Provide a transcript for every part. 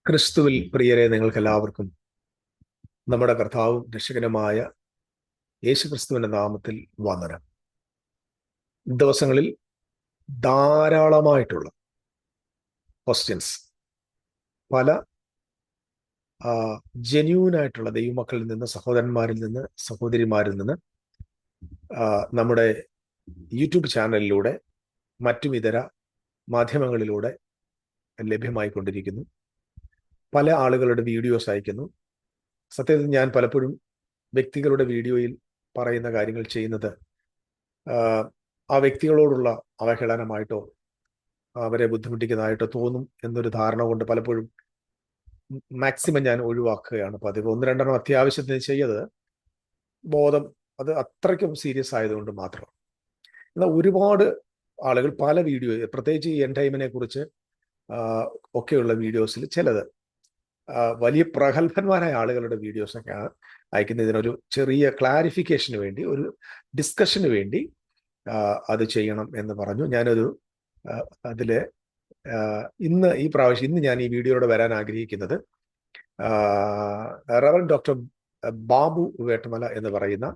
ക്രിസ്തുവിൽ പ്രിയരെ നിങ്ങൾക്കെല്ലാവർക്കും നമ്മുടെ കർത്താവും രക്ഷകനുമായ യേശുക്രിസ്തുവിന്റെ നാമത്തിൽ വന്ദനം. ദിവസങ്ങളിൽ ധാരാളമായിട്ടുള്ള ക്വസ്റ്റ്യൻസ് പല ജെന്യൂനായിട്ടുള്ള ദൈവമക്കളിൽ നിന്ന്, സഹോദരന്മാരിൽ നിന്ന്, സഹോദരിമാരിൽ നിന്ന് നമ്മുടെ യൂട്യൂബ് ചാനലിലൂടെ മറ്റും ഇതര മാധ്യമങ്ങളിലൂടെ ലഭ്യമായിക്കൊണ്ടിരിക്കുന്നു. പല ആളുകളുടെ വീഡിയോസ് അയക്കുന്നു. സത്യത്തിൽ ഞാൻ പലപ്പോഴും വ്യക്തികളുടെ വീഡിയോയിൽ പറയുന്ന കാര്യങ്ങൾ ചെയ്യുന്നത് ആ വ്യക്തികളോടുള്ള അവഹേളനമായിട്ടോ അവരെ ബുദ്ധിമുട്ടിക്കുന്നതായിട്ടോ തോന്നും എന്നൊരു ധാരണ കൊണ്ട് പലപ്പോഴും മാക്സിമം ഞാൻ ഒഴിവാക്കുകയാണ് പതിവ്. ഒന്ന് രണ്ടെണ്ണം അത്യാവശ്യത്തിന് ചെയ്ത് ബോധം അത് അത്രയ്ക്കും സീരിയസ് ആയതുകൊണ്ട് മാത്രം. എന്നാൽ ഒരുപാട് ആളുകൾ പല വീഡിയോ, പ്രത്യേകിച്ച് ഈ എൻഡ് ടൈമിനെ കുറിച്ച് ഒക്കെയുള്ള വീഡിയോസിൽ ചിലത് വലിയ പ്രഗത്ഭന്മാരായ ആളുകളുടെ വീഡിയോസൊക്കെയാണ് അയക്കുന്നത്. ഇതിനൊരു ചെറിയ ക്ലാരിഫിക്കേഷന് വേണ്ടി, ഒരു ഡിസ്കഷന് വേണ്ടി അത് ചെയ്യണം എന്ന് പറഞ്ഞു. ഞാനൊരു അതില് ഇന്ന് ഞാൻ ഈ വീഡിയോയോടെ വരാൻ ആഗ്രഹിക്കുന്നത് റവറൻഡ് ഡോക്ടർ ബാബു വേട്ടമല എന്ന് പറയുന്ന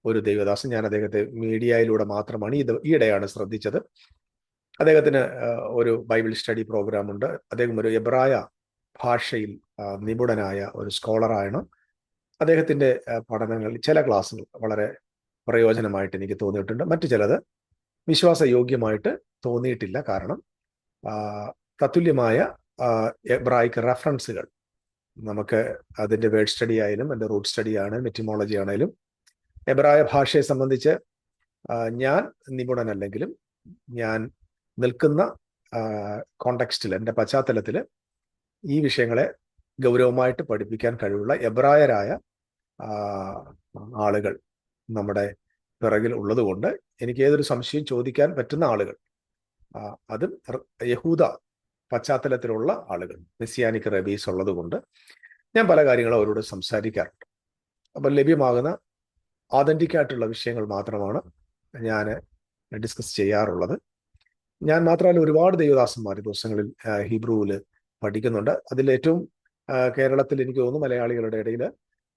ഒരു ദൈവദാസൻ. ഞാൻ അദ്ദേഹത്തെ മീഡിയയിലൂടെ മാത്രമാണ് ഈയിടെയാണ് ശ്രദ്ധിച്ചത്. അദ്ദേഹത്തിന് ഒരു ബൈബിൾ സ്റ്റഡി പ്രോഗ്രാം ഉണ്ട്. അദ്ദേഹം ഒരു എബ്രായ ഭാഷയിൽ നിപുണനായ ഒരു സ്കോളറാണ്. അദ്ദേഹത്തിൻ്റെ പഠനങ്ങൾ, ചില ക്ലാസ്സുകൾ വളരെ പ്രയോജനമായിട്ട് എനിക്ക് തോന്നിയിട്ടുണ്ട്, മറ്റു ചിലത് വിശ്വാസയോഗ്യമായിട്ട് തോന്നിയിട്ടില്ല. കാരണം തത്തുല്യമായ എബ്രായിക് റെഫറൻസുകൾ നമുക്ക് അതിൻ്റെ വേർഡ് സ്റ്റഡി ആയാലും എൻ്റെ റൂട്ട് സ്റ്റഡി ആണെങ്കിലും എറ്റിമോളജി ആണെങ്കിലും എബ്രായ ഭാഷയെ സംബന്ധിച്ച് ഞാൻ നിപുണനല്ലെങ്കിലും ഞാൻ നിൽക്കുന്ന കോണ്ടെക്സ്റ്റിൽ, എൻ്റെ പശ്ചാത്തലത്തിൽ ഈ വിഷയങ്ങളെ ഗൗരവമായിട്ട് പഠിപ്പിക്കാൻ കഴിവുള്ള എബ്രായരായ ആളുകൾ നമ്മുടെ പിറകിൽ ഉള്ളതുകൊണ്ട് എനിക്ക് ഏതൊരു സംശയം ചോദിക്കാൻ പറ്റുന്ന ആളുകൾ, അതും യഹൂദ പശ്ചാത്തലത്തിലുള്ള ആളുകൾ, മെസ്സിയാനിക് റബീസ് ഉള്ളതുകൊണ്ട് ഞാൻ പല കാര്യങ്ങളും അവരോട് സംസാരിക്കാറുണ്ട്. അപ്പം ലഭ്യമാകുന്ന ആതന്റിക് ആയിട്ടുള്ള വിഷയങ്ങൾ മാത്രമാണ് ഞാൻ ഡിസ്കസ് ചെയ്യാറുള്ളത്. ഞാൻ മാത്രമല്ല, ഒരുപാട് ദൈവദാസന്മാർ ദിവസങ്ങളിൽ ഹീബ്രുവിൽ പഠിക്കുന്നുണ്ട്. അതിൽ ഏറ്റവും കേരളത്തിൽ എനിക്ക് തോന്നുന്നു മലയാളികളുടെ ഇടയിൽ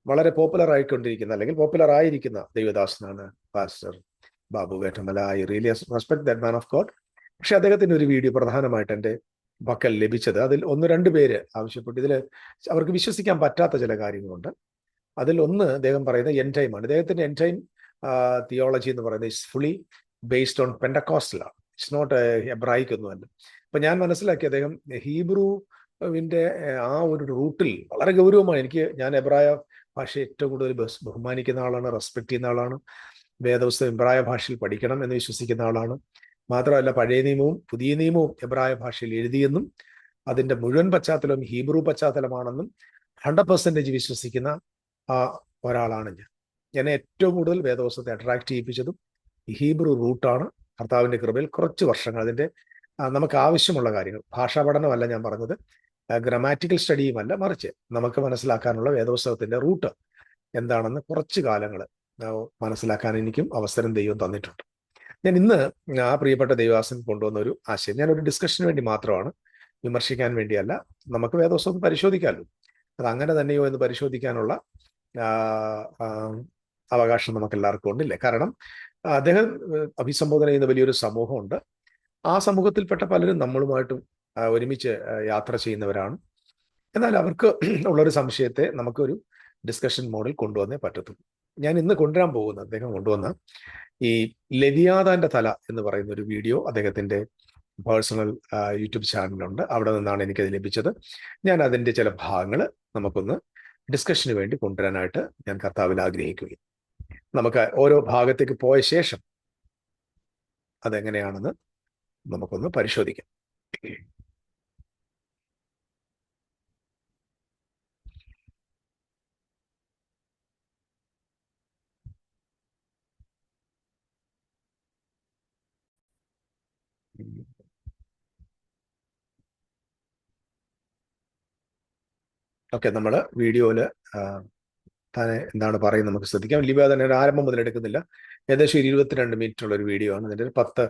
വളരെ പോപ്പുലർ ആയിക്കൊണ്ടിരിക്കുന്ന, അല്ലെങ്കിൽ പോപ്പുലർ ആയിരിക്കുന്ന ദൈവദാസനാണ് pastor Babu Vettamala. I really respect that man of God. പക്ഷെ അദ്ദേഹത്തിൻ്റെ ഒരു വീഡിയോ പ്രധാനമായിട്ട് എൻ്റെ പക്കൽ ലഭിച്ചത്, അതിൽ ഒന്ന് രണ്ട് പേര് ആവശ്യപ്പെട്ടു. ഇതിൽ അവർക്ക് വിശ്വസിക്കാൻ പറ്റാത്ത ചില കാര്യങ്ങളുണ്ട്. അതിൽ ഒന്ന് അദ്ദേഹം പറയുന്നത് എൻഡ് ടൈമാണ്. അദ്ദേഹത്തിൻ്റെ എൻഡ് ടൈം തിയോളജി എന്ന് പറയുന്നത് ഇറ്റ്സ് ഫുള്ളി ബേസ്ഡ് ഓൺ പെൻഡക്കോസ്റ്റലാണ്. ഇറ്റ്സ് നോട്ട് എബ്രായിക് ഒന്നുമല്ല. അപ്പം ഞാൻ മനസ്സിലാക്കി അദ്ദേഹം ഹീബ്രുവിൻ്റെ ആ ഒരു റൂട്ടിൽ വളരെ ഗൗരവമാണ്. ഞാൻ എബ്രായ ഭാഷയെ ഏറ്റവും കൂടുതൽ ബഹുമാനിക്കുന്ന ആളാണ്, റെസ്പെക്ട് ചെയ്യുന്ന ആളാണ്. വേദപുസ്തകം എബ്രായ ഭാഷയിൽ പഠിക്കണം എന്ന് വിശ്വസിക്കുന്ന ആളാണ്. മാത്രമല്ല, പഴയ നിയമവും പുതിയ നിയമവും എബ്രായ ഭാഷയിൽ എഴുതിയെന്നും അതിൻ്റെ മുഴുവൻ പശ്ചാത്തലവും ഹീബ്രു പശ്ചാത്തലമാണെന്നും 100% വിശ്വസിക്കുന്ന ഒരാളാണ് ഞാൻ. എന്നെ ഏറ്റവും കൂടുതൽ വേദപുസ്തകത്തെ അട്രാക്ട് ചെയ്യിപ്പിച്ചതും ഹീബ്രു റൂട്ടാണ്. കർത്താവിൻ്റെ കൃപയിൽ കുറച്ച് വർഷങ്ങൾ അതിൻ്റെ നമുക്ക് ആവശ്യമുള്ള കാര്യങ്ങൾ, ഭാഷാ പഠനമല്ല ഞാൻ പറഞ്ഞത്, ഗ്രാമാറ്റിക്കൽ സ്റ്റഡിയുമല്ല, മറിച്ച് നമുക്ക് മനസ്സിലാക്കാനുള്ള വേദപുസ്തകത്തിൻ്റെ റൂട്ട് എന്താണെന്ന് കുറച്ച് കാലങ്ങൾ മനസ്സിലാക്കാൻ എനിക്കും അവസരം ദൈവം തന്നിട്ടുണ്ട്. ഞാൻ ഇന്ന് ആ പ്രിയപ്പെട്ട ദൈവദാസൻ കൊണ്ടുവന്ന ഒരു ആശയം ഞാനൊരു ഡിസ്കഷന് വേണ്ടി മാത്രമാണ്, വിമർശിക്കാൻ വേണ്ടിയല്ല. നമുക്ക് വേദപുസ്തകം പരിശോധിക്കാമല്ലോ, അത് അങ്ങനെ തന്നെയോ എന്ന് പരിശോധിക്കാനുള്ള അവകാശം നമുക്ക് എല്ലാവർക്കും ഉണ്ടില്ലേ? കാരണം അദ്ദേഹം അഭിസംബോധന ചെയ്യുന്ന വലിയൊരു സമൂഹമുണ്ട്. ആ സമൂഹത്തിൽപ്പെട്ട പലരും നമ്മളുമായിട്ടും ഒരുമിച്ച് യാത്ര ചെയ്യുന്നവരാണ്. എന്നാൽ അവർക്ക് ഉള്ളൊരു സംശയത്തെ നമുക്കൊരു ഡിസ്കഷൻ മോഡിൽ കൊണ്ടുവന്നേ പറ്റത്തുള്ളൂ. ഞാൻ ഇന്ന് കൊണ്ടുവരാൻ പോകുന്ന, അദ്ദേഹം കൊണ്ടുവന്ന ഈ ലെവിയാഥാന്റെ തല എന്ന് പറയുന്ന ഒരു വീഡിയോ അദ്ദേഹത്തിൻ്റെ പേഴ്സണൽ യൂട്യൂബ് ചാനലുണ്ട്. അവിടെ നിന്നാണ് എനിക്കത് ലഭിച്ചത്. ഞാൻ അതിൻ്റെ ചില ഭാഗങ്ങൾ നമുക്കൊന്ന് ഡിസ്കഷന് വേണ്ടി കൊണ്ടുവരാനായിട്ട് ഞാൻ കർത്താവിൽ ആഗ്രഹിക്കുകയും നമുക്ക് ഓരോ ഭാഗത്തേക്ക് പോയ ശേഷം അതെങ്ങനെയാണെന്ന് നമുക്കൊന്ന് പരിശോധിക്കാം. ഓക്കെ, നമ്മൾ വീഡിയോയിൽ തന്നെ എന്താണ് പറയുന്നത് നമുക്ക് ശ്രദ്ധിക്കാം. ലിബിയ തന്നെ ആരംഭം മുതൽ എടുക്കുന്നില്ല. ഏകദേശം 22 മിനിറ്റുള്ള ഒരു വീഡിയോ ആണ്. അതിൻ്റെ 10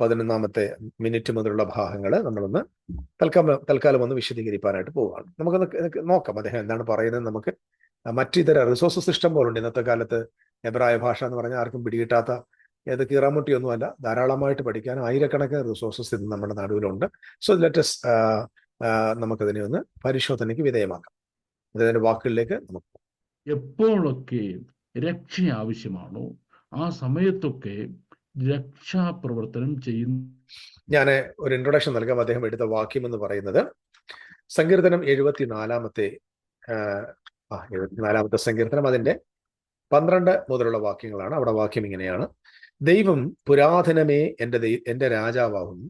11 മിനിറ്റ് മുതലുള്ള ഭാഗങ്ങൾ നമ്മളൊന്ന് തൽക്കാലം ഒന്ന് വിശദീകരിക്കാനായിട്ട് പോവുകയാണ്. നമുക്കൊന്ന് നോക്കാം അദ്ദേഹം എന്താണ് പറയുന്നത്. നമുക്ക് മറ്റിതര റിസോഴ്സസ് ഇഷ്ടം പോലുണ്ട്. ഇന്നത്തെ കാലത്ത് എബ്രായ ഭാഷ എന്ന് പറഞ്ഞാൽ ആർക്കും പിടികിട്ടാത്ത ഏത് കീറാമുട്ടിയൊന്നുമല്ല, ധാരാളമായിട്ട് പഠിക്കാൻ ആയിരക്കണക്കിന് റിസോഴ്സസ് ഇന്ന് നമ്മുടെ നടുവിലുണ്ട്. സോ ലെറ്റസ് നമുക്കതിനെ ഒന്ന് പരിശോധനയ്ക്ക് വിധേയമാക്കാം. അതിന്റെ വാക്കുകളിലേക്ക് നമുക്ക് എപ്പോഴൊക്കെ രക്ഷ ആവശ്യമാണോ ആ സമയത്തൊക്കെ രക്ഷാപ്രവർത്തനം ചെയ്യുന്നു. ഞാൻ ഒരു ഇൻട്രൊഡക്ഷൻ നൽകാം. അദ്ദേഹം എടുത്ത വാക്യം എന്ന് പറയുന്നത് സങ്കീർത്തനം 74 സങ്കീർത്തനം അതിന്റെ 12 മുതലുള്ള വാക്യങ്ങളാണ്. അവിടെ വാക്യം ഇങ്ങനെയാണ്: ദൈവം പുരാതനമേ എന്റെ രാജാവാകുന്നു,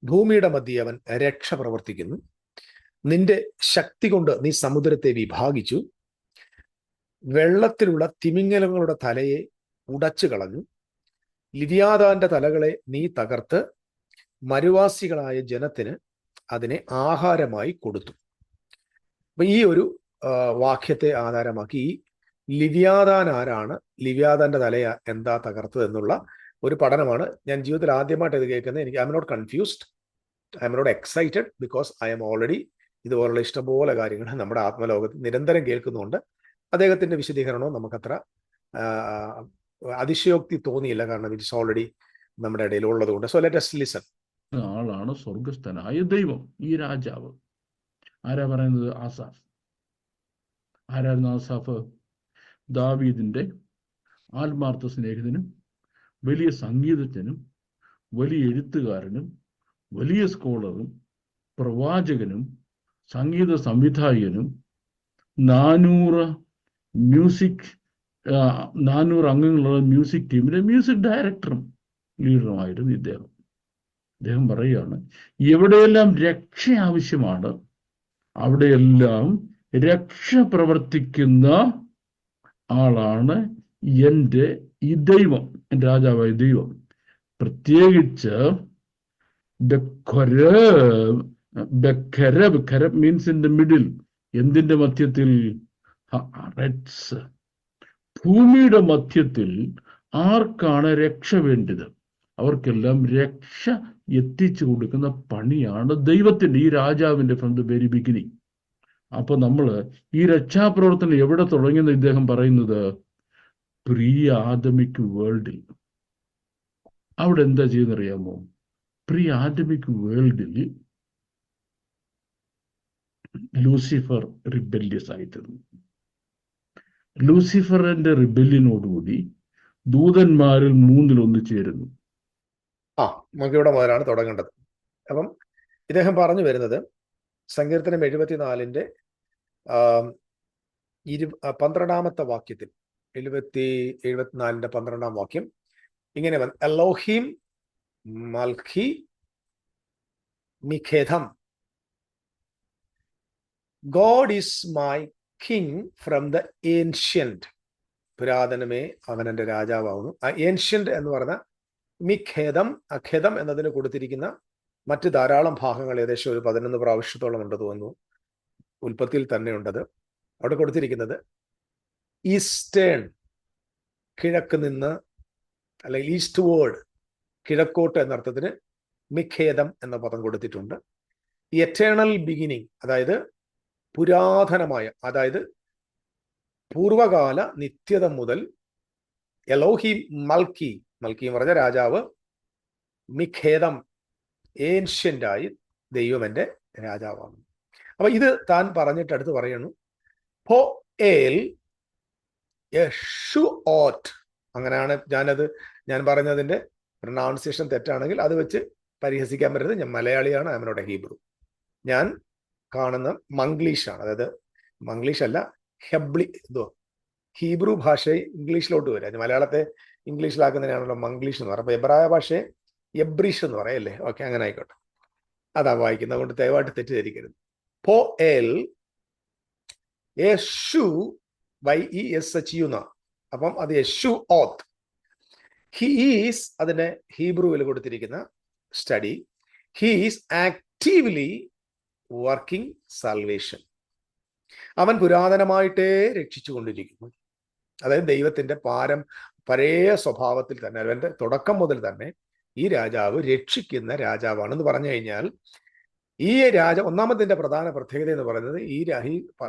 ഭൂമിയുടെ മധ്യേ അവൻ രക്ഷ പ്രവർത്തിക്കുന്നു. നിന്റെ ശക്തി കൊണ്ട് നീ സമുദ്രത്തെ വിഭാഗിച്ചു, വെള്ളത്തിലുള്ള തിമിംഗലങ്ങളുടെ തലയെ ഉടച്ചു കളഞ്ഞു, ലിവ്യാതാന്റെ തലകളെ നീ തകർത്ത് മരുവാസികളായ ജനത്തിന് അതിനെ ആഹാരമായി കൊടുത്തു. അപ്പൊ ഈ ഒരു വാക്യത്തെ ആധാരമാക്കി ഈ ലിവ്യാതാൻ ആരാണ്, ലിവ്യാതാന്റെ തലയ എന്താ തകർത്തത് എന്നുള്ള ഒരു പഠനമാണ് ഞാൻ ജീവിതത്തിൽ ആദ്യമായിട്ട് ഇത് കേൾക്കുന്നത്. എനിക്ക് I'm not confused, I'm not excited, because I'm already ഇതുപോലുള്ള ഇഷ്ടംപോലെ കാര്യങ്ങൾ നമ്മുടെ ആത്മലോകത്ത് നിരന്തരം കേൾക്കുന്നുണ്ട്. അദ്ദേഹത്തിന്റെ വിശദീകരണവും നമുക്കത്ര അതിശയോക്തി തോന്നിയില്ല, കാരണം ഇറ്റ്സ് ഓൾറെഡി നമ്മുടെ ഇടയിൽ ഉള്ളതുകൊണ്ട്. So let us listen. ആളാണ് സ്വർഗസ്ഥനായ ദൈവം. ഈ രാജാവ് ആരാ പറയുന്നത്? ആസാഫ്. ആരായിരുന്നു ആസാഫ്? ദാവീദിന്റെ ആത്മാർത്ഥ സ്നേഹിതനും വലിയ സംഗീതജ്ഞനും വലിയ എഴുത്തുകാരനും വലിയ സ്കോളറും പ്രവാചകനും സംഗീത സംവിധായകനും 400 അംഗങ്ങളുള്ള മ്യൂസിക് ടീമിലെ മ്യൂസിക് ഡയറക്ടറും ലീഡറുമായിരുന്നു ഇദ്ദേഹം. അദ്ദേഹം പറയുകയാണ്, എവിടെയെല്ലാം രക്ഷ ആവശ്യമാണ് അവിടെയെല്ലാം രക്ഷ പ്രവർത്തിക്കുന്ന ആളാണ് എൻ്റെ ഈ ദൈവം, എൻ്റെ രാജാവായ ദൈവം. പ്രത്യേകിച്ച് ഖരബ് മീൻസ് ഇൻ ദ മിഡിൽ. എന്തിന്റെ മധ്യത്തിൽ? ഭൂമിയുടെ മധ്യത്തിൽ ആർക്കാണ് രക്ഷ വേണ്ടത് അവർക്കെല്ലാം രക്ഷ എത്തിച്ചു കൊടുക്കുന്ന പണിയാണ് ദൈവത്തിന്റെ, ഈ രാജാവിന്റെ ഫ്രം ദ വെരി ബിഗിനിങ്. അപ്പൊ നമ്മള് ഈ രക്ഷാപ്രവർത്തനം എവിടെ തുടങ്ങിയെന്ന് ഇദ്ദേഹം പറയുന്നത് പ്രിയ ആദമിക് വേൾഡിൽ. അവിടെ എന്താ ചെയ്യുന്നറിയാമോ? പ്രിയ ആദമിക് വേൾഡിൽ ലൂസിഫർ റിബല്യസ് ആയിത്തീർന്നു. ലൂസിഫറിന്റെ റിബല്യനോടുകൂടി ദൂതന്മാരിൽ 3 ചേരുന്നു. നമുക്കിവിടെ മുതലാണ് തുടങ്ങേണ്ടത്. അപ്പം ഇദ്ദേഹം പറഞ്ഞു വരുന്നത് സങ്കീർത്തനം 74 12 വാക്യത്തിൽ 74 12 വാക്യം ഇങ്ങനെ വന്നു: എലോഹിം മൽഖി മിഖേദം, God is my king from the ancient. പുരാതനമേ അവൻ എൻ്റെ രാജാവാകുന്നു. ആ ഏൻഷ്യന്റ് എന്ന് പറഞ്ഞ മിഖേദം, അഖേദം എന്നതിന് കൊടുത്തിരിക്കുന്ന മറ്റ് ധാരാളം ഭാഗങ്ങൾ ഏകദേശം ഒരു 11 പ്രാവശ്യത്തോളം ഉണ്ട് തോന്നുന്നു. ഉൽപ്പത്തിയിൽ തന്നെ ഉണ്ടത്. അവിടെ കൊടുത്തിരിക്കുന്നത് ഈസ്റ്റേൺ, കിഴക്ക് നിന്ന്, അല്ലെങ്കിൽ ഈസ്റ്റ് വേർഡ്, കിഴക്കോട്ട് എന്നർത്ഥത്തിന് മിഖേദം എന്ന പദം കൊടുത്തിട്ടുണ്ട്. എറ്റേണൽ ബിഗിനിങ്, അതായത് പുരാതനമായ, അതായത് പൂർവകാല നിത്യത മുതൽ. എലോഹി മൽക്കി, മൽക്കി എന്ന് പറഞ്ഞ രാജാവ്, മിഖേദം ഏൻഷ്യന്റായി ദൈവം എൻ്റെ രാജാവാണ്. അപ്പൊ ഇത് താൻ പറഞ്ഞിട്ട് അടുത്ത് പറയുന്നു ഹോ ഏൽ യെഷുഓത്ത്. അങ്ങനെയാണ് ഞാൻ പറഞ്ഞതിന്റെ പ്രൊനൗൺസിയേഷൻ തെറ്റാണെങ്കിൽ അത് വെച്ച് പരിഹസിക്കാൻ പറ്റരുത്. ഞാൻ മലയാളിയാണ്, I am not a Hebrew. ഞാൻ കാണുന്ന മംഗ്ലീഷാണ്, അതായത് മംഗ്ലീഷ് അല്ല, ഹീബ്രു ഭാഷയെ ഇംഗ്ലീഷിലോട്ട് വരിക. മലയാളത്തെ ഇംഗ്ലീഷിലാക്കുന്നതിനാണല്ലോ മംഗ്ലീഷ് എന്ന് പറയുന്നത്. അപ്പൊ എബ്രായ ഭാഷയെ എബ്രീഷ് എന്ന് പറയല്ലേ. ഓക്കെ, അങ്ങനെ ആയിക്കോട്ടെ. അതാ വായിക്കുന്നത്, അതുകൊണ്ട് ദയവായിട്ട് തെറ്റിദ്ധരിക്കരുത്. പോ എൽ യേശു YESHU എന്നാ. അപ്പം അത് യേശു ഓത്ത്. ഹി ഈസ് അതിനെ ഹീബ്രുവിൽ കൊടുത്തിരിക്കുന്ന study, he is actively working salvation. അവൻ പുരാതനമായിട്ടേ രക്ഷിച്ചു കൊണ്ടിരിക്കുന്നു. അതായത് ദൈവത്തിന്റെ പഴയ സ്വഭാവത്തിൽ തന്നെ, അവന്റെ തുടക്കം മുതൽ തന്നെ ഈ രാജാവ് രക്ഷിക്കുന്ന രാജാവാണെന്ന് പറഞ്ഞു കഴിഞ്ഞാൽ, ഈ ഒന്നാമതിന്റെ പ്രധാന പ്രത്യേകത എന്ന് പറയുന്നത്,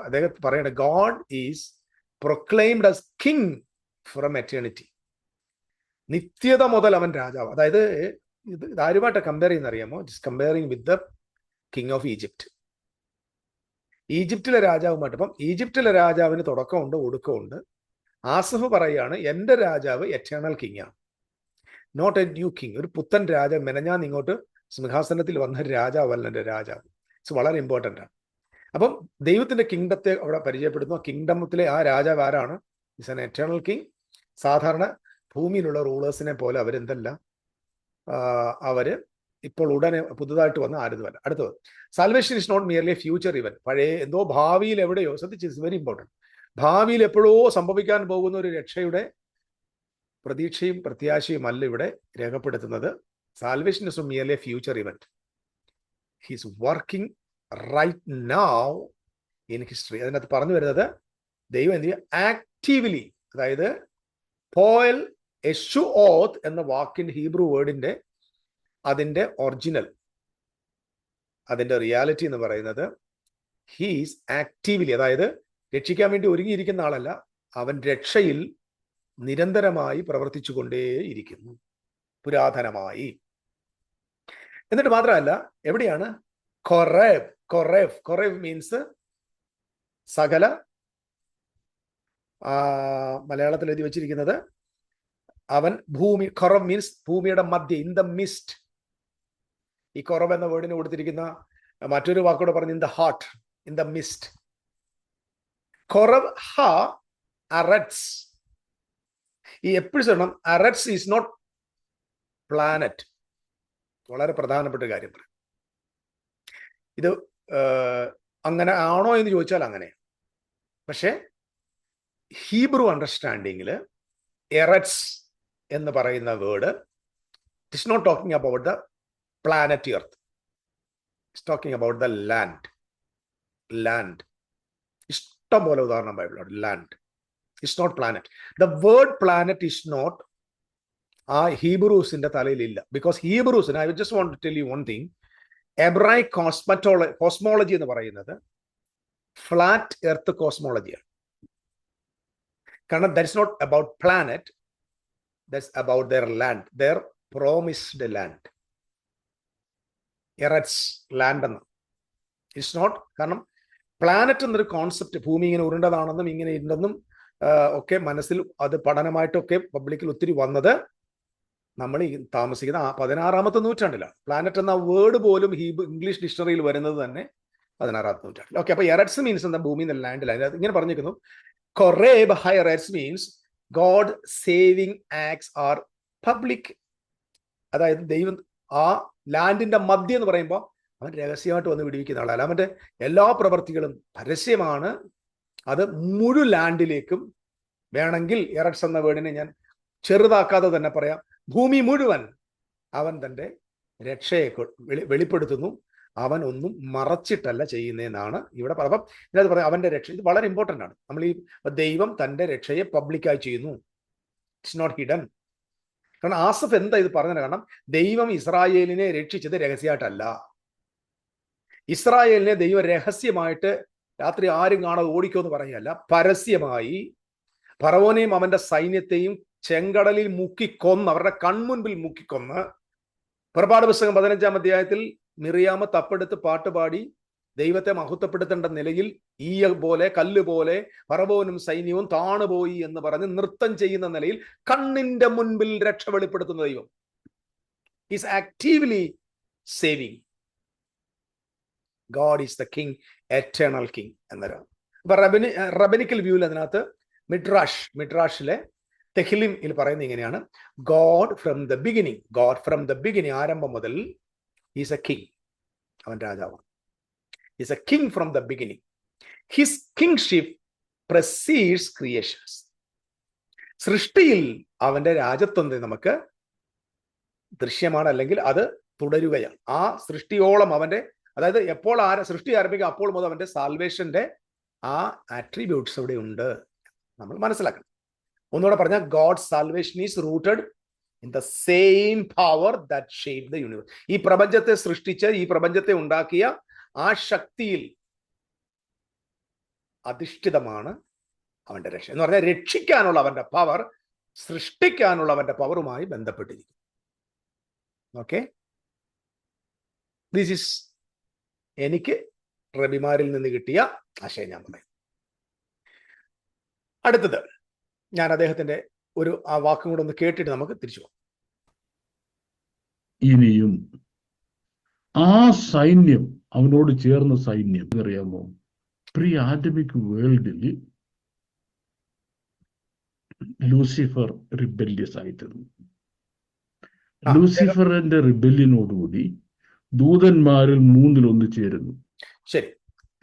അദ്ദേഹം പറയണ God is proclaimed as king from eternity. നിത്യത മുതൽ അവൻ രാജാവ്. അതായത് ഇത് ആരുമായിട്ട് കമ്പയർ ചെയ്യുന്ന അറിയാമോ? Just comparing with the king of Egypt. ഈജിപ്തിലെ രാജാവുമായിട്ട്. അപ്പം ഈജിപ്തിലെ രാജാവിന് തുടക്കമുണ്ട്, ഒടുക്കമുണ്ട്. ആസഫ് പറയാണ്, എൻ്റെ രാജാവ് എറ്റേണൽ കിങ് ആണ്, നോട്ട് എ ന്യൂ കിങ്. ഒരു പുത്തൻ രാജാവ് മെനഞ്ഞാന്ന് ഇങ്ങോട്ട് സിംഹാസനത്തിൽ വന്ന രാജാവല്ല എൻ്റെ രാജാവ്. ഇറ്റ്സ് വളരെ ഇമ്പോർട്ടൻ്റ് ആണ്. അപ്പം ദൈവത്തിന്റെ കിങ്ഡത്തെ അവിടെ പരിചയപ്പെടുന്നു. കിങ്ഡമത്തിലെ ആ രാജാവ് ആരാണ്? Is an eternal king. സാധാരണ ഭൂമിയിലുള്ള റൂളേഴ്സിനെ പോലെ അവരെന്തല്ല, അവര് ഇപ്പോൾ ഉടനെ പുതുതായിട്ട് വന്ന ആരുന്നുമല്ല. അടുത്തത്, salvation is not merely a future event. പഴയ എന്തോ ഭാവിയിൽ എവിടെയോ, ശ്രദ്ധിച്ച്, ഇറ്റ്സ് വെരി ഇമ്പോർട്ടൻറ്റ്. ഭാവിയിൽ എപ്പോഴോ സംഭവിക്കാൻ പോകുന്ന ഒരു രക്ഷയുടെ പ്രതീക്ഷയും പ്രത്യാശയും അല്ല ഇവിടെ രേഖപ്പെടുത്തുന്നത്. Salvation is merely a future event. He's working right now in history. അതിനകത്ത് പറഞ്ഞു വരുന്നത് ദൈവം എന്ത് ചെയ്യുക? ആക്റ്റീവ്ലി, അതായത് പോയൽ എഷുഓത്ത് എന്ന വാക്കിന്റെ ഹീബ്രു വേർഡിന്റെ അതിന്റെ ഒറിജിനൽ, അതിന്റെ റിയാലിറ്റി എന്ന് പറയുന്നത് ഹീസ് ആക്റ്റീവ്ലി, അതായത് രക്ഷിക്കാൻ വേണ്ടി ഒരുങ്ങിയിരിക്കുന്ന ആളല്ല, അവൻ രക്ഷയിൽ നിരന്തരമായി പ്രവർത്തിച്ചു കൊണ്ടേയിരിക്കുന്നു, പുരാതനമായി. എന്നിട്ട് മാത്രമല്ല, എവിടെയാണ്? കൊറേവ് മീൻസ് സകല, മലയാളത്തിൽ എഴുതി വെച്ചിരിക്കുന്നത് അവൻ ഭൂമി, കൊറവ് മീൻസ് ഭൂമിയുടെ മധ്യ, ഇൻ ദ മിസ്റ്റ്. ഈ കൊറവ് എന്ന വേർഡിന് കൊടുത്തിരിക്കുന്ന മറ്റൊരു വാക്കോട് പറഞ്ഞു, in the heart, in the mist. കൊറവ് ഹ അററ്റ്സ്. ഈ എപ്പോഴും പറയണം, അററ്റ്സ് ഈസ് നോട്ട് പ്ലാനറ്റ്. വളരെ പ്രധാനപ്പെട്ട കാര്യം പറയും. ഇത് അങ്ങനെ ആണോ എന്ന് ചോദിച്ചാൽ അങ്ങനെ. പക്ഷെ ഹീബ്രു അണ്ടർസ്റ്റാൻഡിങ്ങിൽ എററ്റ്സ് എന്ന് പറയുന്ന word it's not talking about the planet earth. It's talking about the land. ഇഷ്ടം പോലെ ഉദാഹരണം ബൈബിളുണ്ട്. Land it's not planet. The word planet is not ആ ഹീബ്രൂസിന്റെ തലയിലില്ല. ബിക്കോസ് ഹീബ്രൂസിന്, I just want to tell you one thing, Hebraic cosmology എന്ന് പറയുന്നത് ഫ്ലാറ്റ് എർത്ത് കോസ്മോളജിയാണ്. കാരണം that's not about planet, that's about their land, their promised land. എററ്റ്സ് land എന്ന് ഇറ്റ്സ് നോട്ട്. കാരണം പ്ലാനറ്റ് എന്നൊരു കോൺസെപ്റ്റ്, ഭൂമി ഇങ്ങനെ ഉരുണ്ടതാണെന്നും ഇങ്ങനെ ഉണ്ടെന്നും ഒക്കെ മനസ്സിൽ അത് പഠനമായിട്ടൊക്കെ പബ്ലിക്കിൽ ഒത്തിരി വന്നത് നമ്മൾ ഈ താമസിക്കുന്ന 16ാമത്തെ നൂറ്റാണ്ടിലാണ്. പ്ലാനറ്റ് എന്ന വേർഡ് പോലും ഇംഗ്ലീഷ് ഡിക്ഷണറിയിൽ വരുന്നത് തന്നെ 16ാമത്തെ നൂറ്റാണ്ടിൽ. ഓക്കെ, അപ്പൊ എററ്റ്സ് മീൻസ് എന്താ? ഭൂമി എന്ന ലാൻഡിൽ. അതിനകത്ത് ഇങ്ങനെ പറഞ്ഞിരിക്കുന്നു, കൊറേബ് ഹൈ എററ്റ്സ് means God saving acts are public. അതായത് ദൈവം ആ ലാൻഡിന്റെ മധ്യം എന്ന് പറയുമ്പോൾ അവൻ രഹസ്യമായിട്ട് വന്ന് വിടുവിക്കുന്ന ആളല്ല. അവന്റെ എല്ലാ പ്രവൃത്തികളും പരസ്യമാണ്. അത് മുഴുവൻ ലാൻഡിലേക്കും, വേണമെങ്കിൽ എററ്റ്സ് എന്ന വേർഡിനെ ഞാൻ ചെറുതാക്കാതെ തന്നെ പറയാം, ഭൂമി മുഴുവൻ അവൻ തൻ്റെ രക്ഷയെ വെളിപ്പെടുത്തുന്നു. അവൻ ഒന്നും മറച്ചിട്ടല്ല ചെയ്യുന്നതെന്നാണ് ഇവിടെ. അപ്പം ഇതിനകത്ത് പറയാം അവന്റെ രക്ഷ. ഇത് വളരെ ഇമ്പോർട്ടൻ്റ് ആണ്. നമ്മൾ ഈ ദൈവം തൻ്റെ രക്ഷയെ പബ്ലിക്കായി ചെയ്യുന്നു. It's not hidden. കാരണം ആസഫ് എന്താ ഇത് പറഞ്ഞത്? കാരണം ദൈവം ഇസ്രായേലിനെ രക്ഷിച്ചത് രഹസ്യമായിട്ടല്ല. ഇസ്രായേലിനെ ദൈവം രഹസ്യമായിട്ട് രാത്രി ആരും കാണാതെ ഓടിക്കുമെന്ന് പറയുകയല്ല, പരസ്യമായി ഫറവോനെയും അവന്റെ സൈന്യത്തെയും ചെങ്കടലിൽ മുക്കിക്കൊന്ന്, അവരുടെ കൺമുൻപിൽ മുക്കിക്കൊന്ന്. പുറപ്പാട് പുസ്തകം 15-ാം അധ്യായത്തിൽ മിറിയാമ തപ്പെടുത്ത് പാട്ടുപാടി ദൈവത്തെ മഹത്വപ്പെടുത്തേണ്ട നിലയിൽ ഈയ പോലെ, കല്ല് പോലെ ഫറവോനും സൈന്യവും താണുപോയി എന്ന് പറഞ്ഞ് നൃത്തം ചെയ്യുന്ന നിലയിൽ കണ്ണിന്റെ മുൻപിൽ രക്ഷ വെളിപ്പെടുത്തുന്ന ദൈവം is actively saving. God is the king, eternal king എന്നൊരാണ്. അപ്പൊ റബനിക്കൽ വ്യൂവിൽ അതിനകത്ത് മിഡ്രാഷിലെ തെഹിലിമിൽ പറയുന്നത് ഇങ്ങനെയാണ്, ഗോഡ് ഫ്രം ദ ബിഗിനിങ്, ആരംഭം മുതൽ ഈസ് എ കിങ്. അവൻ രാജാവാണ്. Is a king from the beginning. His kingship precedes creations. സൃഷ്ടിയിൽ അവന്റെ രാജത്വം നമുക്ക് ദൃശ്യമാണ്, അല്ലെങ്കിൽ അത് തുടരുകയാണ്. ആ സൃഷ്ടിയോളം അവന്റെ, അതായത് എപ്പോൾ സൃഷ്ടി ആരംഭിക്കുക അപ്പോൾ മുതൽ അവന്റെ സാൽവേഷന്റെ ആ ആട്രിബ്യൂട്ട്സ് ഇവിടെ ഉണ്ട്, നമ്മൾ മനസ്സിലാക്കണം. ഒന്നുകൂടെ പറഞ്ഞാൽ, God salvation is rooted in the same power that shaped the universe. ഈ പ്രപഞ്ചത്തെ സൃഷ്ടിച്ച് ഈ പ്രപഞ്ചത്തെ ഉണ്ടാക്കിയ ആ ശക്തിയിൽ അധിഷ്ഠിതമാണ് അവന്റെ രക്ഷ എന്ന് പറഞ്ഞാൽ രക്ഷിക്കാനുള്ള അവന്റെ പവർ സൃഷ്ടിക്കാനുള്ള അവന്റെ പവറുമായി ബന്ധപ്പെട്ടിരിക്കും. ഓക്കെ, ദിസ് ഈസ് എനിക്ക് റബിമാരിൽ നിന്ന് കിട്ടിയ ആശയം ഞാൻ പറയും. അടുത്തത് ഞാൻ അദ്ദേഹത്തിന്റെ ആ വാക്കും കൂടെ ഒന്ന് കേട്ടിട്ട് നമുക്ക് തിരിച്ചു പോകാം. ഇനിയും ആ സൈന്യം, അവനോട് ചേർന്ന സൈന്യം അറിയാമോ, പ്രീ ആദമിക് വേൾഡിൽ ലൂസിഫർ റിബല്യസ് ആയിത്തീർന്നു. ലൂസിഫറിന്റെ റിബല്യനോടുകൂടി ദൂതന്മാരിൽ 1/3 ചേരുന്നു. ശരി,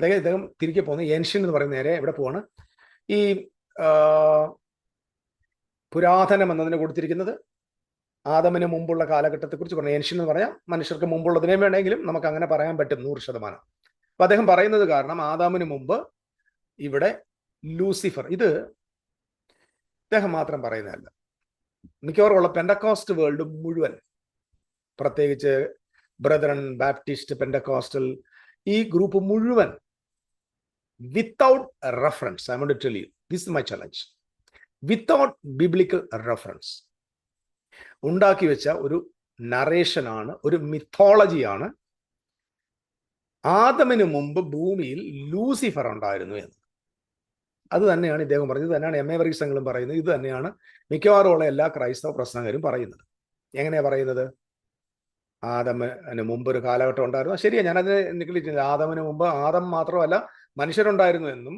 ഇദ്ദേഹം തിരികെ പോകുന്നു. ഏൻഷ്യൻ എന്ന് പറയുന്ന നേരെ എവിടെ പോവാണ്? ഈ പുരാതനം എന്നതിന് കൊടുത്തിരിക്കുന്നത് ആദമിന് മുമ്പുള്ള കാലഘട്ടത്തെ കുറിച്ച് പറഞ്ഞു. ഏൻഷ്യൻ എന്ന് പറഞ്ഞാൽ മനുഷ്യർക്ക് മുമ്പുള്ളതിനെ വേണമെങ്കിലും നമുക്ക് അങ്ങനെ പറയാൻ പറ്റും 100%. അപ്പൊ അദ്ദേഹം പറയുന്നത് കാരണം ആദാമിന് മുമ്പ് ഇവിടെ ലൂസിഫർ, ഇത് അദ്ദേഹം മാത്രം പറയുന്നതല്ല, മിക്കവാറും ഉള്ള പെൻഡക്കോസ്റ്റ് വേൾഡ് മുഴുവൻ, പ്രത്യേകിച്ച് ബ്രദറൻ, ബാപ്റ്റിസ്റ്റ്, പെൻഡക്കോസ്റ്റൽ, ഈ ഗ്രൂപ്പ് മുഴുവൻ without reference, I want to tell you, this is my challenge, without biblical reference ഉണ്ടാക്കി വെച്ച ഒരു നറേഷനാണ്, ഒരു മിത്തോളജിയാണ് ആദമിന് മുമ്പ് ഭൂമിയിൽ ലൂസിഫർ ഉണ്ടായിരുന്നു എന്ന്. അത് തന്നെയാണ് ഇദ്ദേഹം പറഞ്ഞത്, ഇത് തന്നെയാണ് MA വർഗീസങ്ങളും പറയുന്നത്, ഇത് തന്നെയാണ് മിക്കവാറും ഉള്ള എല്ലാ ക്രൈസ്തവ പ്രസംഗകരും പറയുന്നത്. എങ്ങനെയാ പറയുന്നത്? ആദമിന് മുമ്പ് ഒരു കാലഘട്ടം ഉണ്ടായിരുന്നു. ശരിയാ, ഞാനതിനെ നിഗളിച്ചില്ല. ആദമിന് മുമ്പ് ആദം മാത്രമല്ല മനുഷ്യരുണ്ടായിരുന്നു എന്നും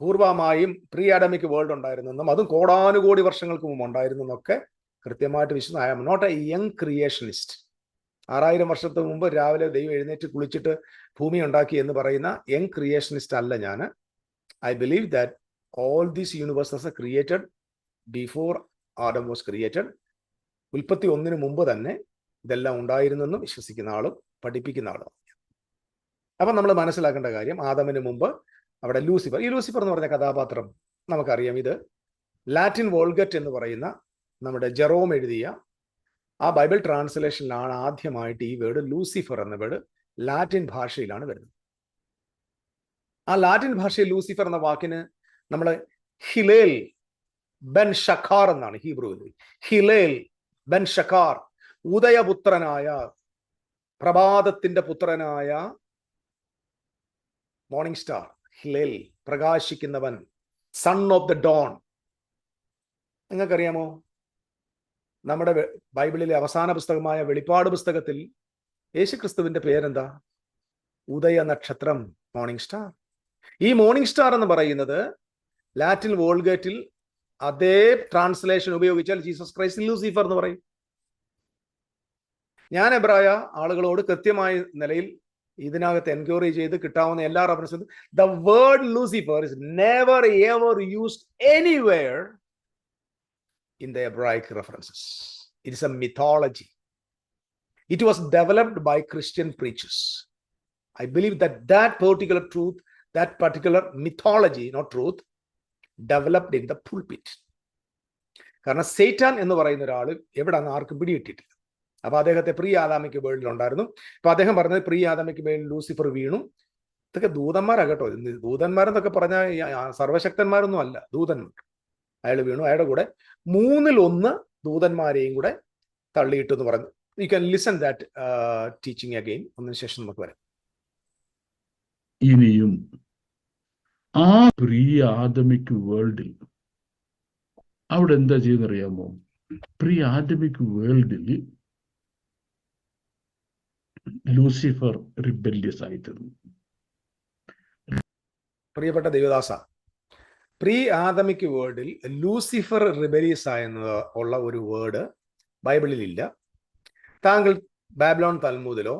പൂർവമായും പ്രീ ആഡമിക് വേൾഡ് ഉണ്ടായിരുന്നു എന്നും അതും കോടാനുകോടി വർഷങ്ങൾക്ക് മുമ്പ് ഉണ്ടായിരുന്നു എന്നൊക്കെ കൃത്യമായിട്ട് വിശ്വസിക്കുന്നു. I am not a young creationist. 6000 വർഷത്തിന് മുമ്പ് രാവിലെ ദൈവം എഴുന്നേറ്റ് കുളിച്ചിട്ട് ഭൂമി ഉണ്ടാക്കി എന്ന് പറയുന്ന യങ് ക്രിയേഷനിസ്റ്റ് അല്ല ഞാൻ. I believe that all these universes are created before Adam was created. ഉൽപ്പത്തി 1 മുമ്പ് തന്നെ ഇതെല്ലാം ഉണ്ടായിരുന്നെന്നും വിശ്വസിക്കുന്ന ആളും പഠിപ്പിക്കുന്ന ആളും. അപ്പം നമ്മൾ മനസ്സിലാക്കേണ്ട കാര്യം, ആദമിന് മുമ്പ് അവിടെ ലൂസിഫർ, ഈ ലൂസിഫർ എന്ന് പറഞ്ഞ കഥാപാത്രം നമുക്കറിയാം, ഇത് ലാറ്റിൻ വോൾഗറ്റ് എന്ന് പറയുന്ന നമ്മുടെ ജെറോം എഴുതിയ ആ ബൈബിൾ ട്രാൻസ്ലേഷനിലാണ് ആദ്യമായിട്ട് ഈ വേർഡ് ലൂസിഫർ എന്ന വേർഡ് ലാറ്റിൻ ഭാഷയിലാണ് വരുന്നത്. ആ ലാറ്റിൻ ഭാഷയിൽ ലൂസിഫർ എന്ന വാക്കിന് നമ്മൾ ഹിലേൽ ബെൻ ഷക്കാർ എന്നാണ് ഹീബ്രുവിൽ. ഹിലേൽ ബെൻ ഷക്കാർ, ഉദയപുത്രനായ, പ്രഭാതത്തിന്റെ പുത്രനായ, മോർണിംഗ് സ്റ്റാർ, ഹിലേൽ, പ്രകാശിക്കുന്നവൻ, സൺ ഓഫ് ദ ഡോൺ. നിങ്ങൾക്കറിയാമോ, നമ്മുടെ ബൈബിളിലെ അവസാന പുസ്തകമായ വെളിപ്പാട് പുസ്തകത്തിൽ യേശുക്രിസ്തുവിന്റെ പേരെന്താ? ഉദയ നക്ഷത്രം, മോർണിംഗ് സ്റ്റാർ. ഈ മോർണിംഗ് സ്റ്റാർ എന്ന് പറയുന്നത് ലാറ്റിൻ വോൾഗേറ്റിൽ അതേ ട്രാൻസ്ലേഷൻ ഉപയോഗിച്ചാൽ ജീസസ് ക്രൈസ്റ്റ് ലൂസിഫർ എന്ന് പറയും. ഞാൻ എബ്രായ ആളുകളോട് കൃത്യമായ നിലയിൽ ഇതിനകത്ത് എൻക്വയറി ചെയ്ത് കിട്ടാവുന്ന എല്ലാ റെഫറൻസും, the word Lucifer is never ever used anywhere in the Hebraic references. It is a mythology. It was developed by Christian preachers. I believe that that particular truth, that particular mythology, not truth, developed in the pulpit. കാരണം സേറ്റാൻ എന്ന് പറയുന്ന ഒരാൾ എവിടെയാണ് ആർക്കും പിടികിട്ടിട്ടില്ല. അപ്പൊ അദ്ദേഹത്തെ pre ആദാമിക് വേൾഡിൽ ഉണ്ടായിരുന്നു. അപ്പൊ അദ്ദേഹം പറഞ്ഞത് പ്രീ ആദാമിക് വേൾഡിൽ ലൂസിഫർ വീണു. ഇതൊക്കെ ദൂതന്മാരാകട്ടോ, ദൂതന്മാരെന്നൊക്കെ പറഞ്ഞാൽ സർവശക്തന്മാരൊന്നും അല്ല, ദൂതന്മാർ. അയാൾ വീണു, അയാളുടെ കൂടെ 1/3 ദൂതന്മാരെയും കൂടെ തള്ളിയിട്ടു എന്ന് പറഞ്ഞു. You can listen that teaching again. ഒന്നിനു ശേഷം നമുക്ക് വരാം. ഇനിയും ആ പ്രിയ ആദമിക് വേൾഡിൽ അവിടെ എന്താ ചെയ്യുന്നറിയാമോ? പ്രിയ ആദമിക് വേൾഡിൽ ലൂസിഫർ റിബല്യസ് ആയിത്തീർന്നു. പ്രിയപ്പെട്ട ദേവദാസ, പ്രീ ആദമിക് വേർഡിൽ ലൂസിഫർ റിബലിയസ് ആയെന്ന് ഉള്ള ഒരു വേർഡ് ബൈബിളിൽ ഇല്ല. താങ്കൾ ബാബിലോൺ തൽമൂദിലോ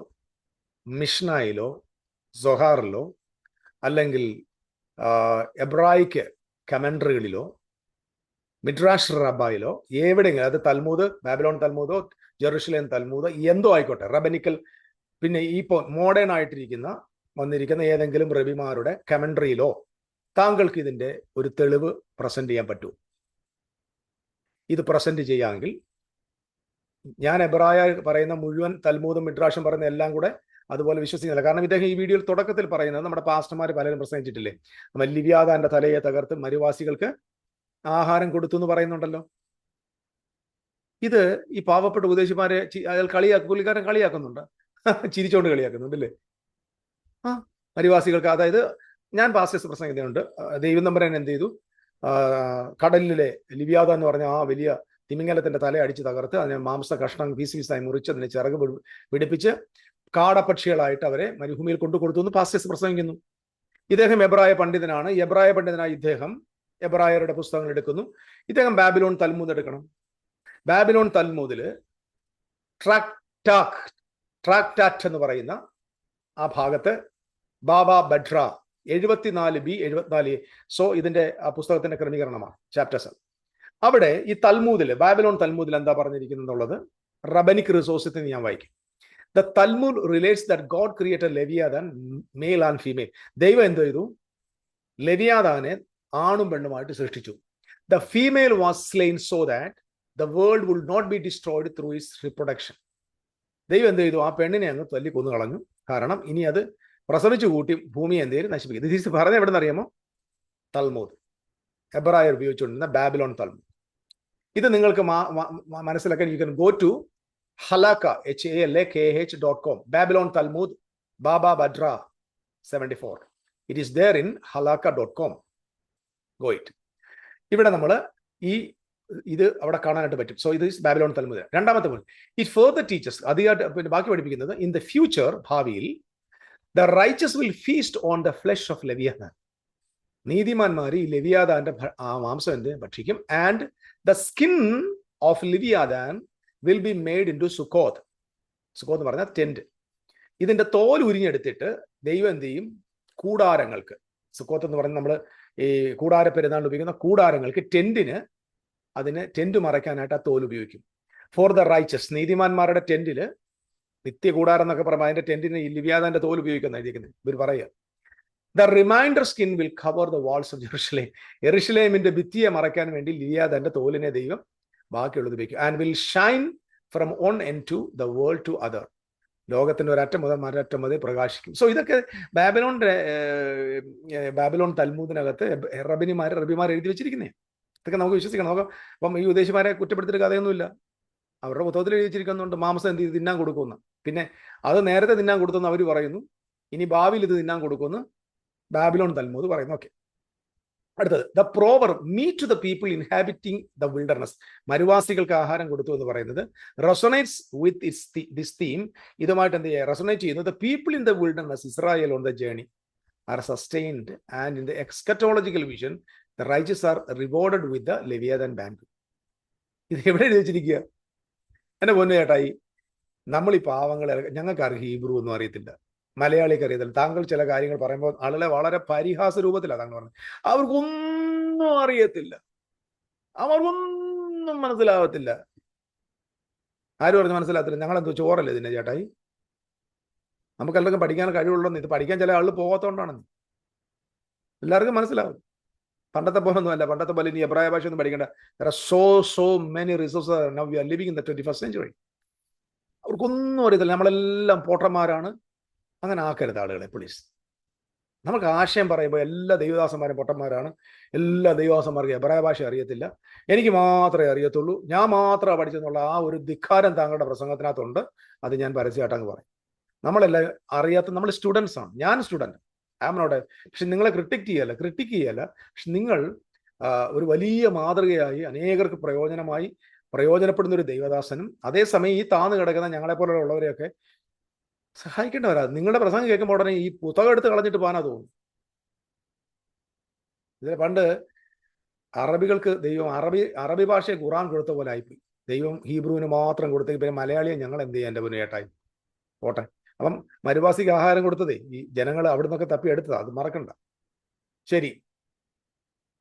മിഷ്നായിലോ സൊഹാറിലോ അല്ലെങ്കിൽ എബ്രായിക്ക് കമൻട്രികളിലോ മിഡ്രാഷ് റബായിലോ എവിടെയെങ്കിലും, അത് തൽമൂദ്, ബാബിലോൺ തൽമൂദോ ജെറുസലേം തൽമൂദോ എന്തോ ആയിക്കോട്ടെ, റബനിക്കൽ, പിന്നെ ഇപ്പോൾ മോഡേൺ ആയിട്ടിരിക്കുന്ന വന്നിരിക്കുന്ന ഏതെങ്കിലും റബിമാരുടെ കമൻട്രിയിലോ താങ്കൾക്ക് ഇതിൻ്റെ ഒരു തെളിവ് പ്രസന്റ് ചെയ്യാൻ പറ്റൂ? ഇത് പ്രസന്റ് ചെയ്യാമെങ്കിൽ ഞാൻ എബ്രായ പറയുന്ന മുഴുവൻ തൽമൂദും മിഡ്രാഷും പറയുന്ന എല്ലാം കൂടെ അതുപോലെ വിശ്വസിക്കുന്നില്ല. കാരണം ഇദ്ദേഹം ഈ വീഡിയോയിൽ തുടക്കത്തിൽ പറയുന്നത് നമ്മുടെ പാസ്റ്റർമാർ പലരും പ്രസംഗിച്ചിട്ടില്ലേ, ലിവ്യാദാന്റെ തലയെ തകർത്ത് മരുവാസികൾക്ക് ആഹാരം കൊടുത്തു എന്ന് പറയുന്നുണ്ടല്ലോ. ഇത് ഈ പാവപ്പെട്ട ഉപദേശിമാരെ അയാൾ പുള്ളിക്കാരൻ കളിയാക്കുന്നുണ്ട്, ചിരിച്ചോണ്ട് കളിയാക്കുന്നുണ്ട് അല്ലേ. മരുവാസികൾക്ക്, അതായത് ഞാൻ പാസ്റ്റേഴ്സ് പ്രസംഗിക്കുന്നുണ്ട്, ദൈവം തമ്പുരാൻ എന്ത് ചെയ്തു, കടലിലെ ലിവ്യാദ എന്ന് പറഞ്ഞ ആ വലിയ തിമിംഗലത്തിന്റെ തല അടിച്ച് തകർത്ത് അതിനെ മാംസ കഷ്ണം പീസായി മുറിച്ച് അതിനെ ചിറക് പിടിപ്പിച്ച് കാടപ്പക്ഷികളായിട്ട് അവരെ മരുഭൂമിയിൽ കൊണ്ടുകൊടുത്തു എന്ന് പാസ്റ്റേഴ്സ് പ്രസംഗിക്കുന്നു. ഇദ്ദേഹം എബ്രായ പണ്ഡിതനാണ്. എബ്രായ പണ്ഡിതനായ ഇദ്ദേഹം എബ്രായരുടെ പുസ്തകങ്ങൾ എടുക്കുന്നു. ഇദ്ദേഹം ബാബിലോൺ തൽമൂദ് എടുക്കണം. ബാബിലോൺ തൽമൂദില് ട്രാക്ടാറ്റ് എന്ന് പറയുന്ന ആ ഭാഗത്ത് ബാബ ബഡ്ര 74b 74a, സോ ഇതിന്റെ ആ പുസ്തകത്തിന്റെ ക്രമീകരണമാണ് ചാപ്റ്റേഴ്സ്. അവിടെ ഈ തൽമൂദില്, ബാബിലോൺ തൽമൂദിൽ എന്താ പറഞ്ഞിരിക്കുന്നുള്ളത് റബനിക് റിസോഴ്സിൽ ഞാൻ വായിക്കും. The Talmud relates that God created Leviathan, male and female. ദൈവം എന്ത് ചെയ്തു, ലെവിയാദാനെ ആണും പെണ്ണുമായിട്ട് സൃഷ്ടിച്ചു. The female was slain so that the world would not be destroyed through its reproduction. ദൈവം എന്ത് ചെയ്തു, ആ പെണ്ണിനെ അങ്ങ് തല്ലി കൊന്നു കളഞ്ഞു. കാരണം ഇനി അത് പ്രസവിച്ചു കൂട്ടി ഭൂമിയെ എന്തെങ്കിലും നശിപ്പിക്കും. ഇത് പറഞ്ഞ എവിടെ നിന്ന് അറിയാമോ? തൽമൂദ്, എബ്രായർ ഉപയോഗിച്ചുകൊണ്ടിരുന്ന ബാബിലോൺ തൽമൂദ്. ഇത് നിങ്ങൾക്ക് മനസ്സിലാക്കാൻ you can go to Halakha, HALAKH.com, Babylon Talmud, Baba Badra 74. It is there in halakha.com. Go it. ഇവിടെ നമ്മൾ ഇത് അവിടെ കാണാനായിട്ട് പറ്റും. സോ ഇത് ബാബിലോൺ തൽമൂദ്. രണ്ടാമത്തെ പോയിന്റ്, ഇറ്റ് ഫർദർ ടീച്ചേഴ്സ്, അധികമായിട്ട് ബാക്കി പഠിപ്പിക്കുന്നത്, ഇൻ ദ ഫ്യൂച്ചർ, ഭാവിയിൽ, the righteous will feast on the flesh of Leviathan. നീതിമാന്മാർ ഈ ലെവിയാദാന്റെ മാംസം എന്ത് ഭക്ഷിക്കും. And the skin of Leviathan will be made into സുക്കോത്ത്. സുക്കോത്ത് എന്ന് പറഞ്ഞാൽ ടെന്റ്. ഇതിന്റെ തോൽ ഉരിഞ്ഞെടുത്തിട്ട് ദൈവം എന്ത് ചെയ്യും, കൂടാരങ്ങൾക്ക്, സുക്കോത്ത് എന്ന് പറഞ്ഞാൽ നമ്മൾ ഈ കൂടാര പെരുന്നാളിൽ ഉപയോഗിക്കുന്ന കൂടാരങ്ങൾക്ക്, അതിന് ടെന്റ് മറയ്ക്കാനായിട്ട് ആ തോൽ ഉപയോഗിക്കും. ഫോർ ദ റൈച്ചസ്, നീതിമാന്മാരുടെ ടെന്റില്, നിത്യ കൂടാരം എന്നൊക്കെ പറയുമ്പോൾ അതിന്റെ ടെന്റിന് ഈ ലിവ്യാദാന്റെ തോൽ ഉപയോഗിക്കുന്ന എഴുതിയിരിക്കുന്നത് ഇവർ പറയുക. The remainder skin will cover the walls of Jerusalem. യെരുശലേമിന്റെ ഭിത്തിയെ മറയ്ക്കാൻ വേണ്ടി ലിവ്യാദാന്റെ തോലിനെ ദൈവം ബാക്കിയുള്ളത് ഉപയോഗിക്കും. And will shine from on end to the world to other. ലോകത്തിന്റെ ഒരറ്റം മുതൽ മറ്ററ്റം മുതൽ പ്രകാശിക്കും. സോ ഇതൊക്കെ ബാബിലോൺ തൽമൂദിനകത്ത് റബിമാർ എഴുതി വെച്ചിരിക്കുന്നേ. ഇതൊക്കെ നമുക്ക് വിശ്വസിക്കണം. നമുക്ക് അപ്പം ഈ ഉദ്ദേശിമാരെ കുറ്റപ്പെടുത്തിയിട്ട് കഥയൊന്നുമില്ല. അവരുടെ പുസ്തകത്തിൽ എഴുതി വെച്ചിരിക്കുന്നുണ്ട് മാംസം എന്ത് ചെയ്ത് തിന്നാൻ കൊടുക്കുമെന്ന്. പിന്നെ അത് നേരത്തെ തിന്നാൻ കൊടുത്തെന്ന് അവർ പറയുന്നു, ഇനി ഭാവിയിൽ ഇത് തിന്നാൻ കൊടുക്കുമെന്ന് ബാബിലോൺ തൽമൂദ് പറയുന്നു. ഓക്കെ, അടുത്തത്, the prover meat to the people inhabiting the wilderness. മരുവാസികൾക്ക് ആഹാരം കൊടുത്തു എന്ന് പറയുന്നത് റെസൊനേറ്റ്സ് വിത്ത് ദിസ് തീം. ഇതുമായിട്ട് എന്ത് ചെയ്യുക, റെസൊനേറ്റ് ചെയ്യുന്നത്, the people in the wilderness, Israel on the journey, are sustained and in the eschatological vision the righteous are rewarded with the Leviathan bank. ഇത് എവിടെ എഴുതി വെച്ചിരിക്കുക? എന്റെ പൊന്നു ചേട്ടായി, നമ്മൾ ഈ പാവങ്ങളെ, ഞങ്ങൾക്ക് ഹീബ്രു ഒന്നും അറിയത്തില്ല, മലയാളിക്ക് അറിയത്തില്ല. താങ്കൾ ചില കാര്യങ്ങൾ പറയുമ്പോൾ ആളുകളെ വളരെ പരിഹാസ രൂപത്തിലാണ് താങ്കൾ പറഞ്ഞത്. അവർക്കൊന്നും അറിയത്തില്ല, അവർക്കൊന്നും മനസ്സിലാവത്തില്ല. ആര് പറഞ്ഞ് മനസ്സിലാകത്തില്ല? ഞങ്ങളെന്തോ ചോറല്ലേ ഇതിന്റെ ചേട്ടായി? നമുക്കെല്ലാവർക്കും പഠിക്കാൻ കഴിവുള്ളൂ. ഇത് പഠിക്കാൻ ചില ആളുകൾ പോകാത്തതുകൊണ്ടാണെന്ന് എല്ലാവർക്കും മനസ്സിലാവും. പണ്ടത്തെ പോലെ ഒന്നും അല്ല. പണ്ടത്തെ പോലെ ഇനി എബ്രായ ഭാഷ ഒന്നും പഠിക്കേണ്ട. There are so many resources. Now we are living in the 21st century. അവർക്കൊന്നും അറിയത്തില്ല. നമ്മളെല്ലാം പോട്ടന്മാരാണ്. അങ്ങനെ ആക്കരുത് ആളുകളെ പ്ലീസ്. നമുക്ക് ആശയം പറയുമ്പോൾ എല്ലാ ദൈവദാസന്മാരും പൊട്ടന്മാരാണ്. എല്ലാ ദൈവദാസന്മാർക്കും എബ്രായ ഭാഷ അറിയത്തില്ല, എനിക്ക് മാത്രമേ അറിയത്തുള്ളൂ, ഞാൻ മാത്രമേ പഠിച്ചെന്നുള്ള ആ ഒരു ധിക്കാരം താങ്കളുടെ പ്രസംഗത്തിനകത്തുണ്ട്. അത് ഞാൻ പരസ്യമായിട്ടങ്ങ് പറയും. നമ്മളെല്ലാം അറിയാത്ത, നമ്മൾ സ്റ്റുഡൻസ് ആണ്. ഞാൻ സ്റ്റുഡൻറ്റ്, ഐ ആം നോട്ട്. പക്ഷെ നിങ്ങളെ ക്രിട്ടിക് ചെയ്യല്ല. പക്ഷെ നിങ്ങൾ ഒരു വലിയ മാതൃകയായി അനേകർക്ക് പ്രയോജനപ്പെടുന്ന ഒരു ദൈവദാസനും അതേസമയം ഈ താന്ന് കിടക്കുന്ന ഞങ്ങളെപ്പോലുള്ളവരെയൊക്കെ സഹായിക്കേണ്ടവരാ. നിങ്ങളുടെ പ്രസംഗം കേൾക്കുമ്പോൾ ഉടനെ ഈ പുസ്തകം എടുത്ത് കളഞ്ഞിട്ട് പോകാനാ തോന്നുന്നു. ഇതിൽ പണ്ട് അറബികൾക്ക് ദൈവം അറബി ഭാഷയെ ഖുറാൻ കൊടുത്ത പോലെ ആയിപ്പോയി. ദൈവം ഹീബ്രുവിന് മാത്രം കൊടുത്തേക്ക് പിന്നെ മലയാളിയെ ഞങ്ങൾ എന്ത് ചെയ്യാൻ എൻ്റെ പുനേട്ടായി പോട്ടെ. അപ്പം മരുവാസിക്ക് ആഹാരം കൊടുത്തതേ ഈ ജനങ്ങൾ അവിടെ നിന്നൊക്കെ തപ്പി എടുത്തതാ, അത് മറക്കണ്ട. ശരി,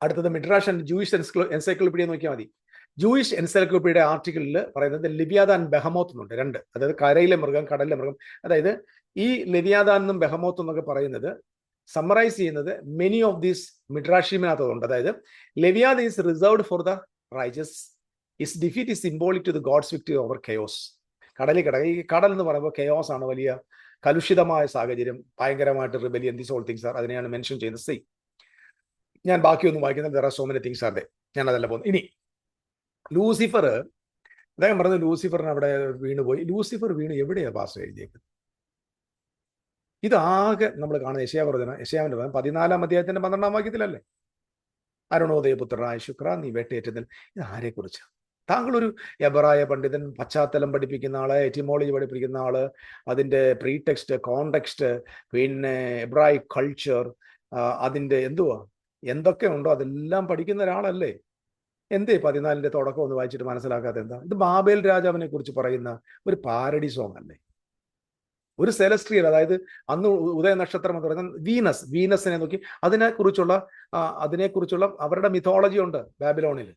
അടുത്തത് മിഡ്രാഷ് ആൻഡ് ജൂയിഷ് എൻസൈക്ലോപീഡിയ നോക്കിയാൽ മതി. ജൂയിഷ് എൻസൈക്ലോപീഡിയ ആർട്ടിക്കിളിൽ പറയുന്നത് ലിവ്യാദാൻ ബെഹമോത്ത് എന്നുണ്ട്, രണ്ട്. അതായത് കരയിലെ മൃഗം, കടലിലെ മൃഗം. അതായത് ഈ ലിവ്യാദാൻ എന്നും ബെഹമോത്ത് എന്നൊക്കെ പറയുന്നത് സമ്മറൈസ് ചെയ്യുന്നത് മെനി ഓഫ് ദീസ് മിഡ്രാഷിമിനകത്തുണ്ട്. അതായത് Leviathan is reserved for the righteous is defeat is symbolic to the God's victory over chaos. കടലിൽ കിടക്കുക. ഈ കടൽ എന്ന് പറയുമ്പോൾ കെയോസ് ആണ്, വലിയ കലുഷിതമായ സാഹചര്യം, ഭയങ്കരമായിട്ട് rebellion, these all things are, അതിനെയാണ് മെൻഷൻ ചെയ്യുന്നത്. സി, ഞാൻ ബാക്കിയൊന്നും വായിക്കുന്നത്, there are so many things are there. ഞാൻ അതല്ല പോകുന്നു. ഇനി ലൂസിഫർ, അദ്ദേഹം പറഞ്ഞത് ലൂസിഫറിന് അവിടെ വീണുപോയി. ലൂസിഫർ വീണ് എവിടെയാണ് പാസ് എഴുതിയേക്കുന്നത്? ഇതാകെ നമ്മൾ കാണുന്ന യെശയ്യാവിന്റെ 14-ാം അധ്യായത്തിന്റെ 12-ാം വാക്യത്തിലല്ലേ? അരുണോദയപുത്രനായ ശുക്ര, നീ വെട്ടേറ്റതിൽ. ഇത് ആരെക്കുറിച്ചാണ്? താങ്കളൊരു എബ്രായ പണ്ഡിതൻ, പശ്ചാത്തലം പഠിപ്പിക്കുന്ന ആള്, എറ്റിമോളജി പഠിപ്പിക്കുന്ന ആള്, അതിന്റെ പ്രീടെക്സ്റ്റ്, കോണ്ടെക്സ്റ്റ്, പിന്നെ എബ്രായിക് കൾച്ചർ, അതിന്റെ എന്തൊക്കെ ഉണ്ടോ അതെല്ലാം പഠിക്കുന്ന ഒരാളല്ലേ? എന്തേ 14-ന്റെ തുടക്കം ഒന്ന് വായിച്ചിട്ട് മനസ്സിലാക്കാത്ത എന്താ? ഇത് ബാബേൽ രാജാവിനെ കുറിച്ച് പറയുന്ന ഒരു പാരഡി സോങ് അല്ലേ? ഒരു സെലസ്ട്രിയൽ, അതായത് അന്ന് ഉദയ നക്ഷത്രം എന്ന് പറയുന്നത് വീനസിനെ നോക്കി അതിനെക്കുറിച്ചുള്ള അവരുടെ മിഥോളജി ഉണ്ട് ബാബിലോണിൽ.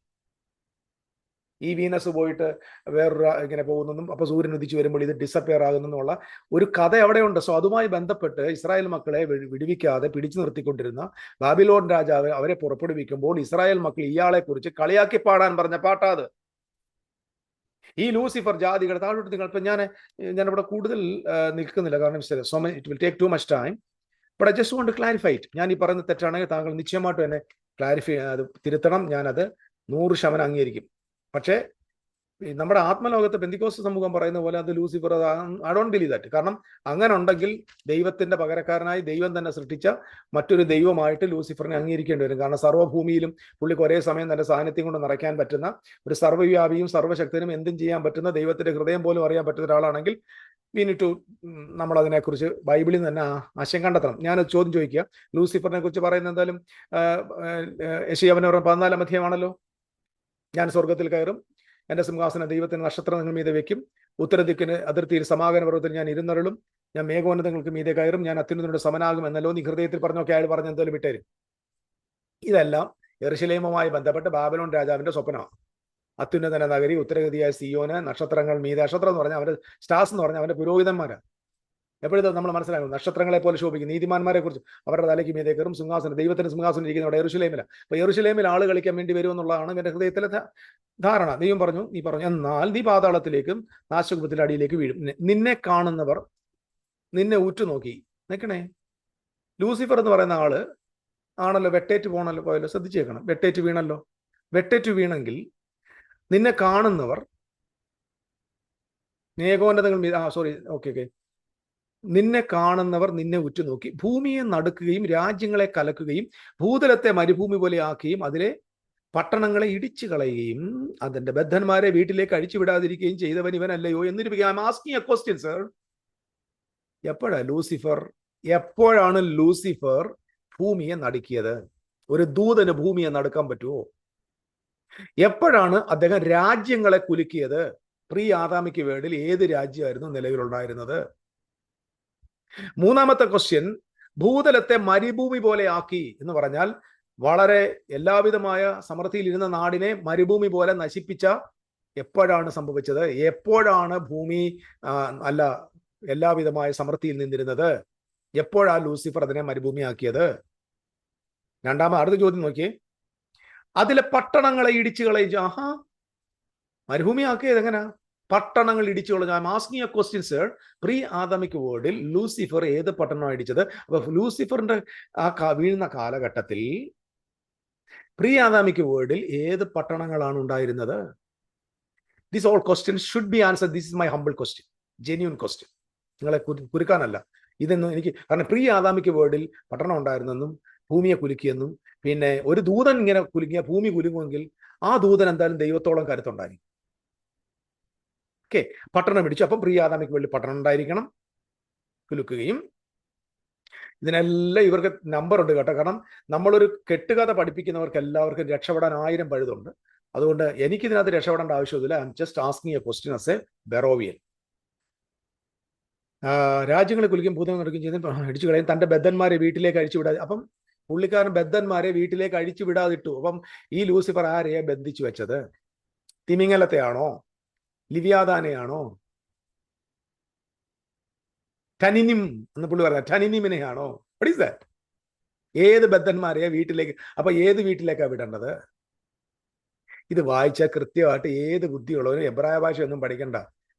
ഈ വീനസ് പോയിട്ട് വേറൊരു ഇങ്ങനെ പോകുന്നതും, അപ്പൊ സൂര്യൻ ഉദിച്ചു വരുമ്പോൾ ഇത് ഡിസപ്പിയർ ആകുന്നുള്ള ഒരു കഥ അവിടെയുണ്ട്. സോ അതുമായി ബന്ധപ്പെട്ട് ഇസ്രായേൽ മക്കളെ വിടുവിക്കാതെ പിടിച്ചു നിർത്തിക്കൊണ്ടിരുന്ന ബാബിലോൺ രാജാവ് അവരെ പുറപ്പെടുവിക്കുമ്പോൾ ഇസ്രായേൽ മക്കൾ ഇയാളെ കുറിച്ച് കളിയാക്കി പാടാൻ പറഞ്ഞ പാട്ടാത്. ഈ ലൂസിഫർ ജാതികൾ താഴോട്ട് നിങ്ങൾ, ഇപ്പൊ ഞാനിവിടെ കൂടുതൽ നിൽക്കുന്നില്ല, കാരണം it will take too much time, but I just want to clarify it. ഞാൻ ഈ പറയുന്നത് തെറ്റാണെങ്കിൽ താങ്കൾ നിശ്ചയമായിട്ടും എന്നെ അത് തിരുത്തണം. ഞാനത് 100% അംഗീകരിക്കും. പക്ഷേ നമ്മുടെ ആത്മലോകത്ത് പെന്തിക്കോസ്ത് സമൂഹം പറയുന്ന പോലെ അത് Lucifer, I don't believe that. കാരണം അങ്ങനെ ഉണ്ടെങ്കിൽ ദൈവത്തിന്റെ പകരക്കാരനായി ദൈവം തന്നെ സൃഷ്ടിച്ച മറ്റൊരു ദൈവമായിട്ട് ലൂസിഫറിനെ അംഗീകരിക്കേണ്ടി വരും. കാരണം സർവ്വഭൂമിയിലും പുള്ളിക്ക് ഒരേ സമയം തന്റെ സാന്നിധ്യം കൊണ്ട് നിറയ്ക്കാൻ പറ്റുന്ന ഒരു സർവ്വവ്യാപിയും സർവ്വശക്തനും എന്തും ചെയ്യാൻ പറ്റുന്ന, ദൈവത്തിന്റെ ഹൃദയം പോലും അറിയാൻ പറ്റുന്ന ഒരാളാണെങ്കിൽ വി നീഡ് ടു, നമ്മൾ അതിനെക്കുറിച്ച് ബൈബിളിൽ തന്നെ ആശയം കണ്ടെത്തണം. ഞാൻ ചോദ്യം ചോദിക്കുക, ലൂസിഫറിനെ കുറിച്ച് പറയുന്ന എന്തായാലും യെശയ്യാവിന്റെ 14-ാം അധ്യായമാണല്ലോ. ഞാൻ സ്വർഗത്തിൽ കയറും, എന്റെ സിംഹാസന ദൈവത്തിന് നക്ഷത്രങ്ങൾ മീതെ വെക്കും, ഉത്തരദിക്കിന് അതിർത്തിയിൽ സമാഗമന പർവ്വതത്തിൽ ഞാൻ ഇരുന്നരുളും, ഞാൻ മേഘോന്നതങ്ങൾക്ക് മീതെ കയറും, ഞാൻ അത്യുന്നതനോട് സമനാകും എന്നല്ലോ നീ ഹൃദയത്തിൽ പറഞ്ഞൊക്കെ അയാൾ പറഞ്ഞ എന്തായാലും വിട്ടേരും. ഇതെല്ലാം യെരൂശലേമുമായി ബന്ധപ്പെട്ട് ബാബിലോൺ രാജാവിന്റെ സ്വപ്നമാണ്. അത്യുന്നതന നഗരി, ഉത്തരഗതിയായ സിയോന്, നക്ഷത്രങ്ങൾ മീതെ. നക്ഷത്രം എന്ന് പറഞ്ഞാൽ അവന്റെ സ്റ്റാർസ് എന്ന് പറഞ്ഞാൽ അവന്റെ പുരോഹിതന്മാരാണ്. എപ്പോഴും നമ്മൾ മനസ്സിലാക്കും, നക്ഷത്രങ്ങളെ പോലെ ശോഭിക്കും നീതിമാന്മാരെ കുറിച്ച്. അവരുടെ തലയ്ക്ക് മീതെ കയറും സിംഹാസനം, ദൈവത്തിന്റെ സിംഹാസനം ഇരിക്കുന്ന അവിടെ യെരൂശലേമിലാണ്. അപ്പൊ യെരൂശലേമിൽ ആള് കളിക്കാൻ വേണ്ടി വരും എന്നുള്ളതാണ് എന്റെ ഹൃദയത്തിലെ ധാരണ. ദൈവം പറഞ്ഞു, നീ പറഞ്ഞു, എന്നാൽ നീ പാതാളത്തിലേക്കും നാശകുപത്തിന്റെ അടിയിലേക്ക് വീഴും, നിന്നെ കാണുന്നവർ നിന്നെ ഉറ്റുനോക്കി നിൽക്കണേ. ലൂസിഫർ എന്ന് പറയുന്ന ആള് ആണല്ലോ വെട്ടേറ്റ് പോയല്ലോ, ശ്രദ്ധിച്ചേക്കണം. വെട്ടേറ്റ് വീണല്ലോ. വെട്ടേറ്റ് വീണെങ്കിൽ നിന്നെ കാണുന്നവർ മേഘോന്നതങ്ങൾ നിന്നെ കാണുന്നവർ നിന്നെ ഉറ്റുനോക്കി ഭൂമിയെ നടുക്കുകയും രാജ്യങ്ങളെ കലക്കുകയും ഭൂതലത്തെ മരുഭൂമി പോലെ ആക്കുകയും അതിലെ പട്ടണങ്ങളെ ഇടിച്ചു കളയുകയും അതിന്റെ ബദ്ധന്മാരെ വീട്ടിലേക്ക് അഴിച്ചുവിടാതിരിക്കുകയും ചെയ്തവൻ ഇവനല്ലയോ എന്നിരിക്കുക. I am asking a question sir. എപ്പോഴാണ് ലൂസിഫർ ഭൂമിയെ നടുക്കിയത്? ഒരു ദൂതന് ഭൂമിയെ നടുക്കാൻ പറ്റുമോ? എപ്പോഴാണ് അദ്ദേഹം രാജ്യങ്ങളെ കുലുക്കിയത്? പ്രീ ആദാമിക് വേർഡിൽ ഏത് രാജ്യമായിരുന്നു നിലവിലുണ്ടായിരുന്നത്? മൂന്നാമത്തെ ക്വസ്റ്റ്യൻ, ഭൂതലത്തെ മരുഭൂമി പോലെ ആക്കി എന്ന് പറഞ്ഞാൽ വളരെ എല്ലാവിധമായ സമൃദ്ധിയിൽ ഇരുന്ന നാടിനെ മരുഭൂമി പോലെ നശിപ്പിച്ച എപ്പോഴാണ് സംഭവിച്ചത്? എപ്പോഴാണ് ഭൂമി എല്ലാവിധമായ സമൃദ്ധിയിൽ നിന്നിരുന്നത്? എപ്പോഴാണ് ലൂസിഫർ അതിനെ മരുഭൂമിയാക്കിയത്? അടുത്ത ചോദ്യം നോക്കിയേ, അതിലെ പട്ടണങ്ങളെ ഇടിച്ചു കളയിച്ചു. മരുഭൂമിയാക്കിയത് എങ്ങനെയാ? പട്ടണങ്ങൾ ഇടിച്ചു കളഞ്ഞു. I am asking a question sir. Pre Adamic വേർഡിൽ ലൂസിഫർ ഏത് പട്ടണമാണ് ഇടിച്ചത്? അപ്പൊ ലൂസിഫറിന്റെ വീഴുന്ന കാലഘട്ടത്തിൽ പ്രീ ആദമിക് വേർഡിൽ ഏത് പട്ടണങ്ങളാണ് ഉണ്ടായിരുന്നത്? This all question should be answer. This is my humble question, genuine question. നിങ്ങളെ കുരുക്കാനല്ല ഇതൊന്നും എനിക്ക്. കാരണം പ്രീ ആദമിക് വേർഡിൽ പട്ടണം ഉണ്ടായിരുന്നെന്നും ഭൂമിയെ കുലുക്കിയെന്നും, പിന്നെ ഒരു ദൂതൻ ഇങ്ങനെ കുലുക്കിയ ഭൂമി കുലുങ്ങുമെങ്കിൽ ആ ദൂതൻ എന്തായാലും ദൈവത്തോളം കരുത്തുണ്ടായി. പട്ടണം ഇടിച്ചു. അപ്പം പ്രീ ആദാമിക് വേൾഡിൽ പട്ടണം ഉണ്ടായിരിക്കണം, കുലുക്കുകയും. ഇതിനെല്ലാം ഇവർക്ക് നമ്പർ ഉണ്ട് കേട്ടോ. കാരണം നമ്മളൊരു കെട്ടുകഥ പഠിപ്പിക്കുന്നവർക്ക് എല്ലാവർക്കും രക്ഷപ്പെടാൻ 1000 പഴുതുണ്ട്. അതുകൊണ്ട് എനിക്കിതിനകത്ത് രക്ഷപ്പെടേണ്ട ആവശ്യമില്ല. I am just asking a question as a Berean. രാജ്യങ്ങളെ കുലുക്കും ഭൂതങ്ങൾ നടക്കുകയും ചെയ്ത് അടിച്ചു കളയും, തന്റെ ബദ്ധന്മാരെ വീട്ടിലേക്ക് അഴിച്ചു വിടാതെ. അപ്പം പുള്ളിക്കാരൻ ബദ്ധന്മാരെ വീട്ടിലേക്ക് അഴിച്ചു വിടാതിട്ടു. അപ്പം ഈ ലൂസിഫർ ആരെയാ ബന്ധിച്ചു വെച്ചത്? തിമിംഗലത്തെയാണോ? ലിവിയാദാനെയാണോ? ടനിനിം എന്ന് പുള്ളി പറഞ്ഞ ടനിനിമിനെയാണോ? What is that? ഏത് ബദ്ധന്മാരെയാ വീട്ടിലേക്ക്? അപ്പൊ ഏത് വീട്ടിലേക്കാ വിടേണ്ടത്? ഇത് വായിച്ചാൽ കൃത്യമായിട്ട് ഏത് ബുദ്ധിയുള്ളവരും എബ്രായ ഭാഷ ഒന്നും പഠിക്കണ്ട,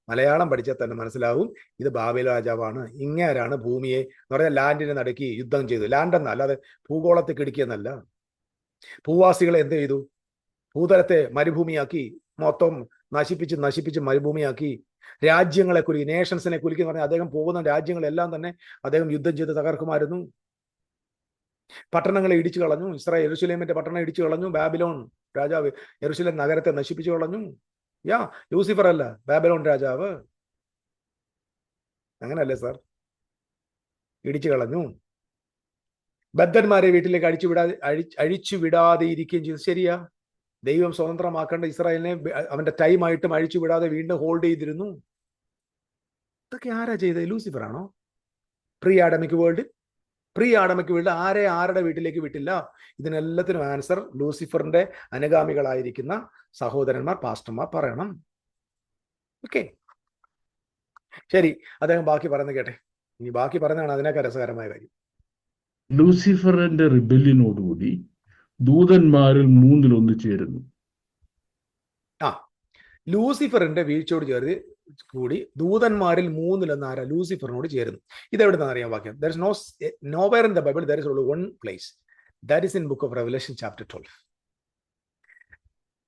മലയാളം പഠിച്ചാൽ തന്നെ മനസ്സിലാവും ഇത് ബാബേൽ രാജാവാണ്. ഇങ്ങേരാണ് ഭൂമിയെ എന്ന് പറഞ്ഞാൽ ലാൻഡിനെ നടുക്കി യുദ്ധം ചെയ്തു. ലാൻഡ് എന്നല്ല, അല്ലാതെ ഭൂഗോളത്തെ കിടിക്കുന്നല്ല. ഭൂവാസികളെ എന്ത് ചെയ്തു? ഭൂതലത്തെ മരുഭൂമിയാക്കി, മൊത്തം നശിപ്പിച്ച് മരുഭൂമിയാക്കി. രാജ്യങ്ങളെ കുലുക്കി, നേഷൻസിനെ കുലുക്കി എന്ന് പറഞ്ഞാൽ അദ്ദേഹം പോകുന്ന രാജ്യങ്ങളെല്ലാം തന്നെ അദ്ദേഹം യുദ്ധം ചെയ്ത് തകർക്കുമായിരുന്നു. പട്ടണങ്ങളെ ഇടിച്ചു കളഞ്ഞു. ഇസ്രായേൽ യെരൂശലേമിന്റെ പട്ടണം ഇടിച്ചു കളഞ്ഞു. ബാബിലോൺ രാജാവ് യെരൂശലേം നഗരത്തെ നശിപ്പിച്ചു കളഞ്ഞു. ലൂസിഫർ അല്ല, ബാബിലോൺ രാജാവ്. അങ്ങനല്ലേ സാർ? ഇടിച്ചു കളഞ്ഞു. ബദ്ധന്മാരെ വീട്ടിലേക്ക് അഴിച്ചു വിടാതെ ഇരിക്കുകയും ചെയ്തു. ശരിയാ, ദൈവം സ്വതന്ത്രമാക്കേണ്ട ഇസ്രായേലിനെ അവന്റെ ടൈമായിട്ടും അഴിച്ചു വിടാതെ വീണ്ടും ഹോൾഡ് ചെയ്തിരുന്നു. ഇതൊക്കെ ആരാ ചെയ്തത്? ലൂസിഫർ ആണോ? പ്രീ ആഡമിക് വേൾഡ് ആരുടെ വീട്ടിലേക്ക് വിട്ടില്ല? ഇതിനെല്ലാത്തിനും ആൻസർ ലൂസിഫറിന്റെ അനുഗാമികളായിരിക്കുന്ന സഹോദരന്മാർ, പാസ്റ്റർമാർ പറയണം. ഓക്കെ, ശരി, അദ്ദേഹം ബാക്കി പറയുന്നത് കേട്ടെ. ഇനി ബാക്കി പറയുന്നതാണ് അതിനൊക്കെ രസകരമായ കാര്യം. ലൂസിഫറിന്റെ റിബല്യനോടുകൂടി ദൂതന്മാരിൽ 1/3 ചേരുന്നു. ലൂസിഫറിന്റെ വീഴ്ചയോട് ചേർത്ത് കൂടി ദൂതന്മാരിൽ 1/3 ആരാ? ലൂസിഫറിനോട് ചേരുന്നു. ഇതെവിടുന്നാണ് അറിയാൻ വാക്യം? There is nowhere in the Bible there is only one place. That is in book of Revelation chapter 12.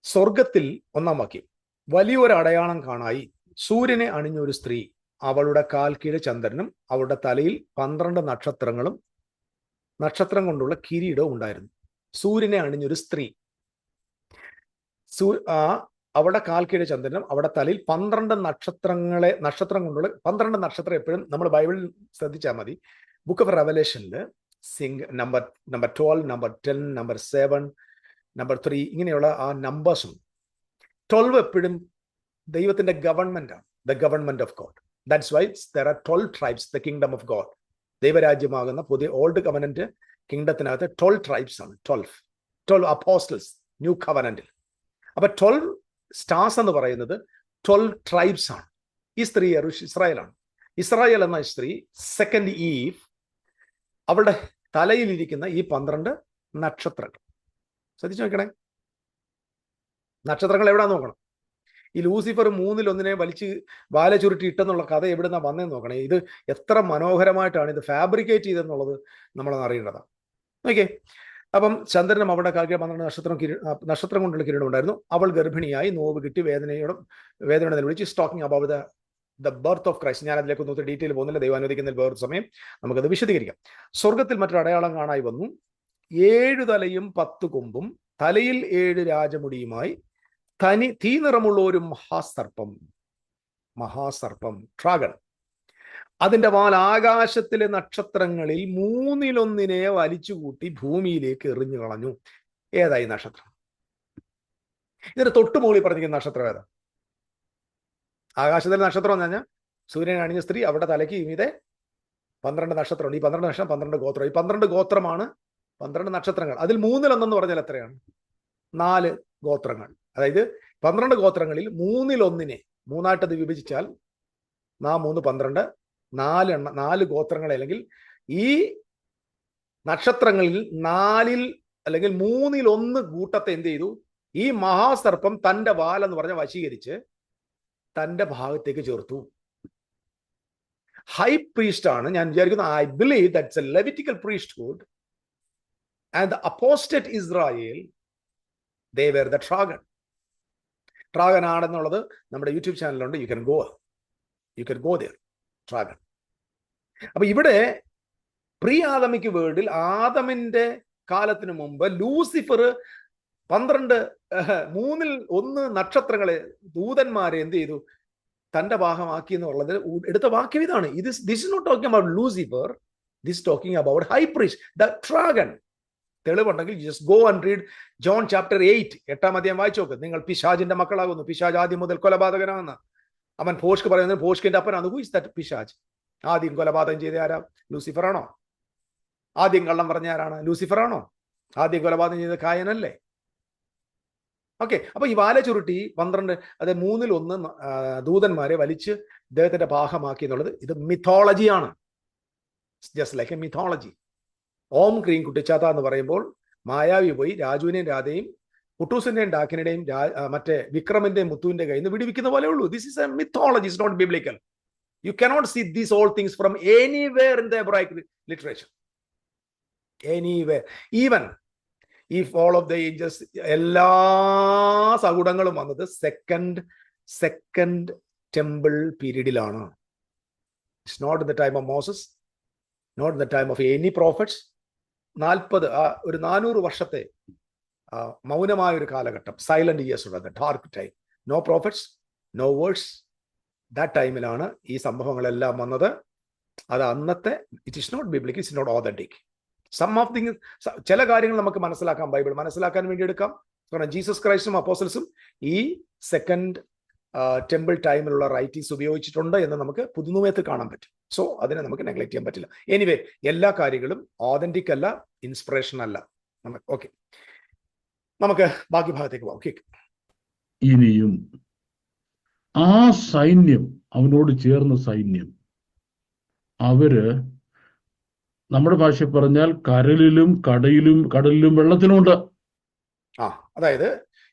സ്വർഗത്തിൽ 1-ാം വാക്യം, വലിയൊരു അടയാളം കാണായി, സൂര്യനെ അണിഞ്ഞൊരു സ്ത്രീ, അവളുടെ കാൽ കീഴ് ചന്ദ്രനും അവളുടെ തലയിൽ 12 നക്ഷത്രങ്ങളും നക്ഷത്രം കൊണ്ടുള്ള കിരീടവും ഉണ്ടായിരുന്നു. സൂര്യനെ അണിഞ്ഞൊരു സ്ത്രീ, അവളുടെ കാൽ കീഴ് ചന്ദ്രനും അവളുടെ തലയിൽ 12 നക്ഷത്രം കൊണ്ടുള്ള 12 നക്ഷത്രം. എപ്പോഴും നമ്മൾ ബൈബിളിൽ ശ്രദ്ധിച്ചാൽ മതി. ബുക്ക് ഓഫ് റെവലേഷനിൽ നമ്പർ 12, നമ്പർ 10, നമ്പർ 7, നമ്പർ 3 ഇങ്ങനെയുള്ള ആ നമ്പേഴ്സും 12 എപ്പോഴും ദൈവത്തിന്റെ ഗവൺമെന്റ് ആണ്. The government of God. That's why there are 12 tribes, the kingdom of God. ദൈവരാജ്യമാകുന്ന പുതിയ ഓൾഡ് കവനന്റ് കിങ്ഡത്തിനകത്ത് 12 ട്രൈബ്സ് ആണ്. 12 അപ്പോസ്റ്റൽസ് ന്യൂ കവനന്റിൽ. അപ്പൊ 12 സ്റ്റാർസ് എന്ന് പറയുന്നത് 12 ട്രൈബ്സ് ആണ്. ഈ സ്ത്രീ ഇസ്രായേലാണ്. ഇസ്രായേൽ എന്ന സ്ത്രീ, സെക്കൻഡ് ഈവ്, അവളുടെ തലയിലിരിക്കുന്ന ഈ 12 നക്ഷത്രങ്ങൾ ശ്രദ്ധിച്ചു നോക്കണേ. നക്ഷത്രങ്ങൾ എവിടാ നോക്കണം. ഈ ലൂസിഫർ 1/3 വലിച്ച് വാല ചുരുട്ടി ഇട്ടെന്നുള്ള കഥ എവിടുന്നാ വന്നതെന്ന് നോക്കണേ. ഇത് എത്ര മനോഹരമായിട്ടാണ് ഇത് ഫാബ്രിക്കേറ്റ് ചെയ്തെന്നുള്ളത് നമ്മളൊന്ന് അറിയേണ്ടതാണ്. ഓക്കെ, അപ്പം ചന്ദ്രനും അവിടെ കാൽക്കീഴ് 12 നക്ഷത്രം കൊണ്ടുള്ള കിരീടം ഉണ്ടായിരുന്നു. അവൾ ഗർഭിണിയായി, നോവ് കിട്ടി, വേദനയോടെ വിളിച്ച് talking about the birth of Christ. ഞാൻ അതിലേക്ക് ഒന്നും ഡീറ്റെയിൽ പോകുന്നില്ല, ദൈവം അനുവദിക്കുന്ന വേറൊരു സമയം നമുക്കത് വിശദീകരിക്കാം. സ്വർഗത്തിൽ മറ്റൊരു അടയാളം കാണായി വന്നു. 7 തലയും 10 കൊമ്പും തലയിൽ 7 രാജമുടിയുമായി തീ നിറമുള്ള ഒരു മഹാസർപ്പം ഡ്രാഗൺ. അതിന്റെ വാൽ ആകാശത്തിലെ നക്ഷത്രങ്ങളിൽ 1/3 വലിച്ചുകൂട്ടി ഭൂമിയിലേക്ക് എറിഞ്ഞു കളഞ്ഞു. ഏതായി നക്ഷത്രം? ഇതിന് തൊട്ടുമുകളിൽ പറഞ്ഞിരിക്കുന്ന നക്ഷത്രം ഏതാ? ആകാശത്തിലെ നക്ഷത്രം എന്ന് പറഞ്ഞാൽ സൂര്യൻ അണിഞ്ഞ സ്ത്രീ, അവിടെ തലയ്ക്ക് മീതെ 12 നക്ഷത്രമുണ്ട്. ഈ 12 നക്ഷത്രം 12 ഗോത്രം. ഈ 12 ഗോത്രമാണ് 12 നക്ഷത്രങ്ങൾ. അതിൽ 1/3 പറഞ്ഞാൽ എത്രയാണ്? 4 ഗോത്രങ്ങൾ. അതായത് 12 ഗോത്രങ്ങളിൽ 1/3 മൂന്നായിട്ട് അത് വിഭജിച്ചാൽ 3 12, 4 ഗോത്രങ്ങളെ, അല്ലെങ്കിൽ ഈ നക്ഷത്രങ്ങളിൽ 4 അല്ലെങ്കിൽ 1/3 കൂട്ടത്തെ എന്ത് ചെയ്തു? ഈ മഹാസർപ്പം തന്റെ വാലെന്ന് പറഞ്ഞ വശീകരിച്ച് തന്റെ ഭാഗത്തേക്ക് ചേർത്തു. ഹൈ പ്രീസ്റ്റ് ആണ്. ഞാൻ വിചാരിക്കുന്നു, I believe that's a Levitical priesthood and the apostate Israel, they were the dragon. Dragon ആണെന്നുള്ളത് നമ്മുടെ യൂട്യൂബ് ചാനലുണ്ട്. You can go there. Dragon. അപ്പൊ ഇവിടെ പ്രീ ആദമിക് വേൾഡിൽ ആദമിന്റെ കാലത്തിന് മുമ്പ് ലൂസിഫർ 3/1 നക്ഷത്രങ്ങളെ, ദൂതന്മാരെ എന്ത് ചെയ്തു? തന്റെ ഭാഗമാക്കി എന്നുള്ളത് എടുത്ത വാക്യം ഇതാണ്. This is not talking about Lucifer, this talking about high priest, the dragon. തെളിവുണ്ടെങ്കിൽ just go and read John chapter 8, 8-ാം അധ്യായം വായിച്ചു നോക്ക്. നിങ്ങൾ പിശാചിന്റെ മക്കളാകുന്നു. പിശാജ് ആദ്യം മുതൽ കൊലപാതകനാണെന്ന് അവൻ ഭോഷ്ക്ക് പറയുന്നത്. ഭോഷ്കിന്റെ അപ്പനാണ്. ഹു ഇസ് ദാറ്റ് പിശാജ്? ആദ്യം കൊലപാതകം ചെയ്ത ആരാ? ലൂസിഫർ ആണോ? ആദ്യം കള്ളം പറഞ്ഞ ആരാണ്? ലൂസിഫർ ആണോ? ആദ്യം കൊലപാതകം ചെയ്ത കായനല്ലേ? ഓക്കെ, അപ്പൊ ഈ വാല ചുരുട്ടി 12, അതായത് 1/3 ദൂതന്മാരെ വലിച്ച് ഇദ്ദേഹത്തിന്റെ ഭാഗമാക്കി എന്നുള്ളത് ഇത് മിഥോളജിയാണ്. Just like a mythology. ഓം ക്രീം കുട്ടിച്ചാത്ത എന്ന് പറയുമ്പോൾ മായാവി പോയി രാജുവിനെയും രാധയും കുട്ടൂസിന്റെയും ഡാക്കിനിന്റെയും മറ്റേ വിക്രമിന്റെയും മുത്തുവിന്റെ കയ്യിൽ നിന്ന് വിടുവിക്കുന്ന പോലെ ഉള്ളൂ. This is a mythology, is not biblical. You cannot see these all things from anywhere in the Hebraic literature. Anywhere. Even if all of the angels, എല്ലാ സകുടങ്ങളും വന്നത് സെക്കൻഡ് ടെമ്പിൾ പീരീഡിലാണ്. It's not in the time of Moses, not in the time of any prophets. 400 വർഷത്തെ മൗനമായ ഒരു കാലഘട്ടം, silent years ഉള്ളത്, dark time, no prophets, no words. That ടൈമിലാണ് ഈ സംഭവങ്ങളെല്ലാം വന്നത്. അത് അന്നത്തെ, it is not biblic, it's not authentic. Some of thing, ചില കാര്യങ്ങൾ നമുക്ക് മനസ്സിലാക്കാം, ബൈബിൾ മനസ്സിലാക്കാൻ വേണ്ടി എടുക്കാം. കാരണം ജീസസ് ക്രൈസ്റ്റും അപ്പോസ്റ്റൽസും ഈ സെക്കൻഡ് ടെമ്പിൾ ടൈമിലുള്ള റൈറ്റിങ്സ് ഉപയോഗിച്ചിട്ടുണ്ട് എന്ന് നമുക്ക് പുതുനിയമത്തിൽ കാണാൻ പറ്റും. സോ അതിനെ നമുക്ക് നെഗ്ലക്ട് ചെയ്യാൻ പറ്റില്ല. എനിവേ, എല്ലാ കാര്യങ്ങളും ഓതന്റിക് അല്ല, ഇൻസ്പിറേഷൻ അല്ല. ഓക്കെ, നമുക്ക് ബാക്കി ഭാഗത്തേക്ക് പോകാം. ഓക്കെ, ഇനിയും ആ സൈന്യം, അവനോട് ചേർന്ന സൈന്യം, അവര് നമ്മുടെ ഭാഷ പറഞ്ഞാൽ കരലിലും കടലിലും വെള്ളത്തിലുമുണ്ട്. അതായത്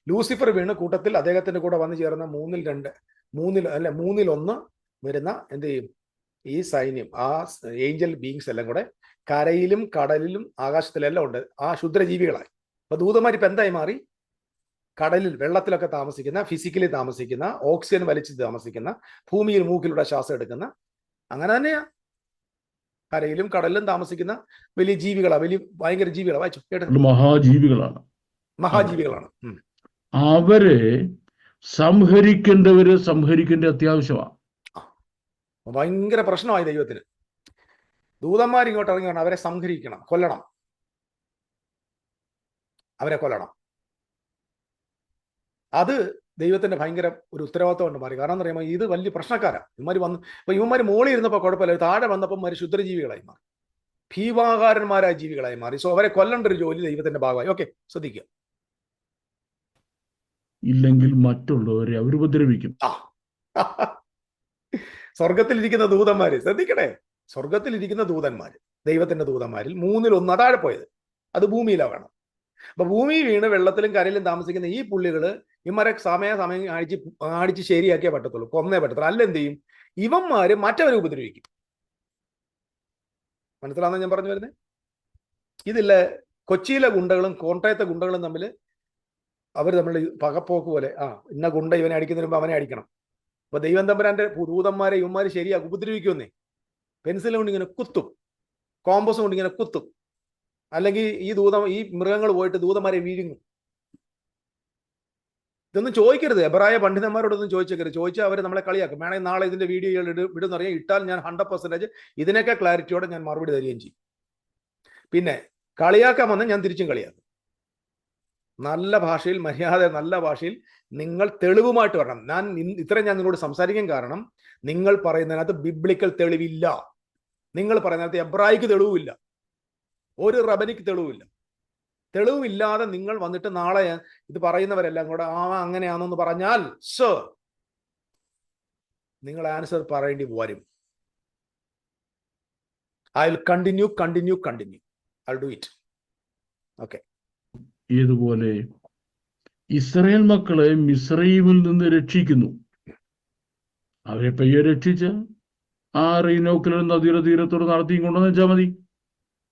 ലൂസിഫർ വീണ് കൂട്ടത്തിൽ അദ്ദേഹത്തിന്റെ കൂടെ വന്നു ചേർന്ന മൂന്നിൽ ഒന്ന് വരുന്ന എന്ത് ചെയ്യും? ഈ സൈന്യം, ആ ഏഞ്ചൽ ബീങ്സ് എല്ലാം കൂടെ കരയിലും കടലിലും ആകാശത്തിലെല്ലാം ഉണ്ട്. ആ ക്ഷുദ്രജീവികളായി. അപ്പൊ ദൂതന്മാർ ഇപ്പൊ എന്തായി മാറി? കടലിൽ, വെള്ളത്തിലൊക്കെ താമസിക്കുന്ന, ഫിസിക്കലി താമസിക്കുന്ന, ഓക്സിജൻ വലിച്ച് താമസിക്കുന്ന, ഭൂമിയിൽ മൂക്കിലൂടെ ശ്വാസം എടുക്കുന്ന, അങ്ങനെ തന്നെയാ കരയിലും കടലിലും താമസിക്കുന്ന വലിയ ജീവികളാണ്, ഭയങ്കര ജീവികളാണ്. വായിച്ചു കേട്ടു, മഹാജീവികളാണ്. അവരെ സംഹരിക്കേണ്ട അത്യാവശ്യമാണ്. ഭയങ്കര പ്രശ്നമായി ദൈവത്തിന്. ദൂതന്മാർ ഇങ്ങോട്ട് ഇറങ്ങിയാണ് അവരെ സംഹരിക്കണം, അവരെ കൊല്ലണം. അത് ദൈവത്തിന്റെ ഭയങ്കര ഒരു ഉത്തരവാദിത്വം കൊണ്ട് മാറി. കാരണം എന്ന് പറയുമ്പോൾ ഇത് വലിയ പ്രശ്നക്കാരാണ്. ഇവന്മാർ മോളിൽ ഇരുന്നപ്പോൾ കുഴപ്പമില്ല, താഴെ വന്നപ്പം ശുദ്രജീവികളായി മാറി, ഭീമാകാരന്മാരായ ജീവികളായി മാറി. സോ അവരെ കൊല്ലേണ്ട ഒരു ജോലി ദൈവത്തിന്റെ ഭാഗമായി. ഓക്കെ, ശ്രദ്ധിക്കുക. ഇല്ലെങ്കിൽ മറ്റുള്ളവരെ അവർ ഉപദ്രവിക്കും. സ്വർഗത്തിലിരിക്കുന്ന ദൂതന്മാര്, ശ്രദ്ധിക്കണേ, സ്വർഗത്തിലിരിക്കുന്ന ദൂതന്മാര്, ദൈവത്തിന്റെ ദൂതന്മാരിൽ 1/3 താഴെ പോയത്, അത് ഭൂമിയിലാണ് വേണം. അപ്പൊ ഭൂമി വീണ് വെള്ളത്തിലും കരയിലും താമസിക്കുന്ന ഈ പുള്ളികള് ഇവന്മാരെ സമയം അടിച്ച് ശരിയാക്കിയേ പറ്റത്തുള്ളൂ, കൊന്നേ പറ്റത്തുള്ളൂ. അല്ലെന്ത് ചെയ്യും? ഇവന്മാര് മറ്റവരെ ഉപദ്രവിക്കും. മനസ്സിലാണെന്ന് ഞാൻ പറഞ്ഞു വരുന്നത്? ഇതില്ല, കൊച്ചിയിലെ ഗുണ്ടകളും കോട്ടയത്തെ ഗുണ്ടകളും തമ്മിൽ അവർ തമ്മിൽ പകപ്പോക്ക് പോലെ, ഇന്ന ഗുണ്ട ഇവനെ അടിക്കുന്നതിന് മുമ്പ് അവനെ അടിക്കണം. അപ്പൊ ദൈവം തമ്പുരാന്റെ ദൂതന്മാരെ ഇവന്മാര് ശരിയാക്കും, ഉപദ്രവിക്കുമെന്നേ. പെൻസിൽ കൊണ്ട് ഇങ്ങനെ കുത്തും, കോമ്പസ് കൊണ്ട് ഇങ്ങനെ കുത്തും, അല്ലെങ്കിൽ ഈ മൃഗങ്ങൾ പോയിട്ട് ദൂതന്മാരെ വീഴുങ്ങും. ഇതൊന്നും ചോദിക്കരുത്, എബ്രായ പണ്ഡിതന്മാരോടൊന്നും ചോദിച്ചേക്കരുത്. ചോദിച്ചാൽ അവർ നമ്മളെ കളിയാക്കും. വേണമെങ്കിൽ നാളെ ഇതിന്റെ വീഡിയോകൾ വിടുന്ന അറിയാം, ഇട്ടാൽ ഞാൻ 100% ഇതിനൊക്കെ ക്ലാരിറ്റിയോടെ ഞാൻ മറുപടി തരികയും ചെയ്യും. പിന്നെ കളിയാക്കാൻ വന്നാൽ ഞാൻ തിരിച്ചും കളിയാക്കും. നല്ല ഭാഷയിൽ, മര്യാദ, നല്ല ഭാഷയിൽ നിങ്ങൾ തെളിവുമായിട്ട് വരണം. ഇത്രയും ഞാൻ നിങ്ങളോട് സംസാരിക്കാൻ കാരണം, നിങ്ങൾ പറയുന്നതിനകത്ത് ബിബ്ലിക്കൽ തെളിവില്ല, നിങ്ങൾ പറയുന്നതിനകത്ത് എബ്രായിക്ക് തെളിവില്ല, ഒരു റബനിക്ക് തെളിവില്ല. തെളിവില്ലാതെ നിങ്ങൾ വന്നിട്ട് നാളെ ഇത് പറയുന്നവരെല്ലാം കൂടെ അങ്ങനെയാണെന്ന് പറഞ്ഞാൽ സർ, നിങ്ങൾ ആൻസർ പറയേണ്ടി വരും. I will continue. I will do it. Okay. ഇതുപോലെ ഇസ്രായേൽ മക്കളെ മിസ്രയീമിൽ നിന്ന് രക്ഷിക്കുന്നു. അവരെ പയ്യെ രക്ഷിച്ച ആ റീനോക്കിലെ നദിയുടെ തീരത്തോട് നടത്തിയും കൊണ്ടെന്ന് വെച്ചാൽ മതി,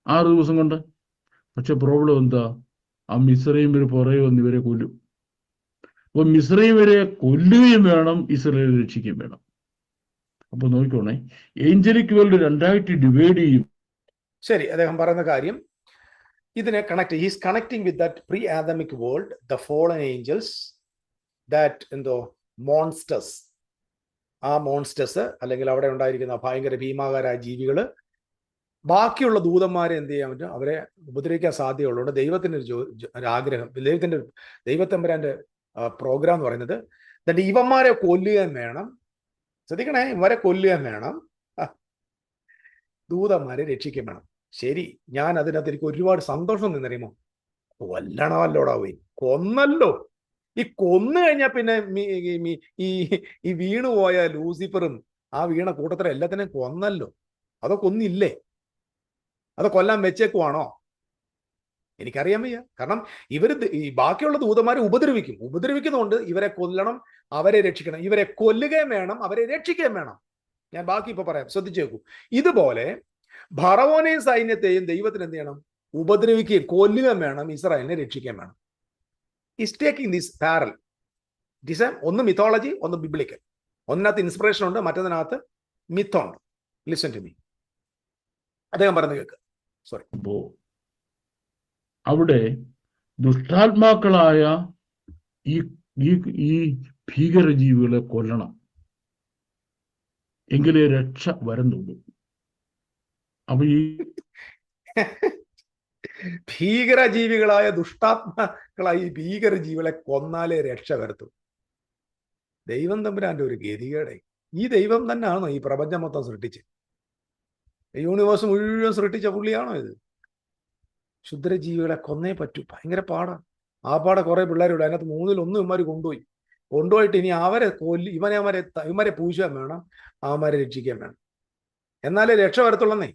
6 ദിവസം കൊണ്ട്. പക്ഷെ പ്രോബ്ലം എന്താ? ആ മിസ്രയീമിൽ പുറകെ വന്ന് ഇവരെ കൊല്ലും. അപ്പൊ മിസ്രയീമിനെ കൊല്ലുകയും വേണം, ഇസ്രായേൽ രക്ഷിക്കുകയും വേണം. അപ്പൊ നോക്കിക്കോണേ, ഏഞ്ചലിക് വേൾഡ് 2 ഡിവൈഡ് ചെയ്യും. ശരി, അദ്ദേഹം പറയുന്ന കാര്യം ഇതിനെ he's connecting with that pre Adamic world, the fallen angels, that monsters. ആ മോൺസ്റ്റേഴ്സ് അല്ലെങ്കിൽ അവിടെ ഉണ്ടായിരിക്കുന്ന ഭയങ്കര ഭീമാകാരായ ജീവികള് ബാക്കിയുള്ള ദൂതന്മാരെ എന്ത് ചെയ്യാൻ പറ്റും? അവരെ ഉപദ്രവിക്കാൻ സാധ്യതയുള്ളതുകൊണ്ട് ദൈവത്തിന്റെ ഒരു ആഗ്രഹം, ദൈവത്തമ്പുരാന്റെ പ്രോഗ്രാം എന്ന് പറയുന്നത് എന്നിട്ട് ഇവന്മാരെ കൊല്ലുകയും വേണം. ശ്രദ്ധിക്കണേ, ഇവരെ കൊല്ലുകയും വേണം, ദൂതന്മാരെ രക്ഷിക്കുകയും വേണം. ശരി, ഞാൻ അതിനകത്ത് എനിക്ക് ഒരുപാട് സന്തോഷം നിന്നറിയുമോ? കൊല്ലണമല്ലോടാ, പോയി കൊന്നല്ലോ. ഈ കൊന്നു കഴിഞ്ഞാൽ പിന്നെ ഈ വീണുപോയ ലൂസിഫറും ആ വീണ കൂട്ടത്തിലും എല്ലാത്തിനെയും കൊന്നല്ലോ. അതൊക്കെ ഒന്നില്ലേ? അത് കൊല്ലാൻ വെച്ചേക്കുവാണോ? എനിക്കറിയാൻ വയ്യ. കാരണം ഇവർ ഈ ബാക്കിയുള്ള ദൂതന്മാരെ ഉപദ്രവിക്കുന്നതുകൊണ്ട് ഇവരെ കൊല്ലണം, അവരെ രക്ഷിക്കണം. ഇവരെ കൊല്ലുകയും വേണം, അവരെ രക്ഷിക്കുകയും വേണം. ഞാൻ ബാക്കി ഇപ്പൊ പറയാം, ശ്രദ്ധിച്ചു നോക്കൂ. ഇതുപോലെ ഫറവോനെയും സൈന്യത്തെയും ദൈവത്തിന് എന്ത് ചെയ്യണം? ഉപദ്രവിക്കുകയും കൊല്ലുകയും വേണം, ഇസ്രായേലിനെ രക്ഷിക്കുകയും വേണം. Is taking this parallel. ഒന്ന് മിത്തോളജി, ഒന്ന് ബിബ്ലിക്കൽ. ഒന്നിനകത്ത് ഇൻസ്പിറേഷൻ ഉണ്ട്, മറ്റൊന്നിനകത്ത് മിത്തുണ്ട്. Listen to me. അദ്ദേഹം പറഞ്ഞു കേൾക്ക്. സോറി. അവിടെ ദുഷ്ടാത്മാക്കളായ ഈ ഈ ഈ ഭീകരജീവികളെ കൊല്ലണം, എങ്കിലേ രക്ഷ വരുന്നുള്ളൂ. അപ്പൊ ഈ ഭീകരജീവികളായ ദുഷ്ടാത്മാക്കളായ ഈ ഭീകരജീവികളെ കൊന്നാലേ രക്ഷ വരുത്തും. ദൈവം തമ്പുരാന്റെ ഒരു ഗതികേടെ. ഈ ദൈവം തന്നെയാണോ ഈ പ്രപഞ്ചം മൊത്തം സൃഷ്ടിച്ച്, യൂണിവേഴ്സ് മുഴുവൻ സൃഷ്ടിച്ച പുള്ളിയാണോ ഇത്? ക്ഷുദ്രജീവികളെ കൊന്നേ പറ്റൂ. ഭയങ്കര പാടാണ്. ആ പാടെ കുറെ പിള്ളേരുണ്ട്, അതിനകത്ത് 1/3 ഇവന്മാർ കൊണ്ടുപോയിട്ട് ഇനി അവരെ ഇവന്മാരെ പൂശാൻ വേണം, അവന്മാരെ രക്ഷിക്കാൻ വേണം. എന്നാലേ രക്ഷ വരത്തുള്ളന്നേ.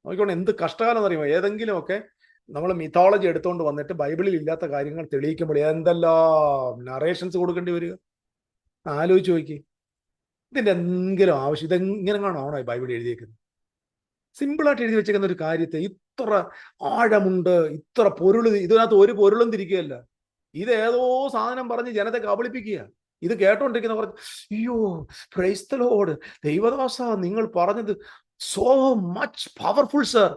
നോക്കിക്കോണം എന്ത് കഷ്ടകാലം എന്നറിയുമോ. ഏതെങ്കിലുമൊക്കെ നമ്മൾ മിത്തോളജി എടുത്തുകൊണ്ട് വന്നിട്ട് ബൈബിളിൽ ഇല്ലാത്ത കാര്യങ്ങൾ തെളിയിക്കുമ്പോൾ എന്തെല്ലാം നറേഷൻസ് കൊടുക്കേണ്ടി വരിക. ആലോചിച്ച് നോക്കി. ഇതിന്റെ എന്തെങ്കിലും ആവശ്യം ഇതെങ്ങനെ കാണാണോ ബൈബിൾ എഴുതിയേക്കുന്നത്? സിമ്പിളായിട്ട് എഴുതി വെച്ചേക്കുന്ന ഒരു കാര്യത്തെ ഇത്ര ആഴമുണ്ട്, ഇത്ര പൊരുൾ, ഇതിനകത്ത് ഒരു പൊരുളും തിരിക്കുകയല്ല. ഇത് ഏതോ സാധനം പറഞ്ഞ് ജനത്തെ കബളിപ്പിക്കുക. ഇത് കേട്ടോണ്ടിരിക്കുന്ന പറഞ്ഞ്, അയ്യോ പ്രൈസ് ദി ലോർഡ്, ദൈവദാസ നിങ്ങൾ പറഞ്ഞത് സോ മച്ച് പവർഫുൾ സർ.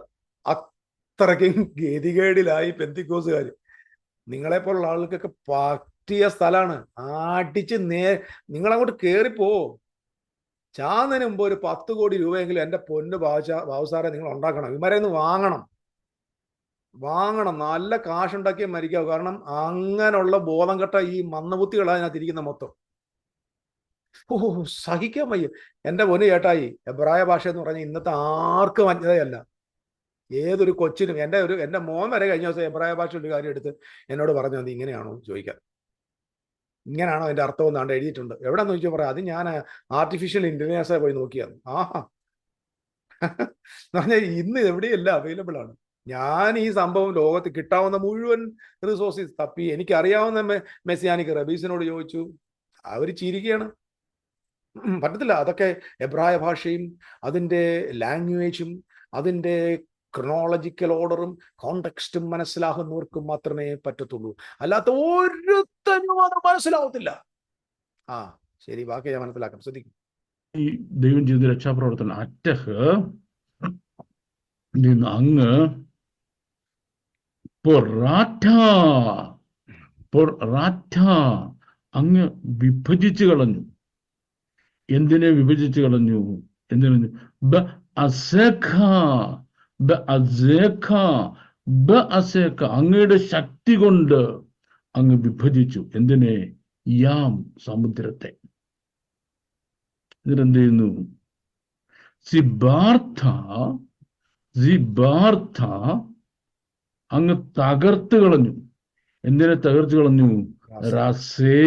അത്രയ്ക്കും ഗതികേടിലായി പെന്തിക്കോസുകാർ. നിങ്ങളെപ്പോലുള്ള ആളുകൾക്കൊക്കെ പറ്റിയ സ്ഥലമാണ്. അടിച്ച് നിങ്ങളങ്ങോട്ട് കയറിപ്പോ. ചാന്നതിന് മുമ്പ് ഒരു 10 കോടി രൂപയെങ്കിലും എൻ്റെ പൊന്ന് ബാബുസാറെ നിങ്ങൾ ഉണ്ടാക്കണം. ഇവരെന്ന് വാങ്ങണം. നല്ല കാശുണ്ടാക്കിയേ മരിക്കാവൂ. കാരണം അങ്ങനെയുള്ള ബോധം കെട്ട ഈ മന്ദബുദ്ധികളാണ് അതിനകത്ത് ഇരിക്കുന്ന മൊത്തം. സഹിക്കാൻ വയ്യ. എൻ്റെ പൊന്ന് ചേട്ടായി, എബ്രായ ഭാഷ എന്ന് പറഞ്ഞാൽ ഇന്നത്തെ ആർക്കും അജ്ഞതയല്ല. ഏതൊരു കൊച്ചിനും, എൻ്റെ മോൻ വരെ കഴിഞ്ഞ ദിവസം എബ്രായ ഭാഷ ഒരു കാര്യം എടുത്ത് എന്നോട് പറഞ്ഞു, അത് ഇങ്ങനെയാണോ ചോദിക്കാൻ. ഇങ്ങനെയാണോ അതിൻ്റെ അർത്ഥം എന്നാണ്ട് എഴുതിയിട്ടുണ്ട്. എവിടെന്ന് ചോദിച്ചാൽ പറയാം, അത് ഞാൻ ആർട്ടിഫിഷ്യൽ ഇന്റലിജൻസ് പോയി നോക്കിയാണ്. ആഹാ എന്ന് പറഞ്ഞാൽ ഇന്ന് എവിടെയല്ല അവൈലബിൾ ആണ്. ഞാൻ ഈ സംഭവം ലോകത്ത് കിട്ടാവുന്ന മുഴുവൻ റിസോഴ്സസ് തപ്പി എനിക്കറിയാവുന്ന മെസ്സിയാനിക് റബീസിനോട് ചോദിച്ചു. അവർ ചിരിക്കുകയാണ്. പറ്റത്തില്ല. അതൊക്കെ എബ്രായ ഭാഷയും അതിൻ്റെ ലാംഗ്വേജും അതിൻ്റെ ക്രോണോളജിക്കൽ ഓർഡറും കോണ്ടെക്സ്റ്റും മനസ്സിലാകുന്നവർക്കും മാത്രമേ പറ്റത്തുള്ളൂ. അല്ലാത്ത ഒരുത്തനും അത് മനസ്സിലാവത്തില്ല. ശരി, ബാക്കി ഞാൻ മനസ്സിലാക്കാം. ശ്രദ്ധിക്കും. ഈ ദൈവം ചെയ്ത രക്ഷാപ്രവർത്തനം അറ്റഹ് നിന്ന് അങ്ങ് അങ്ങ് വിഭജിച്ചു കളഞ്ഞു. എന്തിനെ വിഭജിച്ചു കളഞ്ഞു? അങ്ങയുടെ ശക്തി കൊണ്ട് അങ്ങ് വിഭജിച്ചു. എന്തിനെ? യാം സമുദ്രത്തെ. ഇതിനെന്ത് ചെയ്യുന്നു? സിബാർത്ഥ അങ്ങ് തകർത്ത് കളഞ്ഞു. എന്തിനെ തകർത്ത് കളഞ്ഞു? റസേ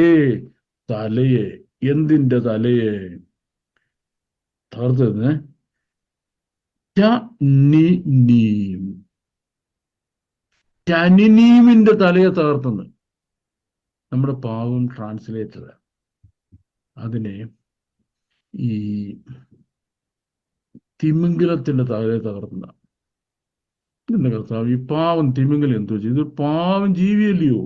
തലയെ. എന്തിന്റെ തലയെ തകർത്തത്? ടനിനീമിന്റെ തലയെ തകർത്തുന്നത്. നമ്മുടെ പാവം ട്രാൻസ്ലേറ്റർ അതിനെ ഈ തിമിംഗലത്തിന്റെ തലയെ തകർത്തുന്ന. എന്റെ കർത്താവ്, ഈ പാവം തിമിംഗലം എന്തോ ചെയ്തു? പാവം ജീവിയല്ലയോ?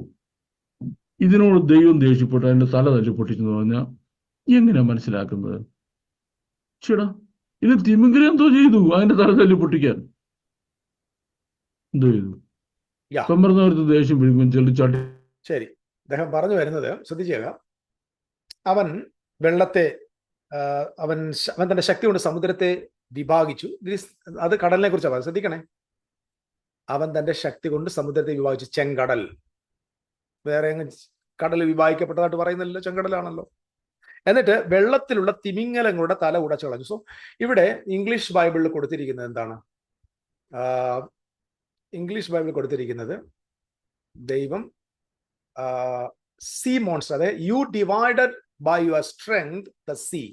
ഇതിനോട് ദൈവം ദേഷ്യപ്പെട്ടു അതിന്റെ തല തല്ലി പൊട്ടിച്ചെന്ന് പറഞ്ഞാൽ എങ്ങനെയാ മനസ്സിലാക്കുന്നത്? ചേടാ, ഇത് തിമിംഗലം എന്തോ ചെയ്തു അതിന്റെ തല തല്ലി പൊട്ടിക്കാൻ? എന്തോ ചെയ്തു? പറഞ്ഞവർക്ക് ദേഷ്യം പിടിക്കും, ചെളിച്ചാട്ടി. ശരി, അദ്ദേഹം പറഞ്ഞു വരുന്നത് ശ്രദ്ധിച്ചേക്കാം. അവൻ വെള്ളത്തെ അവൻ തന്റെ ശക്തി കൊണ്ട് സമുദ്രത്തെ വിഭാഗിച്ചു. അത് കടലിനെ കുറിച്ചാണ്. ശ്രദ്ധിക്കണേ. അവൻ തന്റെ ശക്തി കൊണ്ട് സമുദ്രത്തെ വിഭാഗിച്ചു. ചെങ്കടൽ. വേറെ കടൽ വിഭാഗിക്കപ്പെട്ടതായിട്ട് പറയുന്നില്ലല്ലോ, ചെങ്കടലാണല്ലോ. എന്നിട്ട് വെള്ളത്തിലുള്ള തിമിംഗലങ്ങളുടെ തല ഉടച്ചു കളഞ്ഞു. സോ ഇവിടെ ഇംഗ്ലീഷ് ബൈബിളിൽ കൊടുത്തിരിക്കുന്നത് എന്താണ്? ഇംഗ്ലീഷ് ബൈബിളിൽ കൊടുത്തിരിക്കുന്നത് ദൈവം സീ മോൺസ്റ്റർ, അതായത് you divided by your strength the sea.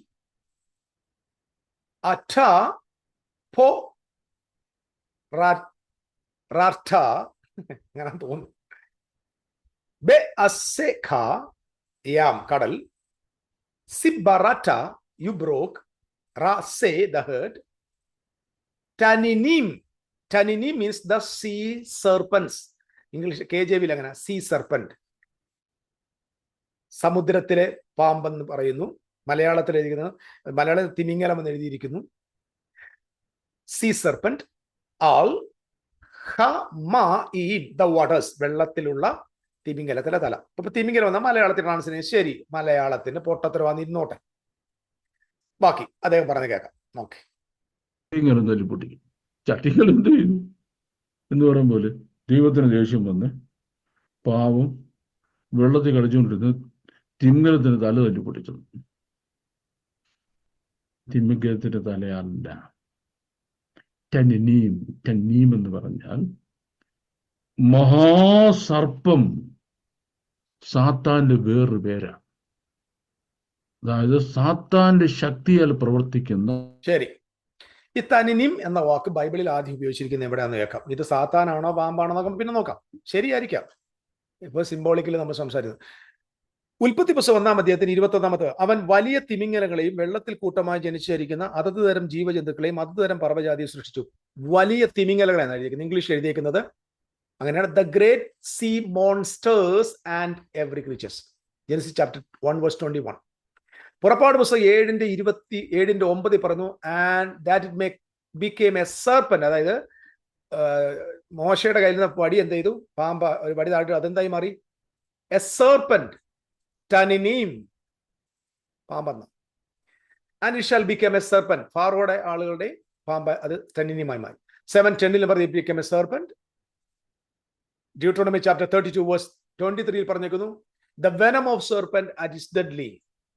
റാർട്ട അങ്ങനെ തോന്നുന്നു. ബെ അസേഖ യാം കടൽ, സിബറാറ്റ യുബ്രോക്ക്, റാസെ ദ ഹേർഡ്, ടാനിനീം. ടാനിനീം means the sea serpents. English KJV അങ്ങനെ സീ സർപ്പന്റ്, സമുദ്രത്തിലെ പാമ്പെന്ന് പറയുന്നു. മലയാളത്തിൽ എഴുതിയിരിക്കുന്നത്, മലയാളത്തിൽ തിമിംഗലം എന്ന് എഴുതിയിരിക്കുന്നു. Sea serpent. All the waters, വെള്ളത്തിലുള്ള തിമിംഗലത്തിലെ തല. അപ്പൊ തിമിംഗലം വന്നാൽ മലയാളത്തിൽ ട്രാൻസ്ലേഷൻ ശരി, മലയാളത്തിന് പൊട്ടത്തരവാന്ന് ഇരുന്നോട്ടെ. ബാക്കി അദ്ദേഹം പറഞ്ഞു കേൾക്കാം. ഓക്കെ. ഇങ്ങനെ തല്ലിപ്പൊട്ടിക്കും. ചട്ടികൾ എന്ത് ചെയ്തു എന്ന് പറയും പോലെ ദൈവത്തിന് ദേഷ്യം വന്ന് പാവം വെള്ളത്തിൽ കളിച്ചുകൊണ്ടിരുന്ന് തിമിംഗലത്തിന് തല തല്ലിപ്പൊട്ടിച്ചത്. തിമിംഗലത്തിന്റെ തലയല്ല. ടനീം. ടനീം എന്ന് പറഞ്ഞാൽ മഹാസർപ്പം, സാത്താന്റെ വേറൊരു പേരാണ്. അതായത് സാത്താന്റെ ശക്തിയാൽ പ്രവർത്തിക്കുന്ന. ശരി. ഈ തനിനിം എന്ന വാക്ക് ബൈബിളിൽ ആദ്യം ഉപയോഗിച്ചിരിക്കുന്നത് എവിടെയാണെന്ന് കേൾക്കാം. ഇത് സാത്താനാണോ പാമ്പാണോ എന്നൊക്കെ പിന്നെ നോക്കാം. ശരിയായിരിക്കാം. ഇപ്പൊ സിംബോളിക്കലി നമ്മൾ സംസാരിക്കുന്നത്. ഉൽപ്പത്തി പുസ്തകം 1-ാം അധ്യായത്തിന് 21-ാമത്തെ, അവൻ വലിയ തിമിംഗലങ്ങളെയും വെള്ളത്തിൽ കൂട്ടമായി ജനിച്ചിരിക്കുന്ന അതത് തരം ജീവജന്തുക്കളെയും അതത് തരം പർവ്വജാതിയും സൃഷ്ടിച്ചു. വലിയ തിമിംഗലങ്ങളെയാണ് എഴുതിയിരിക്കുന്നത്. ഇംഗ്ലീഷിൽ എഴുതിയിരിക്കുന്നത് അങ്ങനെയാണ്, the great sea monsters and every creatures. Genesis chapter 1:21. പുറപ്പാട് പുസ്തകം 7:27 പറഞ്ഞു, and that it make became a serpent. അതായത് മോശയുടെ കയ്യിൽ നിന്ന് വടി എന്ത് ചെയ്തു? പാമ്പ ഒരു വടി താഴ്ത്തി അതെന്തായി മാറി? എ സർപ്പന്റ്, ടനിനീം, പാമ്പെന്ന്. And it shall become a serpent. ഫാറോയുടെ ആളുകളുടെ പാമ്പ് അത് ടനിനീമായി മാറി. 7:10 പറഞ്ഞു become a serpent. Deuteronomy chapter 32:23 പറഞ്ഞേക്കുന്നു, the venom of serpent at is deadly.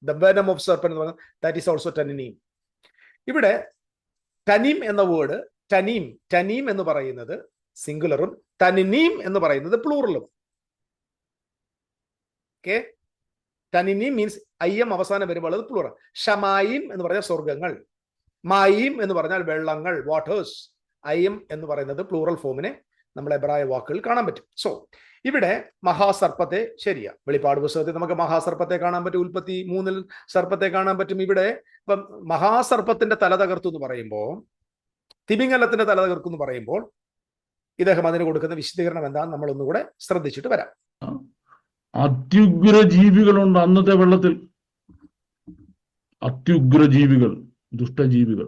The venom of serpent എന്ന് പറഞ്ഞാൽ ദാറ്റ് ഈസ് ഓൾസോ ടനിനീം. ഇവിടെ ടനീം എന്ന വേർഡ്, ടനീം എന്ന് പറയുന്നത് സിംഗുലറും ടനിനീം എന്ന് പറയുന്നത് പ്ലൂറലും. ഓക്കെ. ടനിനീം മീൻസ് അയ്യം അവസാനം വരുമ്പോൾ അത് പ്ലൂറൽ. ഷമായിം എന്ന് പറഞ്ഞാൽ സ്വർഗങ്ങൾ, മായിം എന്ന് പറഞ്ഞാൽ വെള്ളങ്ങൾ, വാട്ടേഴ്സ്. അയ്യം എന്ന് പറയുന്നത് പ്ലൂറൽ ഫോമിനെ നമ്മൾ എബ്രായ വാക്കുകൾ കാണാൻ പറ്റും. സോ ഇവിടെ മഹാസർപ്പത്തെ, ശരിയാ, വെളിപ്പാട് പുസ്തകത്തിൽ നമുക്ക് മഹാസർപ്പത്തെ കാണാൻ പറ്റും, ഉൽപ്പത്തി 3-ൽ സർപ്പത്തെ കാണാൻ പറ്റും. ഇവിടെ ഇപ്പം മഹാസർപ്പത്തിന്റെ തല തകർത്തു എന്ന് പറയുമ്പോൾ, തിമിംഗലത്തിന്റെ തല തകർത്തു എന്ന് പറയുമ്പോൾ ഇദ്ദേഹം അതിന് കൊടുക്കുന്ന വിശദീകരണം എന്താണെന്ന് നമ്മൾ ഒന്നുകൂടെ ശ്രദ്ധിച്ചിട്ട് വരാം. അത്യുഗ്ര ജീവികളുണ്ട് അന്നത്തെ വെള്ളത്തിൽ. അത്യുഗ്ര ജീവികൾ, ദുഷ്ടജീവികൾ,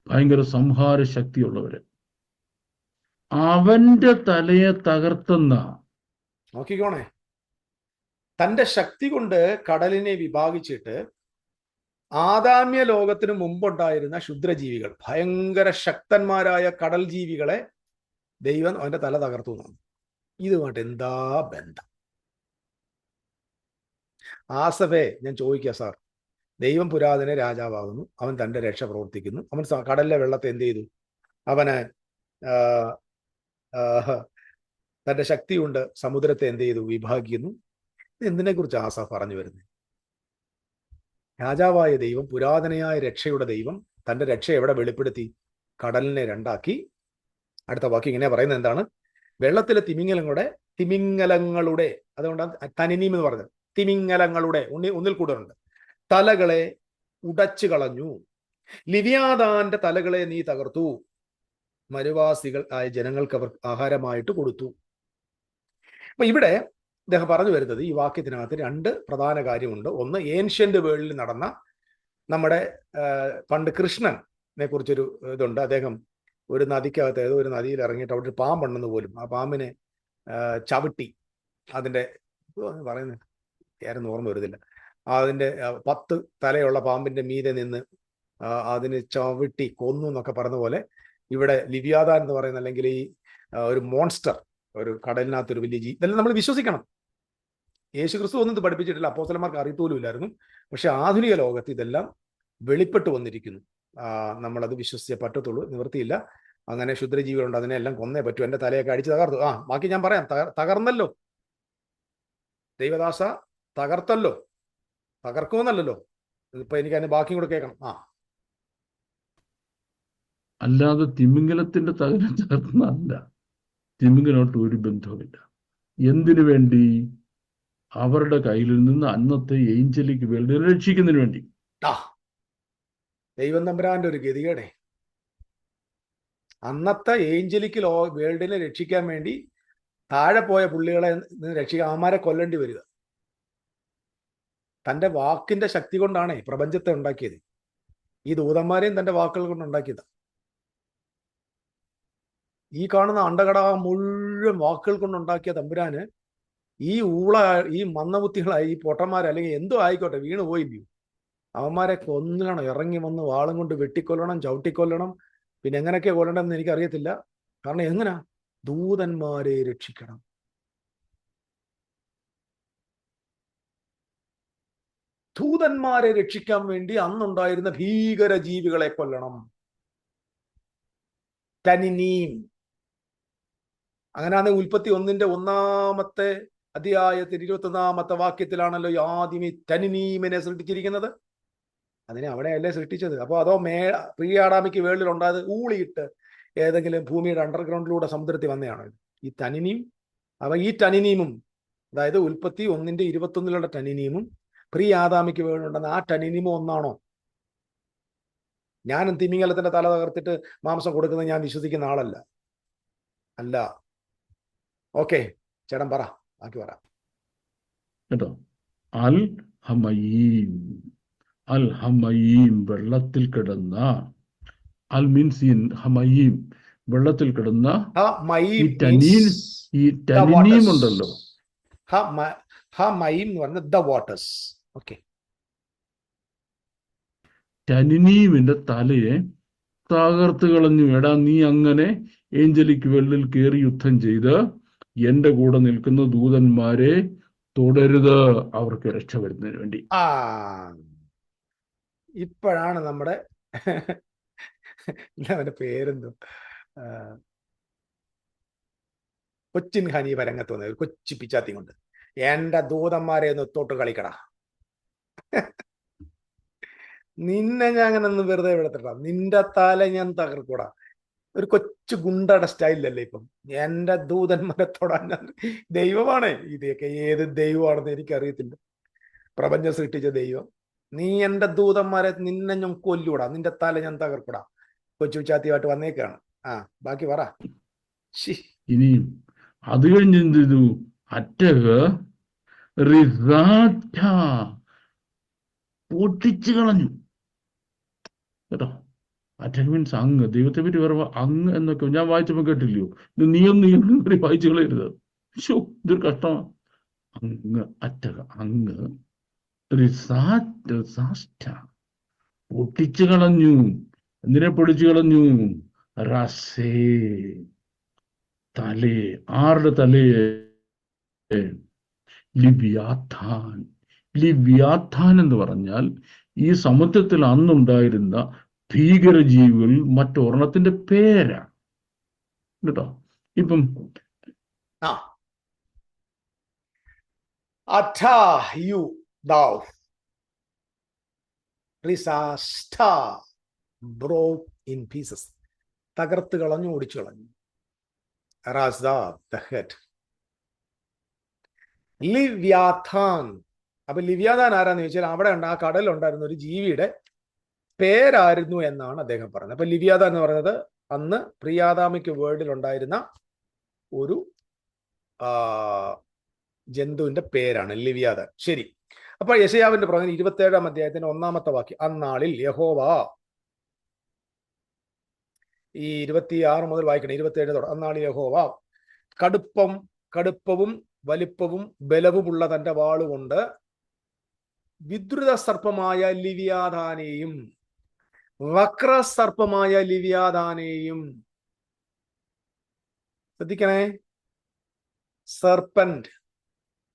ഭയങ്കര സംഹാര ശക്തിയുള്ളവര്. അവന്റെ തലയെ തകർത്തുന്ന, നോക്കിക്കോണേ, തന്റെ ശക്തി കൊണ്ട് കടലിനെ വിഭാഗിച്ചിട്ട് ആദാമ്യ ലോകത്തിന് മുമ്പുണ്ടായിരുന്ന ക്ഷുദ്രജീവികൾ, ഭയങ്കര ശക്തന്മാരായ കടൽ ജീവികളെ ദൈവം അവന്റെ തല തകർത്തു എന്നാണ്. ഇതുമായിട്ട് എന്താ ബന്ധം? ആസഫേ, ഞാൻ ചോദിക്കുക സാർ, ദൈവം പുരാതന രാജാവാകുന്നു, അവൻ തന്റെ രക്ഷ പ്രവർത്തിക്കുന്നു, അവൻ കടലിലെ വെള്ളത്തെ എന്ത് ചെയ്തു? അവന് തന്റെ ശക്തി കൊണ്ട് സമുദ്രത്തെ എന്ത് ചെയ്തു? വിഭാഗിക്കുന്നു. എന്തിനെ കുറിച്ച് ആസാഫ് പറഞ്ഞു വരുന്നത്? രാജാവായ ദൈവം, പുരാതനയായ രക്ഷയുടെ ദൈവം തന്റെ രക്ഷ എവിടെ വെളിപ്പെടുത്തി? കടലിനെ രണ്ടാക്കി. അടുത്ത വാക്ക് ഇങ്ങനെ പറയുന്നത് എന്താണ്? വെള്ളത്തിലെ തിമിംഗലങ്ങളുടെ, അതുകൊണ്ടാണ് തനിനീം എന്ന് പറഞ്ഞത്, തിമിംഗലങ്ങളുടെ ഒന്നിൽ കൂടുതലുണ്ട്, തലകളെ ഉടച്ചു കളഞ്ഞു. ലിവ്യാദാന്റെ തലകളെ നീ തകർത്തു, മരുവാസികൾ ആയ ജനങ്ങൾക്ക് അവർ ആഹാരമായിട്ട് കൊടുത്തു. അപ്പൊ ഇവിടെ അദ്ദേഹം പറഞ്ഞു വരുന്നത്, ഈ വാക്യത്തിനകത്ത് 2 പ്രധാന കാര്യമുണ്ട്. ഒന്ന്, ഏൻഷ്യന്റ് വേൾഡിൽ നടന്ന നമ്മുടെ പണ്ട് കൃഷ്ണനെ കുറിച്ചൊരു ഇതുണ്ട്. അദ്ദേഹം ഒരു നദിക്കകത്ത്, ഏതോ ഒരു നദിയിൽ ഇറങ്ങിയിട്ട് അവിടെ ഒരു പാമ്പുണ്ടെന്ന് പോലും, ആ പാമ്പിനെ ചവിട്ടി, അതിന്റെ പറയുന്നത് ആരും ഓർമ്മ വരുന്നില്ല, അതിന്റെ 10 തലയുള്ള പാമ്പിന്റെ മീതെ നിന്ന് അതിന് ചവിട്ടി കൊന്നു എന്നൊക്കെ പറഞ്ഞ പോലെ ഇവിടെ ലിവ്യാദാൻ എന്ന് പറയുന്ന, അല്ലെങ്കിൽ ഈ ഒരു മോൺസ്റ്റർ, ഒരു കടലിനകത്ത് ഒരു വലിയ ഇതെല്ലാം നമ്മൾ വിശ്വസിക്കണം. യേശു ക്രിസ്തു ഒന്നും ഇത് പഠിപ്പിച്ചിട്ടില്ല, അപ്പോസ്തലന്മാർക്ക് അറിയത്തോലും ഇല്ലായിരുന്നു. പക്ഷെ ആധുനിക ലോകത്ത് ഇതെല്ലാം വെളിപ്പെട്ട് വന്നിരിക്കുന്നു. നമ്മളത് വിശ്വസിച്ചേ പറ്റത്തുള്ളൂ, നിവൃത്തിയില്ല. അങ്ങനെ ക്ഷുദ്രജീവികളുണ്ട്, അതിനെല്ലാം കൊന്നേ പറ്റൂ. എന്റെ തലയൊക്കെ അടിച്ച് തകർത്തു. ബാക്കി ഞാൻ പറയാം. തകർന്നല്ലോ ദൈവദാസ, തകർത്തല്ലോ, തകർക്കുമെന്നല്ലോ. ഇപ്പൊ എനിക്ക് അതിന് ബാക്കിയും കൂടെ കേൾക്കണം. അല്ലാതെ തിമിംഗലത്തിന്റെ തകർന്നല്ല. തിമിംഗലമായിട്ട് ഒരു ബന്ധവുമില്ല. എന്തിനു വേണ്ടി? അവരുടെ കയ്യിൽ നിന്ന് അന്നത്തെ ഏഞ്ചലിക് വേൾഡിനെ രക്ഷിക്കുന്നതിന് വേണ്ടി. ആ ദൈവം തമ്പുരാന്റെ ഒരു ഗതികേടെ. അന്നത്തെ ഏഞ്ചലിക് വേൾഡിനെ രക്ഷിക്കാൻ വേണ്ടി താഴെ പോയ പുള്ളികളെ രക്ഷിക്കാൻ അവന്മാരെ കൊല്ലേണ്ടി വരിക. തന്റെ വാക്കിന്റെ ശക്തി കൊണ്ടാണ് പ്രപഞ്ചത്തെ ഉണ്ടാക്കിയത്. ഈ ദൂതന്മാരെയും തന്റെ വാക്കുകൾ കൊണ്ട് ഉണ്ടാക്കിയത്. ഈ കാണുന്ന അണ്ടകടാകം മുഴുവൻ വാക്കുകൾ കൊണ്ടുണ്ടാക്കിയ തമ്പുരാന് ഈ ഈ മന്ദബുദ്ധികളായി ഈ പൊട്ടന്മാരെ അല്ലെങ്കിൽ എന്തോ ആയിക്കോട്ടെ വീണ് പോയില്ലയോ, അവന്മാരെ കൊല്ലണം. ഇറങ്ങി വന്ന് വാളും കൊണ്ട് വെട്ടിക്കൊല്ലണം, ചവിട്ടിക്കൊല്ലണം. പിന്നെ എങ്ങനെയൊക്കെ കൊല്ലണമെന്ന് എനിക്കറിയത്തില്ല. കാരണം എങ്ങനാ? ദൂതന്മാരെ രക്ഷിക്കണം. ദൂതന്മാരെ രക്ഷിക്കാൻ വേണ്ടി അന്നുണ്ടായിരുന്ന ഭീകര ജീവികളെ കൊല്ലണം. ടനിനീം. അങ്ങനെയാണ് ഉൽപ്പത്തി 1:1 അധ്യായത്തിൽ 21 വാക്യത്തിലാണല്ലോ ആദ്യം ഈ ടനിനീമിനെ സൃഷ്ടിച്ചിരിക്കുന്നത്. അതിനെ അവിടെയല്ലേ സൃഷ്ടിച്ചത്. അപ്പോൾ അതോ പ്രിയാടാമിക്ക് വേൾഡിൽ ഉണ്ടായത് ഊളിയിട്ട് ഏതെങ്കിലും ഭൂമിയുടെ അണ്ടർഗ്രൗണ്ടിലൂടെ സമുദ്രത്തിൽ വന്നതാണോ ഈ ടനിനീം? അപ്പൊ ഈ ടനിനീമും, അതായത് ഉൽപ്പത്തി 1:21 ടനിനീമും പ്രിയാദാമിക്ക് വേൾഡുണ്ടെന്ന് ആ ടനിനീമും ഒന്നാണോ? ഞാനും തിമിംഗലത്തിന്റെ തല തകർത്തിട്ട് മാംസം കൊടുക്കുന്നത് ഞാൻ വിശ്വസിക്കുന്ന ആളല്ല. അല്ല. ഓക്കെ, ചേട്ടൻ പറ, ബാക്കി പറ കേട്ടോ. അൽ ഹമയീം, അൽ ഹമയീം വെള്ളത്തിൽ കിടന്ന, അൽ മീൻസ് ഹമയീം വെള്ളത്തിൽ കിടന്ന ഈ ടനിനീം ഉണ്ടല്ലോ. ഹമയീം എന്ന് പറഞ്ഞ ദ വാട്ടേഴ്സ്. ഓക്കെ. ടനിനീമിന്റെ തലയെ തകർത്ത് കളഞ്ഞു. എടാ, നീ അങ്ങനെ ഏഞ്ചലിക് വേൾഡിൽ കയറി യുദ്ധം ചെയ്ത് എന്റെ കൂടെ നിൽക്കുന്ന ദൂതന്മാരെ തുടരുത്, അവർക്ക് രക്ഷ വരുന്നതിന് വേണ്ടി. ഇപ്പോഴാണ് നമ്മുടെ അവന്റെ പേരെന്തോ കൊച്ചിൻ ഹനീഫ രംഗത്ത് വന്നത്. ഒരു കൊച്ചു പിച്ചാത്തി കൊണ്ട് എന്റെ ദൂതന്മാരെ ഒന്ന് തൊട്ട് കളിക്കടാ, നിന്നെ ഞാൻ അങ്ങനെ ഒന്ന് വെറുതെ വിടത്തിട്ടാ, നിന്റെ തല ഞാൻ തകർക്കൂടാ. ഒരു കൊച്ചു ഗുണ്ടയുടെ സ്റ്റൈലല്ലേ ഇപ്പം. എന്റെ ദൂതന്മാരെ തൊടാൻ ദൈവമാണ്. ഇതൊക്കെ ഏത് ദൈവമാണെന്ന് എനിക്കറിയത്തില്ല. പ്രപഞ്ചം സൃഷ്ടിച്ച ദൈവം. നീ എന്റെ ദൂതന്മാരെ, നിന്നെ ഞാൻ കൊല്ലൂടാ, നിന്റെ തല ഞാൻ തകർക്കൂടാ. കൊച്ചു ചാത്തിയായിട്ട് വന്നേക്കാണ്. ബാക്കി പറ. ഇനിയും അത് കഴിഞ്ഞ് എന്ത് ചെയ്തു? പൊട്ടിച്ചു കളഞ്ഞു. കേട്ടോ, അറ്റാക്ക് മീൻസ് അങ്ങ്. ദൈവത്തെ പറ്റി പറയുമ്പോ അങ്ങ് എന്നൊക്കെ ഞാൻ വായിച്ചപ്പോ കേട്ടില്ലയോ? ഇത് നീയൊന്നും വായിച്ചു കളയരുത്. ഇതൊരു കഷ്ടമാണ്. അങ്ങ് അറ്റക, അങ്ങ് പൊട്ടിച്ചു കളഞ്ഞു. എന്തിനെ പൊടിച്ചു കളഞ്ഞു? റസേ, തലേ. ആരുടെ തലയെ? ലിവ്യാഥാൻ. ലിവ്യാഥാൻ എന്ന് പറഞ്ഞാൽ ഈ സമുദ്രത്തിൽ അന്നുണ്ടായിരുന്ന ഭീകരജീവികൾ മറ്റൊരെണ്ണത്തിന്റെ പേരാണ് കേട്ടോ. ഇപ്പം തകർത്ത് കളഞ്ഞു, ഓടിച്ചു കളഞ്ഞു. ലിവ്യാഥാൻ. അപ്പൊ ലിവ്യാഥാൻ ആരാന്ന് ചോദിച്ചാൽ അവിടെ ആ കടലുണ്ടായിരുന്ന ഒരു ജീവിയുടെ പേരായിരുന്നു എന്നാണ് അദ്ദേഹം പറഞ്ഞത്. അപ്പൊ ലിവ്യാഥാൻ എന്ന് പറയുന്നത് അന്ന് പ്രിയാദാമിക്ക് വേൾഡിൽ ഉണ്ടായിരുന്ന ഒരു ജന്തുവിന്റെ പേരാണ് ലിവ്യാഥാൻ. ശരി. അപ്പൊ യെശയ്യാവിന്റെ പ്രവചനം 27 അധ്യായത്തിന്റെ 1 വാക്യം. അന്നാളിൽ യഹോവ, ഈ 26 മുതൽ വായിക്കണം, 27 അന്നാളിൽ യഹോവ കടുപ്പവും വലിപ്പവും ബലവുമുള്ള തന്റെ വാളുകൊണ്ട് വിദ്രുത സർപ്പമായ ലിവ്യാഥാനെയും വക്രസർപ്പമായ ലിവ്യാഥാനെയും, ശ്രദ്ധിക്കണേ, സർപ്പന്റ്,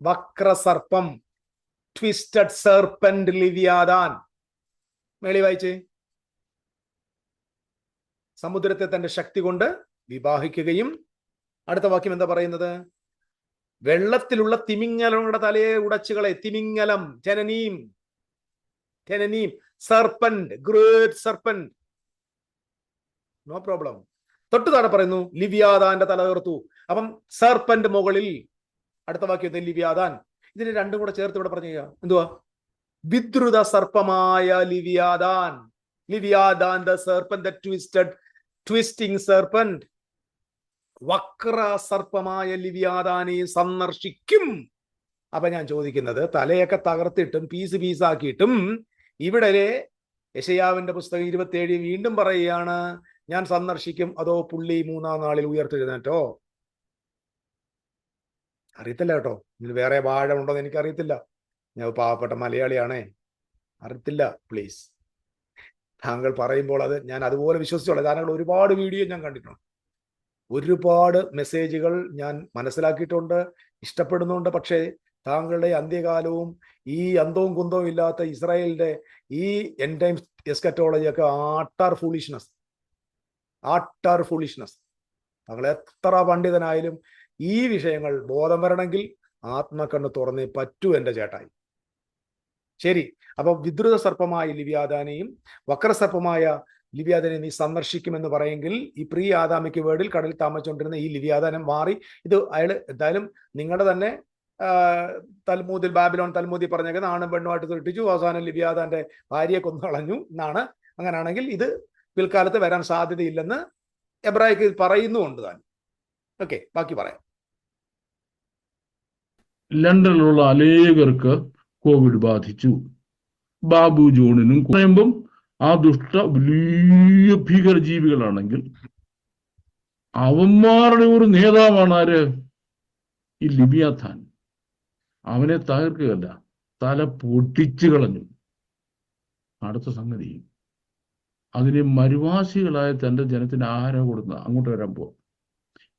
വക്രസർപ്പം, ട്വിസ്റ്റഡ് സർപ്പന്റ് ലിവ്യാഥാൻ. മേളി വായിച്ചേ. സമുദ്രത്തെ തന്റെ ശക്തി കൊണ്ട് വിവാഹിക്കുകയും, അടുത്ത വാക്യം എന്താ പറയുന്നത്? വെള്ളത്തിലുള്ള തിമിംഗലങ്ങളുടെ തലയെ ഉടച്ചുകളെ. തിമിംഗലം, ടെനനീം, serpent, great serpent. No problem. തൊട്ടു താഴെ പറയുന്നു ലിവ്യാഥാന്റെ തല തകർത്തു. അപ്പം സർപ്പന്റ് മുകളിൽ, അടുത്ത വാക്യത്തിൽ ലിവ്യാദാൻ. ഇതിന് രണ്ടും കൂടെ ചേർത്ത് ഇവിടെ പറഞ്ഞു എന്തുവാ? വിദ്രുത സർപ്പമായ Leviathan. Leviathan the serpent, the twisting serpent. വക്ര സർപ്പമായ ലിവ്യാദാനെ സന്ദർശിക്കും. അപ്പൊ ഞാൻ ചോദിക്കുന്നത്, തലയൊക്കെ തകർത്തിട്ടും പീസ് പീസാക്കിയിട്ടും ഇവിടെ യെശയ്യാവിന്റെ പുസ്തകം 27 വീണ്ടും പറയുകയാണ്, ഞാൻ സന്ദർശിക്കും, അതോ പുള്ളി 3-ാം നാളിൽ ഉയർത്തെഴുന്നേറ്റോ? അറിയത്തില്ല കേട്ടോ. ഇതിന് വേറെ വാഴ ഉണ്ടോ എന്ന് എനിക്കറിയത്തില്ല. ഞാൻ പാവപ്പെട്ട മലയാളിയാണേ, അറിയത്തില്ല. പ്ലീസ്, താങ്കൾ പറയുമ്പോൾ അത് ഞാൻ അതുപോലെ വിശ്വസിച്ചോളാം. താങ്കൾ ഒരുപാട് വീഡിയോ ഞാൻ കണ്ടിട്ടുണ്ട്, ഒരുപാട് മെസ്സേജുകൾ ഞാൻ മനസ്സിലാക്കിയിട്ടുണ്ട്, ഇഷ്ടപ്പെടുന്നുണ്ട്. പക്ഷേ താങ്കളുടെ അന്ത്യകാലവും ഈ അന്തവും കുന്തവും ഇല്ലാത്ത ഇസ്രായേലിന്റെ ഈ എൻഡ് ടൈം എസ്കറ്റോളജി ഒക്കെ ആട്ടാർ ഫൂളിഷ്നസ്. താങ്കൾ എത്ര പണ്ഡിതനായാലും ഈ വിഷയങ്ങൾ ബോധം വരണമെങ്കിൽ ആത്മകണ്ണ് തുറന്നേ പറ്റൂ എൻ്റെ ചേട്ടായി. ശരി, അപ്പൊ വിദ്രുത സർപ്പമായ ലിവ്യാദാനെയും വക്രസർപ്പമായ ലിവ്യാദാനെ നീ സന്ദർശിക്കുമെന്ന് പറയെങ്കിൽ, ഈ പ്രീ ആദാമിക് വേർഡിൽ കടലിൽ താമസിച്ചുകൊണ്ടിരുന്ന ഈ ലിവ്യാദാനം മാറി. ഇത് അയാൾ എന്തായാലും നിങ്ങളുടെ തന്നെ തൽമൂദിൽ, ബാബിലോൺ തൽമൂദിൽ പറഞ്ഞേക്കുന്നത് ആണും പെണ്ണുമായിട്ട് സൃഷ്ടിച്ചു, അവസാനം ലിവ്യാദാന്റെ ഭാര്യയെ കൊന്നു കളഞ്ഞു എന്നാണ്. അങ്ങനെയാണെങ്കിൽ ഇത് പിൽക്കാലത്ത് വരാൻ സാധ്യതയില്ലെന്ന് എബ്രായക്ക് പറയുന്നുണ്ട് താൻ. ഓക്കെ, ബാക്കി പറയാം. ലണ്ടനിലുള്ള അനേകർക്ക് കോവിഡ് ബാധിച്ചു. ബാബു ജോണിനും പറയുമ്പം ആ ദുഷ്ട വലിയ ഭീകരജീവികളാണെങ്കിൽ അവന്മാരുടെ ഒരു നേതാവാണ് ആര്? ഈ ലിവ്യാഥാൻ. അവനെ തകർക്കുകയല്ല, തല പൊട്ടിച്ചു കളഞ്ഞു. അടുത്ത സംഗതി, അതിന് മരുവാസികളായ തന്റെ ജനത്തിന് ആഹാരം കൊടുക്കുന്ന അങ്ങോട്ട് വരാൻ പോകും.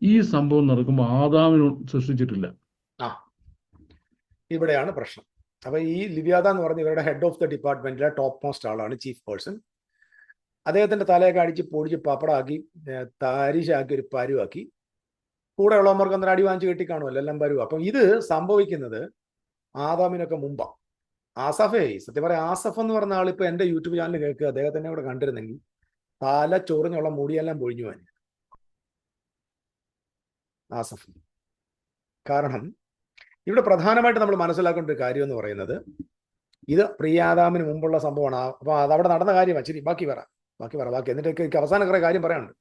ഈ സംഭവം നടക്കുമ്പോൾ ആദാമിനെ സൃഷ്ടിച്ചിട്ടില്ല. ഇവിടെയാണ് പ്രശ്നം. അപ്പൊ ഈ ലിവ്യാദാൻ എന്ന് പറഞ്ഞ ഇവരുടെ ഹെഡ് ഓഫ് ദ ഡിപ്പാർട്ട്മെന്റിലെ ടോപ്പ് മോസ്റ്റ് ആളാണ്, ചീഫ് പേഴ്സൺ. അദ്ദേഹത്തിന്റെ തലയൊക്കെ അടിച്ച് പൊടിച്ച് പപ്പടാക്കി, താരിശാക്കി, ഒരു പരുവാക്കി. കൂടെ ഉള്ളവർക്ക് അന്നേരം അടി വാങ്ങിച്ച് കെട്ടി കാണുമല്ലോ, എല്ലാം പരുവ. അപ്പം ഇത് സംഭവിക്കുന്നത് ആദാമിനൊക്കെ മുമ്പാണ്. ആസഫേ, സത്യം പറയാം, ആസഫ് എന്ന് പറഞ്ഞ ആൾ ഇപ്പൊ എന്റെ യൂട്യൂബ് ചാനൽ കേൾക്കുക, അദ്ദേഹത്തിനെ കൂടെ കണ്ടിരുന്നെങ്കിൽ തല ചൊറിഞ്ഞുള്ള മുടിയെല്ലാം പൊഴിഞ്ഞു പോയി ആസഫ്. കാരണം ഇവിടെ പ്രധാനമായിട്ട് നമ്മൾ മനസ്സിലാക്കേണ്ട ഒരു കാര്യം എന്ന് പറയുന്നത്, ഇത് പ്രിയാദാമിന് മുമ്പുള്ള സംഭവമാണ്. അപ്പൊ അതവിടെ നടന്ന കാര്യമാണ്. ശരി, ബാക്കി പറ. എന്നിട്ട് എനിക്ക് അവസാനം കുറെ കാര്യം പറയാനുണ്ട്.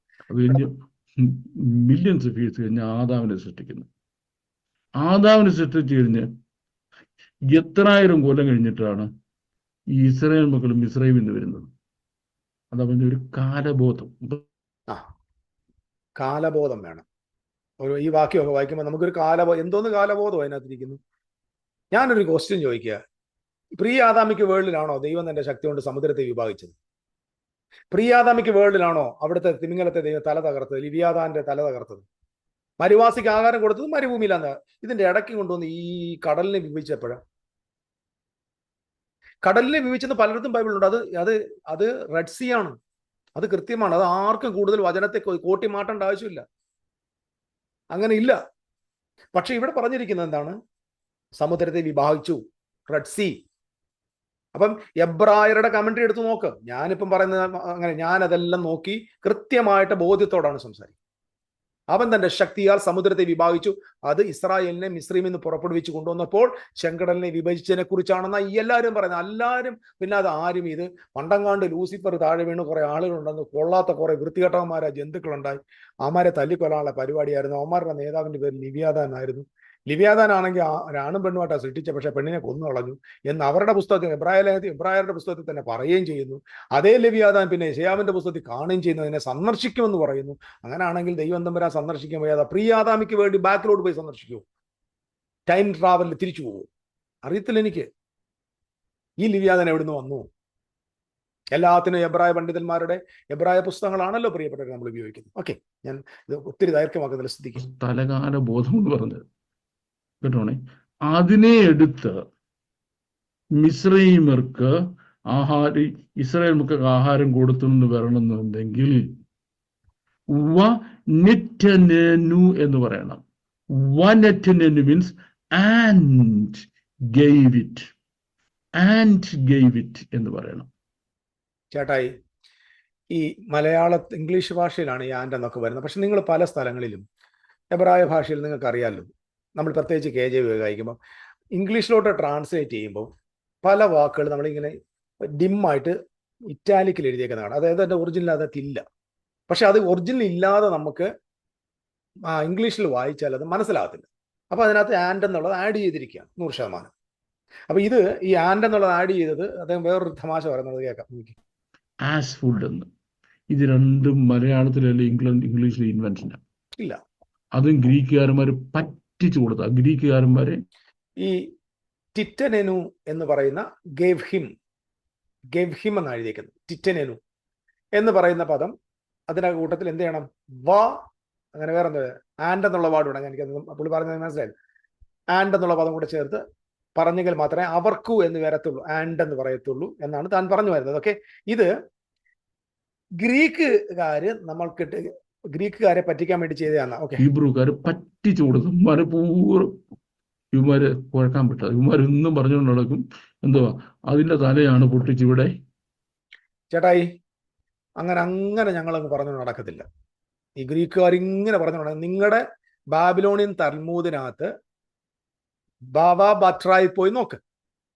മില്യൺസ് ഓഫ് ഇയേഴ്സ് കഴിഞ്ഞ് ആദാമിനെ സൃഷ്ടിക്കുന്നു. ആദാമിനെ സൃഷ്ടിച്ചു കഴിഞ്ഞ് എത്രായിരം കൊല്ലം കഴിഞ്ഞിട്ടാണ് ഈ ഇസ്രായേൽ മക്കൾ മിസ്രൈമിൽ നിന്ന് വരുന്നത്. അതവന്റെ ഒരു കാലബോധം. കാലബോധം വേണം. ഈ വാക്യമൊക്കെ വായിക്കുമ്പോൾ നമുക്കൊരു എന്തോന്ന് കാലബോധം അതിനകത്തിരിക്കുന്നു. ഞാനൊരു ക്വസ്റ്റ്യൻ ചോദിക്കുക, പ്രീ ആദാമിക് വേൾഡിലാണോ ദൈവം തന്റെ ശക്തി കൊണ്ട് സമുദ്രത്തെ വിഭാഗിച്ചത്? പ്രീ ആദാമിക് വേൾഡിലാണോ അവിടുത്തെ തിമിംഗലത്തെ ദൈവം തല തകർത്തത്, ലിവ്യാദാന്റെ തല തകർത്തത്? മരുവാസിക്ക് ആഹാരം കൊടുത്തത് മരുഭൂമിയിലാണ്. ഇതിന്റെ ഇടയ്ക്ക് കൊണ്ടുവന്ന് ഈ കടലിനെ വിഭജിച്ചപ്പോഴാണ്. കടലിനെ വിഭജിച്ചെന്ന് പലയിടത്തും ബൈബിളുണ്ട്. അത് റെഡ് സീ ആണ്. അത് കൃത്യമാണ്. അത് ആർക്കും കൂടുതൽ വചനത്തെ കോട്ടി മാറ്റേണ്ട ആവശ്യമില്ല. അങ്ങനെ ഇല്ല. പക്ഷെ ഇവിടെ പറഞ്ഞിരിക്കുന്നത് എന്താണ്? സമുദ്രത്തെ വിഭാഗിച്ചു, റെഡ് സീ. അപ്പം എബ്രായരുടെ കമന്ററി എടുത്ത് നോക്ക്. ഞാനിപ്പം പറയുന്നത് അങ്ങനെ, ഞാനതെല്ലാം നോക്കി കൃത്യമായിട്ട് ബോധ്യത്തോടാണ് സംസാരിക്കുന്നത്. അവൻ തന്റെ ശക്തിയാൽ സമുദ്രത്തെ വിഭാഗിച്ചു. അത് ഇസ്രായേലിനെ മിസ്രൈമിൽ നിന്ന് പുറപ്പെടുവിച്ച് കൊണ്ടുവന്നപ്പോൾ ചെങ്കടലിനെ വിഭജിച്ചതിനെ കുറിച്ചാണെന്നാ എല്ലാവരും പറയുന്നത്. എല്ലാവരും പിന്നെ അത് ആരും ഇത് പണ്ടങ്ങാണ്ട് ലൂസിഫർ താഴെ വീണ് കുറെ ആളുകളുണ്ടെന്ന്, കൊള്ളാത്ത കുറെ വൃത്തികെട്ടവന്മാരായ ജന്തുക്കളുണ്ടായി, അവന്മാരെ തല്ലിക്കൊല്ലാനുള്ള പരിപാടിയായിരുന്നു. അവന്മാരുടെ നേതാവിന്റെ പേര് ലിവ്യാദാൻ ആയിരുന്നു. ലിവ്യാദാൻ ആണെങ്കിൽ ആണും പെണ്ണുമായിട്ടാണ് സൃഷ്ടിച്ച, പക്ഷെ പെണ്ണിനെ കൊന്നു കളഞ്ഞു എന്ന് അവരുടെ പുസ്തകത്തിൽ, എബ്രായരുടെ പുസ്തകത്തിൽ തന്നെ പറയുകയും ചെയ്യുന്നു. അതേ ലിവ്യാദാൻ പിന്നെ യെശയ്യാവിന്റെ പുസ്തകത്തിൽ കാണുകയും ചെയ്യുന്നു, അതിനെ സന്ദർശിക്കുമെന്ന് പറയുന്നു. അങ്ങനെയാണെങ്കിൽ ദൈവം തമ്പുരാൻ സന്ദർശിക്കാൻ വയ്യാതെ പ്രീ ആദാമിക്ക് വേണ്ടി ബാക്കിലോട്ട് പോയി സന്ദർശിക്കുമോ? ടൈം ട്രാവലിൽ തിരിച്ചു പോകുമോ? അറിയത്തില്ല എനിക്ക്. ഈ ലിവ്യാദാൻ എവിടുന്ന് വന്നു? എല്ലാത്തിനും എബ്രായ പണ്ഡിതന്മാരുടെ എബ്രായ പുസ്തകങ്ങളാണല്ലോ പ്രിയപ്പെട്ടവർ നമ്മൾ ഉപയോഗിക്കുന്നത്. ഓക്കെ, ഞാൻ ഇത് ഒത്തിരി ദൈർഘ്യമാക്കുന്ന സ്ഥിതിക്ക് തലകാല ബോധം എന്ന് പറഞ്ഞത് കേട്ടോണേ. അതിനെ എടുത്ത് മിസ്രൈമർക്ക് ഇസ്രായേൽ മക്കൾക്ക് ആഹാരം കൊടുത്തെന്ന് വരണമെന്നുണ്ടെങ്കിൽ വനെറ്റനു എന്ന് പറയണം. വനെറ്റനു മീൻസ് ആൻഡ് ഗേവ് ഇറ്റ് എന്ന് പറയണം. ചേട്ടായി, ഈ ഇംഗ്ലീഷ് ഭാഷയിലാണ് ഈ ആൻഡ് എന്നൊക്കെ വരുന്നത്. പക്ഷെ നിങ്ങൾ പല സ്ഥലങ്ങളിലും എബ്രായ ഭാഷയിൽ നിങ്ങൾക്ക് അറിയാമല്ലോ, നമ്മൾ പ്രത്യേകിച്ച് KJV വായിക്കുമ്പോൾ ഇംഗ്ലീഷിലോട്ട് ട്രാൻസ്ലേറ്റ് ചെയ്യുമ്പോൾ പല വാക്കുകൾ നമ്മളിങ്ങനെ ഡിമ്മായിട്ട് ഇറ്റാലിക്കിൽ എഴുതിയേക്കുന്ന കാണാം. അതായത് അതിൻ്റെ ഒറിജിനൽ അതിനകത്തില്ല. പക്ഷെ അത് ഒറിജിനൽ ഇല്ലാതെ നമുക്ക് ഇംഗ്ലീഷിൽ വായിച്ചാൽ അത് മനസ്സിലാകത്തില്ല. അപ്പോൾ അതിനകത്ത് ആൻഡ് എന്നുള്ളത് ആഡ് ചെയ്തിരിക്കുകയാണ് 100%. അപ്പോൾ ഇത് ഈ ആൻഡ് എന്നുള്ളത് ആഡ് ചെയ്തത് അദ്ദേഹം വേറൊരു തമാശ പറയുന്നത് കേൾക്കാം. ആസ് ഫുഡ് എന്ന്. ഇത് രണ്ടും മലയാളത്തിലല്ല ഇംഗ്ലീഷിലെ ഇൻവെൻഷനാണ്. ഇല്ല, അതും ഗ്രീക്കുകാരന്മാർ പറ്റിച്ചു കൊടുത്ത. ഗ്രീക്കുകാരന്മാരെ ഈ ടിറ്റനെനു എന്ന് പറയുന്ന ഗേവ് ഹിം എന്നാണ് എഴുതിയിരിക്കുന്നത്. ടിറ്റനെനു എന്ന് പറയുന്ന പദം അതിൻ്റെ കൂട്ടത്തിൽ എന്ത് ചെയ്യണം? വാ, അങ്ങനെ വേറെ എന്താ, ആൻഡ് എന്നുള്ള വാർഡ് വേണം. എനിക്കത് പുള്ളി പറഞ്ഞത് മനസ്സിലായി. ആൻഡ് എന്നുള്ള പദം കൂടെ ചേർത്ത് പറഞ്ഞെങ്കിൽ മാത്രമേ അവർക്കു എന്ന് വരത്തുള്ളൂ, ആൻഡ് എന്ന് പറയത്തുള്ളൂ എന്നാണ് താൻ പറഞ്ഞു വരുന്നത്. ഓക്കെ, ഇത് ഗ്രീക്കുകാരെ പറ്റിക്കാൻ വേണ്ടി ചെയ്തതാണ്. ഓക്കെ, ഹീബ്രുക്കാര് പറ്റിച്ചു കൊടുക്കും. മനഃപൂർവ്വം ഇവന്മാര് കുഴക്കാൻ പറ്റാതെ ഇവന്മാരൊന്നും പറഞ്ഞുകൊണ്ട് നടക്കും. എന്തുവാ അതിന്റെ തലയാണ് പൊട്ടിച്ചിവിടെ. ചേട്ടായി, അങ്ങനെ ഞങ്ങളങ്ങ് പറഞ്ഞു നടക്കത്തില്ല. ഈ ഗ്രീക്കുകാർ ഇങ്ങനെ പറഞ്ഞു നടക്കും. നിങ്ങളുടെ ബാബിലോണിയൻ തൽമൂദിനകത്ത് ബാബ ബട്രായി പോയി നോക്ക്,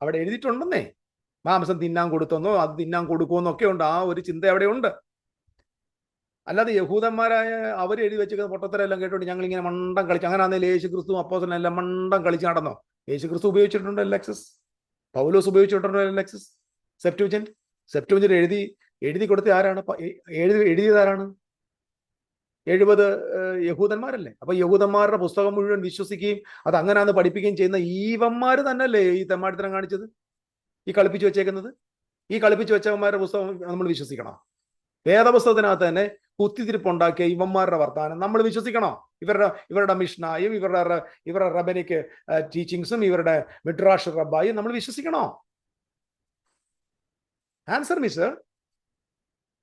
അവിടെ എഴുതിയിട്ടുണ്ടെന്നേ. മാംസം തിന്നാൻ കൊടുത്തെന്നോ അത് തിന്നാൻ കൊടുക്കുമെന്നൊക്കെ ഉണ്ട്. ആ ഒരു ചിന്ത അവിടെ ഉണ്ട്. അല്ലാതെ യഹൂദന്മാരായ അവർ എഴുതി വെച്ചിരിക്കുന്ന പൊട്ടത്തരെല്ലാം കേട്ടോണ്ട് ഞങ്ങൾ ഇങ്ങനെ മണ്ടം കളിച്ച്, അങ്ങനെ ആണെങ്കിൽ യേശു ക്രിസ്തു അപ്പോസ്തലനെല്ലാം മണ്ടം കളിച്ച് നടന്നോ? യേശു ക്രിസ്തു ഉപയോഗിച്ചിട്ടുണ്ടോ ലെക്സസ്? പൗലോസ് ഉപയോഗിച്ചിട്ടുണ്ടോ ലെക്സസ്? സെപ്റ്റുവജന്റ് എഴുതി കൊടുത്ത ആരാണ്? എഴുതിയത് ആരാണ്? 70 യഹൂദന്മാരല്ലേ? അപ്പൊ യഹൂദന്മാരുടെ പുസ്തകം മുഴുവൻ വിശ്വസിക്കുകയും അത് അങ്ങനെയാന്ന് പഠിപ്പിക്കുകയും ചെയ്യുന്ന ഈവന്മാർ തന്നെയല്ലേ ഈ തെമ്മാടിത്തരം കാണിച്ചത്, ഈ കളിപ്പിച്ചു വെച്ചേക്കുന്നത്? ഈ കളിപ്പിച്ചു വെച്ചവന്മാരുടെ പുസ്തകം നമ്മൾ വിശ്വസിക്കണോ? വേദപുസ്തകത്തിനകത്ത് തന്നെ കുത്തിത്തിരിപ്പുണ്ടാക്കിയ ഇവന്മാരുടെ വർത്താനം നമ്മൾ വിശ്വസിക്കണോ? ഇവരുടെ മിഷ്നായും ഇവരുടെ റബനിക് ടീച്ചിങ്സും ഇവരുടെ മിഡ്രാഷ് റബ്ബായും നമ്മൾ വിശ്വസിക്കണോ? Answer me sir.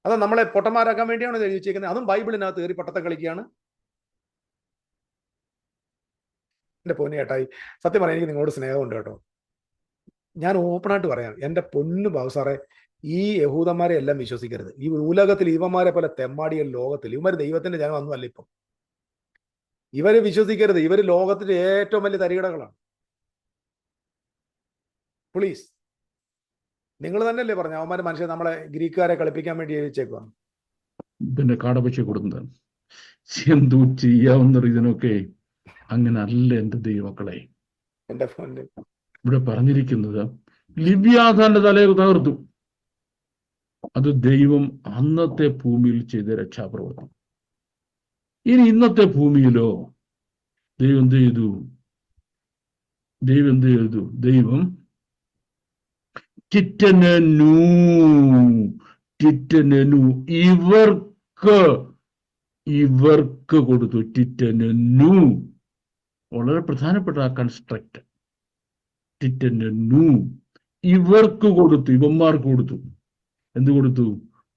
അത് നമ്മളെ പൊട്ടന്മാരാക്കാൻ വേണ്ടിയാണ് എഴുതി വെച്ചേക്കുന്നത്. അതും ബൈബിളിനകത്ത് കയറി പട്ടത്തം കളിക്കുകയാണ്. എൻ്റെ പൊന്നു ചേട്ടായി, സത്യം പറയാൻ എനിക്ക് നിങ്ങളോട് സ്നേഹമുണ്ട് കേട്ടോ. ഞാൻ ഓപ്പണായിട്ട് പറയാം, എൻ്റെ പൊന്നു ബാബു സാറേ, ഈ യഹൂദന്മാരെ എല്ലാം വിശ്വസിക്കരുത്. ഈ ഉലകത്തിൽ ഇവന്മാരെ പോലെ തെമ്മാടിയ ലോകത്തിൽ ഇവന്മാർ ദൈവത്തിന്റെ ജനം ഒന്നുമല്ല. ഇപ്പം ഇവര് വിശ്വസിക്കരുത്. ഇവര് ലോകത്തിന്റെ ഏറ്റവും വലിയ തരികിടകളാണ്. പ്ലീസ്, നിങ്ങൾ തന്നെയല്ലേ പറഞ്ഞു അവന്മാര് മനുഷ്യൻ നമ്മളെ ഗ്രീക്കുകാരെ കളിപ്പിക്കാൻ വേണ്ടി എഴുതിച്ചേക്കുവാണ്. പിന്നെ കാടപക്ഷി കൊടുക്കുന്നത് എന്തോ ചെയ്യാവുന്ന ഇതിനൊക്കെ അങ്ങനെ അല്ല. എന്റെ ദൈവമക്കളെ, എന്റെ ഫോണില് ഇവിടെ പറഞ്ഞിരിക്കുന്നത് ലിവ്യാഥാന്റെ തലയെ തകർത്തു. അത് ദൈവം അന്നത്തെ ഭൂമിയിൽ ചെയ്ത രക്ഷാപ്രവർത്തനം. ഇനി ഇന്നത്തെ ഭൂമിയിലോ ദൈവം എന്ത് ചെയ്തു? ദൈവം ടിറ്റനെനു ഇവർക്ക് കൊടുത്തു. ടിറ്റനെനു വളരെ പ്രധാനപ്പെട്ട ആ കൺസ്ട്രക്ട്. ടിറ്റനെനു ഇവർക്ക് കൊടുത്തു, ഇവന്മാർക്ക് കൊടുത്തു. എന്ത് കൊടുത്തു?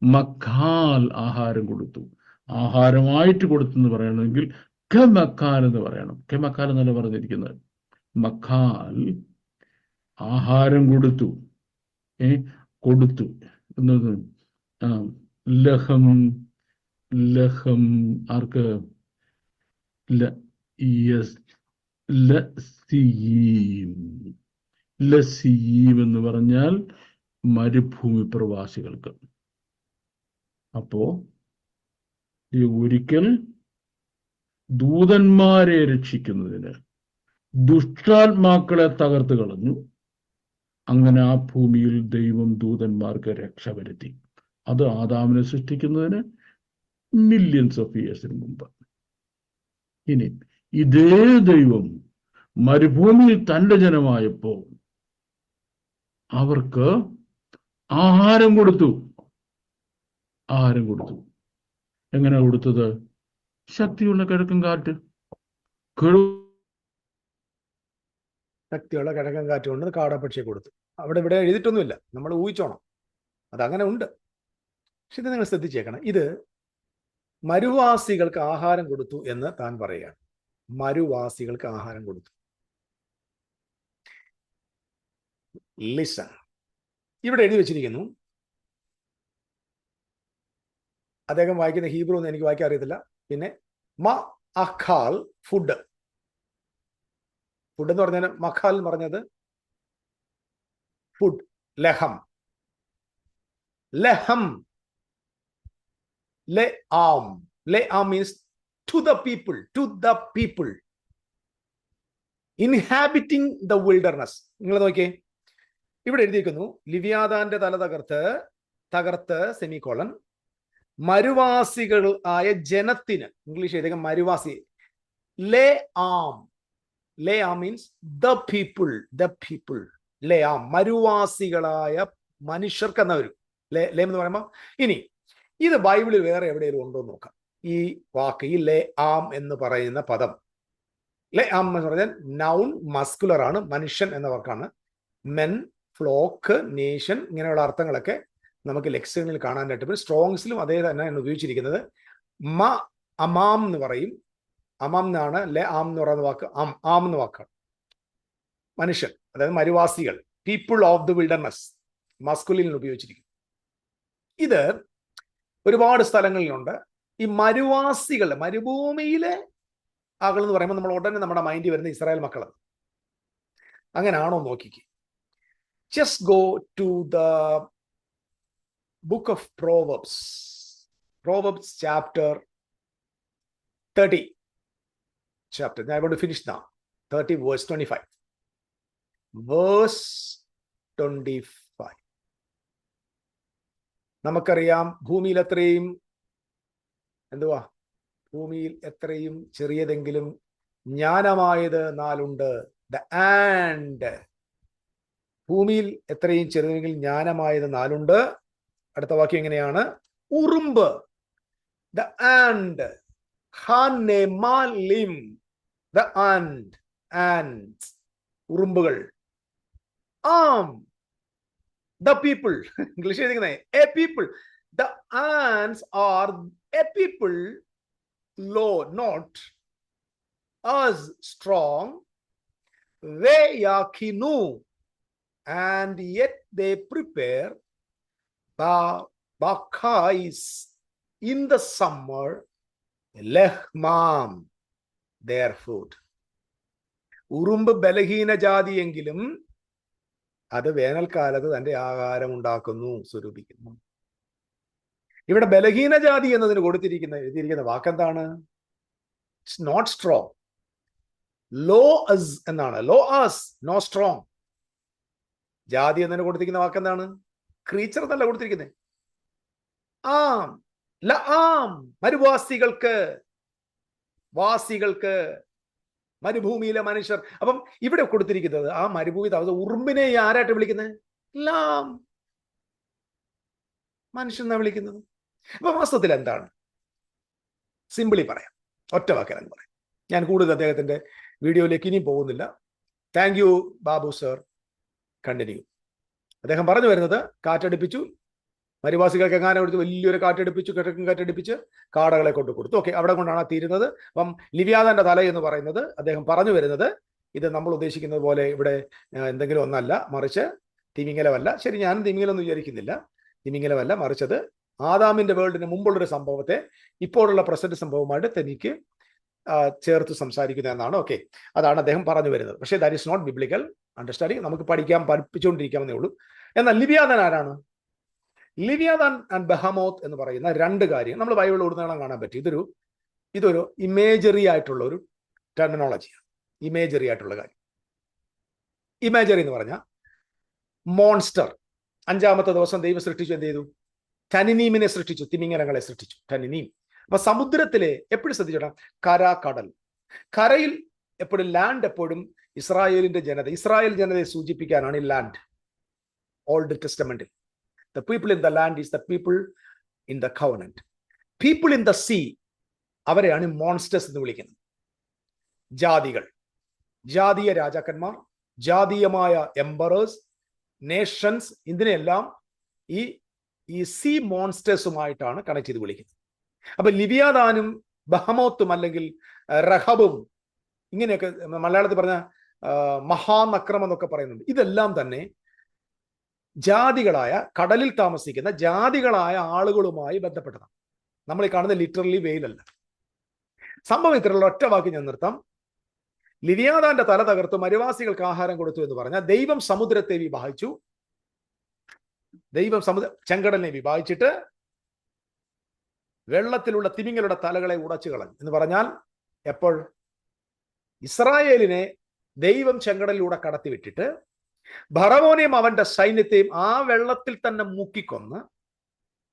മക്കാൽ, ആഹാരം കൊടുത്തു. ആഹാരമായിട്ട് കൊടുത്തെന്ന് പറയണമെങ്കിൽ കെമക്കാൽ എന്ന് പറയണം. കെമക്കാൽ എന്നല്ല പറഞ്ഞിരിക്കുന്നത്. മക്കാൽ ആഹാരം കൊടുത്തു. കൊടുത്തു എന്നത് ലഹം ആർക്ക്? ലസീം എന്ന് പറഞ്ഞാൽ മരുഭൂമി പ്രവാസികൾക്ക്. അപ്പോ ഒരിക്കൽ ദൂതന്മാരെ രക്ഷിക്കുന്നതിന് ദുഷ്ടാത്മാക്കളെ തകർത്ത് കളഞ്ഞു. അങ്ങനെ ആ ഭൂമിയിൽ ദൈവം ദൂതന്മാർക്ക് രക്ഷ വരുത്തി. അത് ആദാമിനെ സൃഷ്ടിക്കുന്നതിന് മില്യൺസ് ഓഫ് ഇയേഴ്സിന് മുമ്പ്. ഇനി ഇതേ ദൈവം മരുഭൂമിയിൽ തന്റെ ജനമായപ്പോ അവർക്ക് ആഹാരം കൊടുത്തു. എങ്ങനെ കൊടുത്തത്? ശക്തിയുള്ള കിഴക്കൻ കാറ്റ്. ശക്തിയുള്ള കിഴക്കൻ കാറ്റ് കൊണ്ട് കാടപ്പക്ഷിയെ കൊടുത്തു. ഇവിടെ എഴുതിയിട്ടൊന്നുമില്ല, നമ്മൾ ഊഹിച്ചോണം, അതങ്ങനെ ഉണ്ട്. പക്ഷെ ഇത് നിങ്ങൾ ശ്രദ്ധിച്ചേക്കണം, ഇത് മരുവാസികൾക്ക് ആഹാരം കൊടുത്തു എന്ന് താൻ പറയുകയാണ്. മരുവാസികൾക്ക് ആഹാരം കൊടുത്തു. ലിസൺ, ഇവിടെ എഴുതി വെച്ചിരിക്കുന്നു. അദ്ദേഹം വായിക്കുന്ന ഹീബ്രു ഒന്നും എനിക്ക് വായിക്കാൻ അറിയത്തില്ല. പിന്നെ അഖാൽ ഫുഡ്. ഫുഡ് എന്ന് പറഞ്ഞാൽ മഖാൽ എന്ന് പറഞ്ഞത് food, ലഹം. ലഹം, le am. Le am means to the people inhabiting the wilderness. നിങ്ങൾ നോക്കിയേ, ഇവിടെ എഴുതിയിരിക്കുന്നു ലിവ്യാതാന്റെ തല തകർത്ത് സെമിക്കോളൻ മരുവാസികൾ ആയ ജനത്തിന്, ഇംഗ്ലീഷ് എഴുതിയ മരുവാസി, ലേ ആം. ലേ ആം മീൻസ് ദ പീപ്പിൾ. ലേ ആം, മരുവാസികളായ മനുഷ്യർക്ക് എന്ന വരും ലേ എന്ന് പറയുമ്പോൾ. ഇനി ഇത് ബൈബിളിൽ വേറെ എവിടെയെങ്കിലും ഉണ്ടോ എന്ന് നോക്കാം. ഈ വാക്ക്, ഈ ലേ ആം എന്ന് പറയുന്ന പദം, ലേ ആം എന്ന് പറഞ്ഞാൽ നൗൺ, മസ്കുലർ ആണ്, മനുഷ്യൻ എന്ന വാക്കാണ്. മെൻ, ഫ്ലോക്ക്, നേഷൻ, ഇങ്ങനെയുള്ള അർത്ഥങ്ങളൊക്കെ നമുക്ക് ലെക്സിക്കണിൽ കാണാനായിട്ട് പറ്റും. സ്ട്രോങ്സിലും അതേ തന്നെയാണ് ഉപയോഗിച്ചിരിക്കുന്നത്. അമാം എന്ന് പറയും. അമാം എന്നാണ് ലേ ആം എന്ന് പറയുന്ന വാക്ക്. ആം എന്ന വാക്കാണ് മനുഷ്യൻ, അതായത് മരുവാസികൾ, പീപ്പിൾ ഓഫ് ദി വിൽഡർനെസ്, മസ്കുലിനിൽ ഉപയോഗിച്ചിരിക്കുന്നു. ഇത് ഒരുപാട് സ്ഥലങ്ങളിലുണ്ട്. ഈ മരുവാസികൾ, മരുഭൂമിയിലെ ആളുകൾ എന്ന് പറയുമ്പോൾ നമ്മൾ ഉടനെ നമ്മുടെ മൈൻഡിൽ വരുന്ന ഇസ്രായേൽ മക്കളാണ്. അങ്ങനെയാണോ നോക്കിക്ക്. Just go to the book of Proverbs chapter 30. I want to finish now. 30 verse 25. Verse 25. നമുക്കറിയാം ഭൂമിയിൽ എത്രയും ചെറിയതെങ്കിലും ജ്ഞാനമായത് നാലുണ്ട്. ദ ആൻഡ്, ഭൂമിയിൽ എത്രയും ചെറുതെങ്കിൽ ജ്ഞാനമായത് നാലുണ്ട്. അടുത്ത വാക്യം എങ്ങനെയാണ്? ഉറുമ്പ്. ദ ആൻഡ്, ഹാനെമാലിം. ദ ആൻഡ്, ഉറുമ്പുകൾ. Um, the people. ഇംഗ്ലീഷ് എഴുതിക്കുന്നത് a people. The ants are a people, low, not as strong. They yakinu, and yet they prepare bakais in the summer, lehmam, their food. ഉറുമ്പ് ബലഹീന ജാതിയെങ്കിലും അത് വേനൽക്കാലത്ത് തന്റെ ആഹാരം ഉണ്ടാക്കുന്നു, സ്വരൂപിക്കുന്നു. ഇവിടെ ബലഹീന ജാതി എന്നതിന് എഴുതിയിരിക്കുന്ന വാക്കെന്താണ്? It's not strong. ലോ അസ് എന്നാണ്. ലോ അസ്, നോ സ്ട്രോങ്. ജാതി എന്നതിന് കൊടുത്തിരിക്കുന്ന വാക്കെന്താണ്? ക്രീച്ചർ എന്നല്ല കൊടുത്തിരിക്കുന്നത്. ആം, ല ആം, മരുവാസികൾക്ക്, മരുഭൂമിയിലെ മനുഷ്യർ. അപ്പം ഇവിടെ കൊടുത്തിരിക്കുന്നത് ആ മരുഭൂമി ഉറുമ്പിനെ ആരായിട്ട് വിളിക്കുന്നത്? ലാം, മനുഷ്യനാണ് വിളിക്കുന്നത്. അപ്പൊ വാസ്തവത്തിൽ എന്താണ്? സിമ്പിളി പറയാം, ഒറ്റ വാക്കിലാണ് പറയാം. ഞാൻ കൂടുതൽ അദ്ദേഹത്തിന്റെ വീഡിയോയിലേക്ക് ഇനിയും പോകുന്നില്ല. Thank you Babu sir, continue. അദ്ദേഹം പറഞ്ഞു വരുന്നത്, കാറ്റടിപ്പിച്ചു, മരുവാസികൾക്ക് എങ്ങാനും എടുത്ത് വലിയൊരു കാറ്റടിപ്പിച്ച് കാടകളെ കൊണ്ട് കൊടുത്തു. ഓക്കെ, അവിടെ കൊണ്ടാണ് തീരുന്നത്. അപ്പം ലിവ്യാതാന്റെ തല എന്ന് പറയുന്നത് അദ്ദേഹം പറഞ്ഞു വരുന്നത്, ഇത് നമ്മൾ ഉദ്ദേശിക്കുന്നത് പോലെ ഇവിടെ എന്തെങ്കിലും ഒന്നല്ല, മറിച്ച് തിമിംഗലമല്ല. ശരി, ഞാനും തിമിംഗലൊന്നും വിചാരിക്കുന്നില്ല. തിമിംഗലമല്ല, മറിച്ചത് ആദാമിന്റെ വേൾഡിന് മുമ്പുള്ളൊരു സംഭവത്തെ ഇപ്പോഴുള്ള പ്രസന്റ് സംഭവമായിട്ട് തനിക്ക് ചേർത്ത് സംസാരിക്കുന്നത് എന്നാണ്. ഓക്കെ, അതാണ് അദ്ദേഹം പറഞ്ഞു വരുന്നത്. പക്ഷേ that is not biblical understanding. നമുക്ക് പഠിപ്പിച്ചുകൊണ്ടിരിക്കാമെന്നേ ഉള്ളൂ. എന്നാൽ ലിവ്യാതാൻ ആരാണ്? ലിവ്യാതാൻ ആൻഡ് ബെഹമോത്ത് എന്ന് പറയുന്ന രണ്ട് കാര്യം നമ്മൾ ബൈബിളിൽ ഉടനീളം കാണാൻ പറ്റും. ഇതൊരു ഇമേജറി ആയിട്ടുള്ള ഒരു ടെർമിനോളജിയാണ്. ഇമേജറി ആയിട്ടുള്ള കാര്യം. ഇമേജറി എന്ന് പറഞ്ഞാൽ മോൺസ്റ്റർ. 5-ാമത്തെ ദിവസം ദൈവം സൃഷ്ടിച്ചു. എന്ത് ചെയ്തു? ടനിനീമിനെ സൃഷ്ടിച്ചു, തിമിംഗലങ്ങളെ സൃഷ്ടിച്ചു. ടനിനീം. അപ്പൊ സമുദ്രത്തിലെ എപ്പോഴും ശ്രദ്ധിച്ചോട്ടാ, കര, കടൽ. കരയിൽ എപ്പോഴും ലാൻഡ്, എപ്പോഴും ഇസ്രായേൽ ജനതയെ സൂചിപ്പിക്കാനാണ് ഈ ലാൻഡ്. ഓൾഡ് ടെസ്റ്റമെന്റിൽ the people in the land is the people in the covenant. People in the sea, അവരെയാണ് മോൺസ്റ്റേഴ്സ് എന്ന് വിളിക്കുന്നത്. ജാതികൾ, ജാതീയ രാജാക്കന്മാർ, ജാതീയമായ എംപറേഴ്സ്, നേഷൻസ്, ഇതിനെല്ലാം ഈ സീ മോൺസ്റ്റേഴ്സുമായിട്ടാണ് കണക്ട് ചെയ്ത് വിളിക്കുന്നത്. അപ്പൊ ലിവ്യാതാനും ബഹമോത്തും അല്ലെങ്കിൽ റഹബും, ഇങ്ങനെയൊക്കെ മലയാളത്തിൽ പറഞ്ഞ മഹാനക്രം എന്നൊക്കെ പറയുന്നുണ്ട്. ഇതെല്ലാം തന്നെ ജാതികളായ, കടലിൽ താമസിക്കുന്ന ജാതികളായ ആളുകളുമായി ബന്ധപ്പെട്ടതാണ്. നമ്മൾ ഈ കാണുന്ന ലിറ്ററലി വെയിലല്ല. സംഭവം ഇത്രയുള്ള ഒറ്റ വാക്ക് ഞാൻ നിർത്താം. ലിവിയാതാന്റെ തല തകർത്തു മരുവാസികൾക്ക് ആഹാരം കൊടുത്തു എന്ന് പറഞ്ഞാൽ ദൈവം സമുദ്രത്തെ വിഭാഗിച്ചു. ദൈവം ചെങ്കടലിനെ വിഭാഗിച്ചിട്ട് വെള്ളത്തിലുള്ള തിമിംഗലയുടെ തലകളെ ഉടച്ചു കളഞ്ഞു എന്ന് പറഞ്ഞാൽ എപ്പോൾ ഇസ്രായേലിനെ ദൈവം ചെങ്കടലിലൂടെ കടത്തിവിട്ടിട്ട് ഫറവോനെയും അവന്റെ സൈന്യത്തെയും ആ വെള്ളത്തിൽ തന്നെ മുക്കിക്കൊന്ന്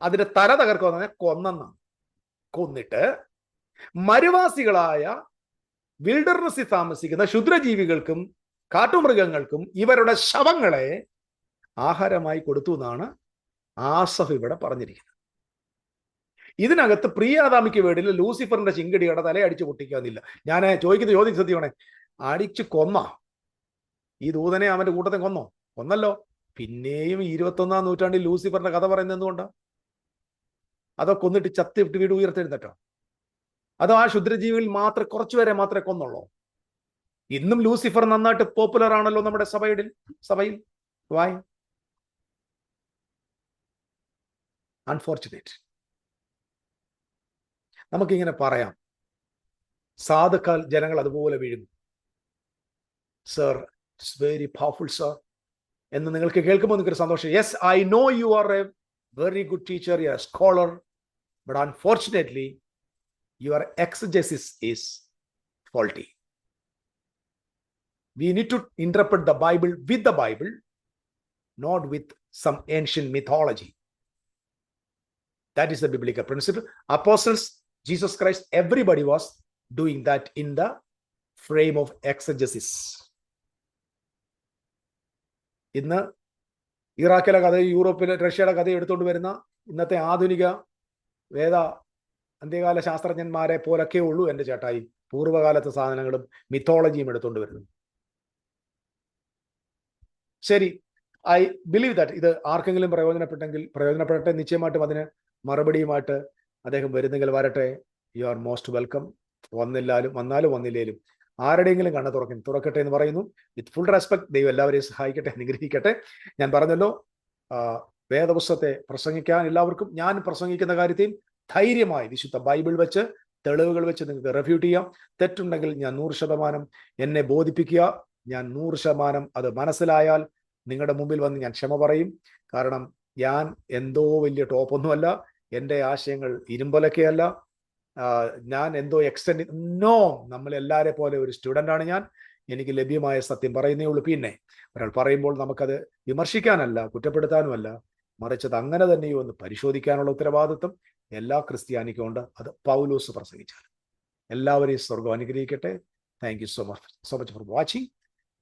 അതിന്റെ തല തകർക്കുക കൊന്നെന്നാണ്. കൊന്നിട്ട് മരുവാസികളായ വിൽഡർനെസ്സിൽ താമസിക്കുന്ന ക്ഷുദ്രജീവികൾക്കും കാട്ടുമൃഗങ്ങൾക്കും ഇവരുടെ ശവങ്ങളെ ആഹാരമായി കൊടുത്തു എന്നാണ് ആസഫ് ഇവിടെ പറഞ്ഞിരിക്കുന്നത്. ഇതിനകത്ത് പ്രിയാദാമിക്ക് വേണ്ടിയിൽ ലൂസിഫറിന്റെ ചിങ്കടിയുടെ തലയടിച്ച് പൊട്ടിക്കാന്നില്ല. ഞാൻ ചോദിക്കുന്ന ചോദ്യം സത്യമാണ്, അടിച്ചു കൊന്ന ഈ ദൂതനെ അവന്റെ കൂട്ടത്തെ കൊന്നല്ലോ. പിന്നെയും 21-ാം നൂറ്റാണ്ടിൽ ലൂസിഫറിന്റെ കഥ പറയുന്നത് എന്തുകൊണ്ടാണ്? അതോ കൊന്നിട്ട് ചത്തിട്ട് വീട് ഉയർത്തെഴുന്നേറ്റോ? അതോ ആ ക്ഷുദ്രജീവികളിൽ മാത്രം കുറച്ചുപേരെ മാത്രമേ കൊന്നുള്ളൂ? ഇന്നും ലൂസിഫർ നന്നായിട്ട് പോപ്പുലർ ആണല്ലോ നമ്മുടെ സഭയിൽ. വായ് അൺഫോർച്ചുനേറ്റ്. നമുക്കിങ്ങനെ പറയാം, സാധുക്കാൽ ജനങ്ങൾ അതുപോലെ വീഴുന്നു. Sir, it's very powerful sir എന്ന് നിങ്ങൾക്ക് കേൾക്കുമ്പോൾ നിങ്ങൾക്കൊരു സന്തോഷം. Yes, I know you are A very good teacher, you are A scholar, but unfortunately your exegesis is faulty. We need to interpret the Bible with the Bible, not with some ancient mythology. That is the biblical principle. Apostles, Jesus Christ, everybody was doing that in the frame of exegesis. ഇന്ന് ഇറാഖിലെ കഥയും യൂറോപ്പിലെ റഷ്യയുടെ കഥയും എടുത്തുകൊണ്ട് വരുന്ന ഇന്നത്തെ ആധുനിക വേദ അന്ത്യകാല ശാസ്ത്രജ്ഞന്മാരെ പോലൊക്കെ ഉള്ളൂ എൻ്റെ ചേട്ടായി പൂർവ്വകാലത്തെ സാധനങ്ങളും മിത്തോളജിയും എടുത്തുകൊണ്ട് വരുന്നു. ശരി, ഐ ബിലീവ് ദാറ്റ് ഇത് ആർക്കെങ്കിലും പ്രയോജനപ്പെടട്ടെ. നിശ്ചയമായിട്ടും അതിന് മറുപടിയുമായിട്ട് അദ്ദേഹം വരുന്നെങ്കിൽ വരട്ടെ. You are most welcome. വന്നാലും വന്നില്ലേലും ആരുടെയെങ്കിലും കണ്ണ് തുറക്കട്ടെ എന്ന് പറയുന്നു. With full respect. ദൈവം എല്ലാവരെയും സഹായിക്കട്ടെ, അനുഗ്രഹിക്കട്ടെ. ഞാൻ പറഞ്ഞല്ലോ, വേദപുസ്തകത്തെ പ്രസംഗിക്കാൻ എല്ലാവർക്കും, ഞാൻ പ്രസംഗിക്കുന്ന കാര്യത്തെയും ധൈര്യമായി വിശുദ്ധ ബൈബിൾ വെച്ച് തെളിവുകൾ വെച്ച് നിങ്ങൾക്ക് റെഫ്യൂട്ട് ചെയ്യാം. തെറ്റുണ്ടെങ്കിൽ ഞാൻ 100% എന്നെ ബോധിപ്പിക്കുക. ഞാൻ 100% അത് മനസ്സിലായാൽ നിങ്ങളുടെ മുമ്പിൽ വന്ന് ഞാൻ ക്ഷമ പറയും. കാരണം ഞാൻ എന്തോ വലിയ ടോപ്പൊന്നുമല്ല, എൻ്റെ ആശയങ്ങൾ ഇരുമ്പൊലക്കെയല്ല, ഞാൻ എന്തോ എക്സ്റ്റെൻഡ് നോ, നമ്മളെല്ലാവരെ പോലെ ഒരു സ്റ്റുഡൻ്റാണ് ഞാൻ. എനിക്ക് ലഭ്യമായ സത്യം പറയുന്നേ ഉള്ളൂ. പിന്നെ ഒരാൾ പറയുമ്പോൾ നമുക്കത് വിമർശിക്കാനല്ല, കുറ്റപ്പെടുത്താനുമല്ല, മറിച്ച് അത് അങ്ങനെ തന്നെയോ എന്ന് പരിശോധിക്കാനുള്ള ഉത്തരവാദിത്വം എല്ലാ ക്രിസ്ത്യാനിക്കും ഉണ്ട്. അത് പൗലോസ് പ്രസംഗിച്ചാൽ. എല്ലാവരെയും സ്വർഗ്ഗം അനുഗ്രഹിക്കട്ടെ. Thank you so much for watching.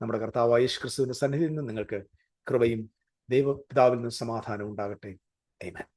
നമ്മുടെ കർത്താവായ യേശു ക്രിസ്തുവിന്റെ സന്നിധിയിൽ നിന്ന് നിങ്ങൾക്ക് കൃപയും ദൈവപിതാവിൽ നിന്ന് സമാധാനം ഉണ്ടാകട്ടെ. ആമേൻ.